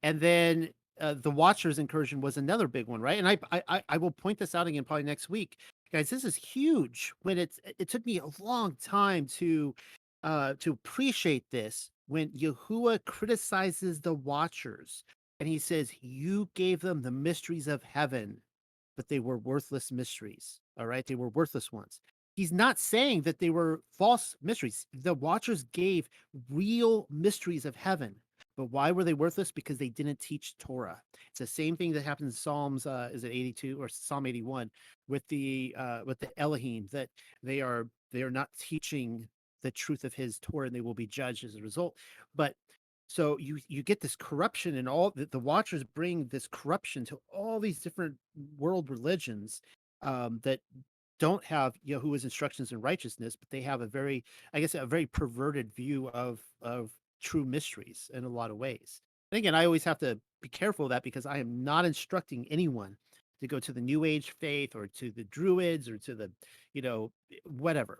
and then the Watchers incursion was another big one, right? And I will point this out again probably next week, guys. This is huge. It took me a long time to appreciate this, when Yahuwah criticizes the Watchers, and he says, "You gave them the mysteries of heaven, but they were worthless mysteries." All right, they were worthless ones. He's not saying that they were false mysteries. The Watchers gave real mysteries of heaven. But why were they worthless? Because they didn't teach Torah. It's the same thing that happens in Psalms, is it 82 or Psalm 81, with the Elohim, that they are not teaching the truth of his Torah, and they will be judged as a result. But so you get this corruption, and all the Watchers bring this corruption to all these different world religions, that don't have Yahuwah's instructions in righteousness, but they have a very perverted view of true mysteries in a lot of ways. And again, I always have to be careful of that, because I am not instructing anyone to go to the New Age faith, or to the Druids, or to the, whatever,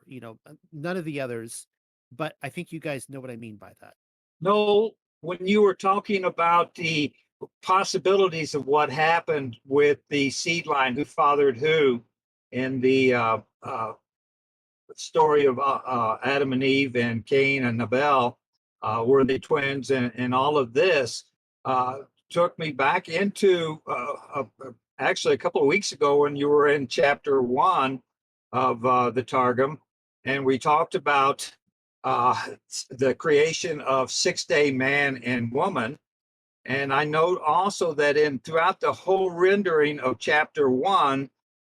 none of the others. But I think you guys know what I mean by that. No, when you were talking about the possibilities of what happened with the seed line, who fathered who, in the story of Adam and Eve and Cain and Abel, were they twins, and all of this took me back into actually a couple of weeks ago when you were in chapter 1 of the Targum, and we talked about the creation of six-day man and woman. And I note also that throughout the whole rendering of chapter 1,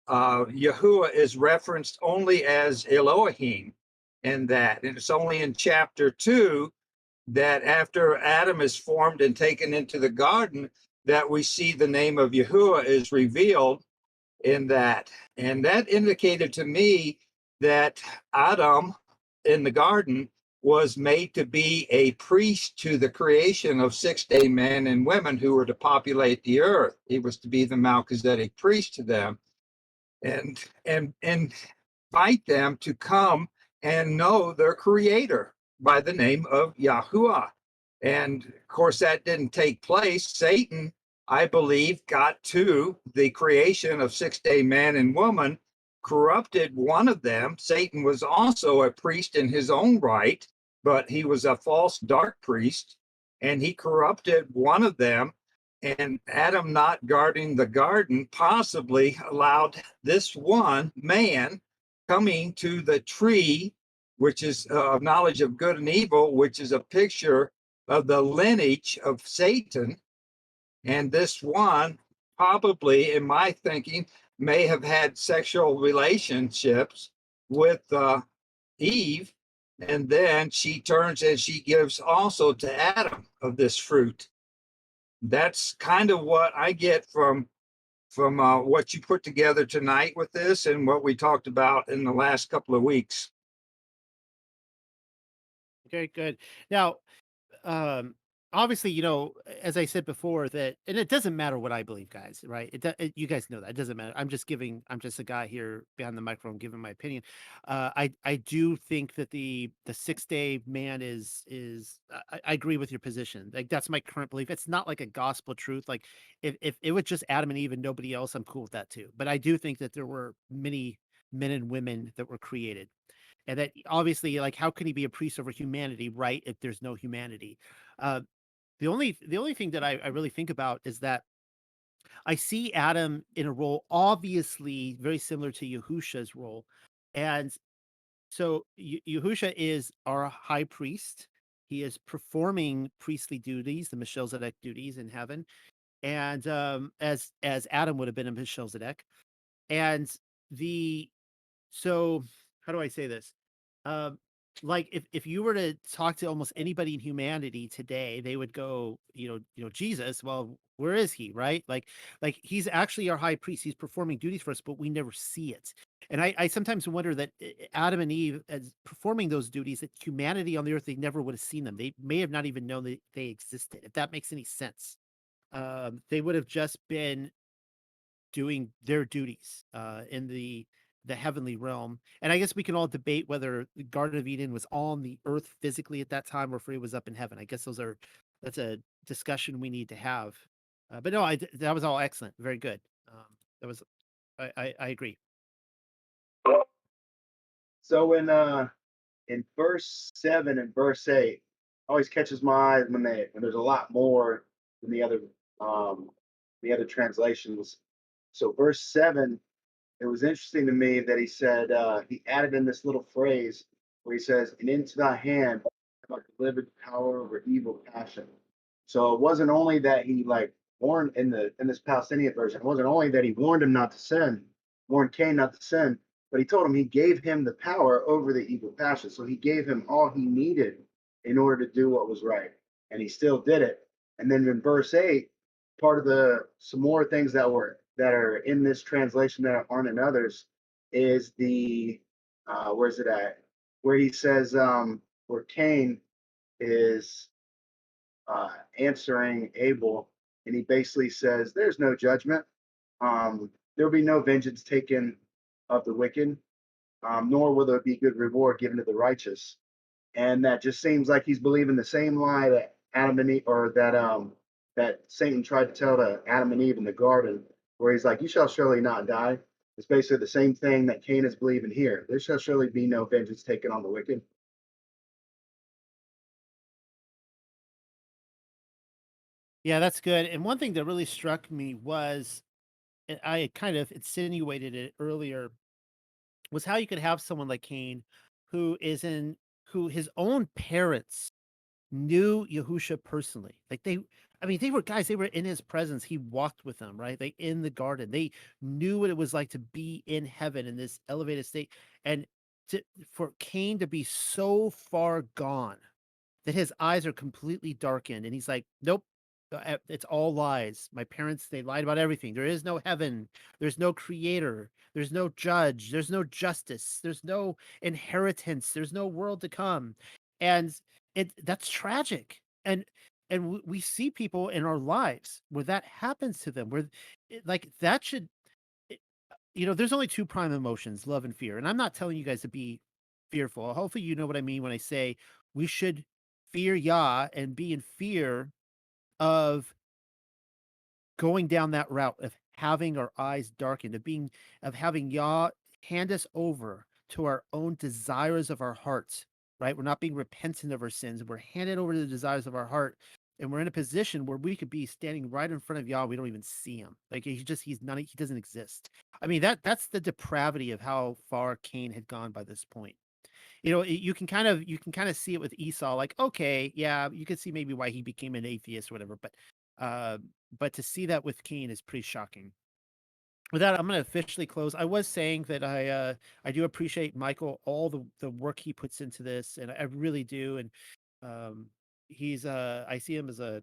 Yahuwah is referenced only as Elohim in that. And it's only in chapter 2 that after Adam is formed and taken into the garden that we see the name of Yahuwah is revealed in that. And that indicated to me that Adam in the garden was made to be a priest to the creation of six-day men and women who were to populate the earth. He was to be the Melchizedek priest to them, and invite them to come and know their creator by the name of Yahuwah. And of course, that didn't take place. Satan, I believe, got to the creation of six-day man and woman, corrupted one of them. Satan was also a priest in his own right, but he was a false dark priest, and he corrupted one of them. And Adam, not guarding the garden, possibly allowed this one man coming to the tree, which is knowledge of good and evil, which is a picture of the lineage of Satan. And this one, probably, in my thinking, may have had sexual relationships with Eve. And then she turns and she gives also to Adam of this fruit. That's kind of what I get from what you put together tonight with this and what we talked about in the last couple of weeks. Okay, good. Now, um, obviously, as I said before, that, and it doesn't matter what I believe, guys, right? You guys know that it doesn't matter. I'm just a guy here behind the microphone giving my opinion. I do think that the 6-day man I agree with your position. Like, that's my current belief. It's not like a gospel truth. Like, if it was just Adam and Eve and nobody else, I'm cool with that too. But I do think that there were many men and women that were created. And that obviously, like, how can he be a priest over humanity, right? If there's no humanity. Uh, the only thing that I really think about is that I see Adam in a role obviously very similar to Yahusha's role. And so Yahusha is our high priest. He is performing priestly duties, the Melchizedek duties in heaven. And as Adam would have been a Melchizedek. And the so how do I say this? Um, like, if you were to talk to almost anybody in humanity today, they would go, Jesus. Well, where is he? Right? Like he's actually our high priest. He's performing duties for us, but we never see it. And I sometimes wonder that Adam and Eve, as performing those duties, that humanity on the earth, they never would have seen them. They may have not even known that they existed. If that makes any sense, they would have just been doing their duties in the heavenly realm. And I guess we can all debate whether the Garden of Eden was on the earth physically at that time or if it was up in heaven. I guess that's a discussion we need to have. But no, that was all excellent. Very good. That was I agree. So in verse 7 and verse 8, always catches my eye when there's a lot more than the other translations. So verse 7, it was interesting to me that he said he added in this little phrase where he says, "And into thy hand have I delivered power over evil passion." So it wasn't only that he like warned in this Palestinian version, it wasn't only that he warned him not to sin, warned Cain not to sin, but he told him he gave him the power over the evil passion. So he gave him all he needed in order to do what was right, and he still did it. And then in verse 8, part of the some more things that are in this translation that aren't in others is the where's it at? Where he says where Cain is answering Abel, and he basically says, "There's no judgment. There'll be no vengeance taken of the wicked, nor will there be good reward given to the righteous." And that just seems like he's believing the same lie that Adam and Eve, or that that Satan tried to tell to Adam and Eve in the garden, where he's like, "You shall surely not die." It's basically the same thing that Cain is believing here. There shall surely be no vengeance taken on the wicked. Yeah, that's good. And one thing that really struck me was, and I kind of insinuated it earlier, was how you could have someone like Cain who his own parents knew Yahusha personally. Like I mean, they were guys, they were in his presence. He walked with them, right? They in the garden. They knew what it was like to be in heaven in this elevated state. And for Cain to be so far gone that his eyes are completely darkened and he's like, nope, it's all lies. My parents, they lied about everything. There is no heaven. There's no creator. There's no judge. There's no justice. There's no inheritance. There's no world to come. And that's tragic. And we see people in our lives where that happens to them, where like that should, it- there's only two prime emotions, love and fear. And I'm not telling you guys to be fearful. Hopefully, you know what I mean when I say we should fear Yah and be in fear of going down that route of having our eyes darkened, of having Yah hand us over to our own desires of our hearts, right? We're not being repentant of our sins. We're handed over to the desires of our heart. And we're in a position where we could be standing right in front of Yah. We don't even see him. Like he's not, he doesn't exist. I mean, that's the depravity of how far Cain had gone by this point. You can kind of see it with Esau, like, okay, yeah, you can see maybe why he became an atheist or whatever, uh, but to see that with Cain is pretty shocking. With that, I'm going to officially close. I was saying that I do appreciate Michael, all the work he puts into this, and I really do. And um, I see him as a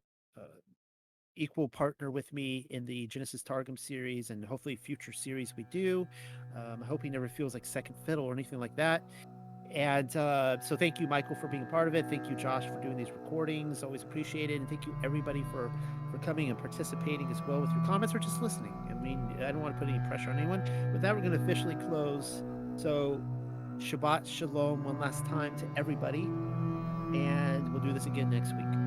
equal partner with me in the Genesis Targum series, and hopefully future series we do. I hope he never feels like second fiddle or anything like that. And so thank you, Michael, for being a part of it. Thank you, Josh, for doing these recordings. Always appreciated. And thank you, everybody, for coming and participating as well with your comments or just listening. I mean, I don't want to put any pressure on anyone. With that, we're going to officially close. So Shabbat Shalom one last time to everybody. And we'll do this again next week.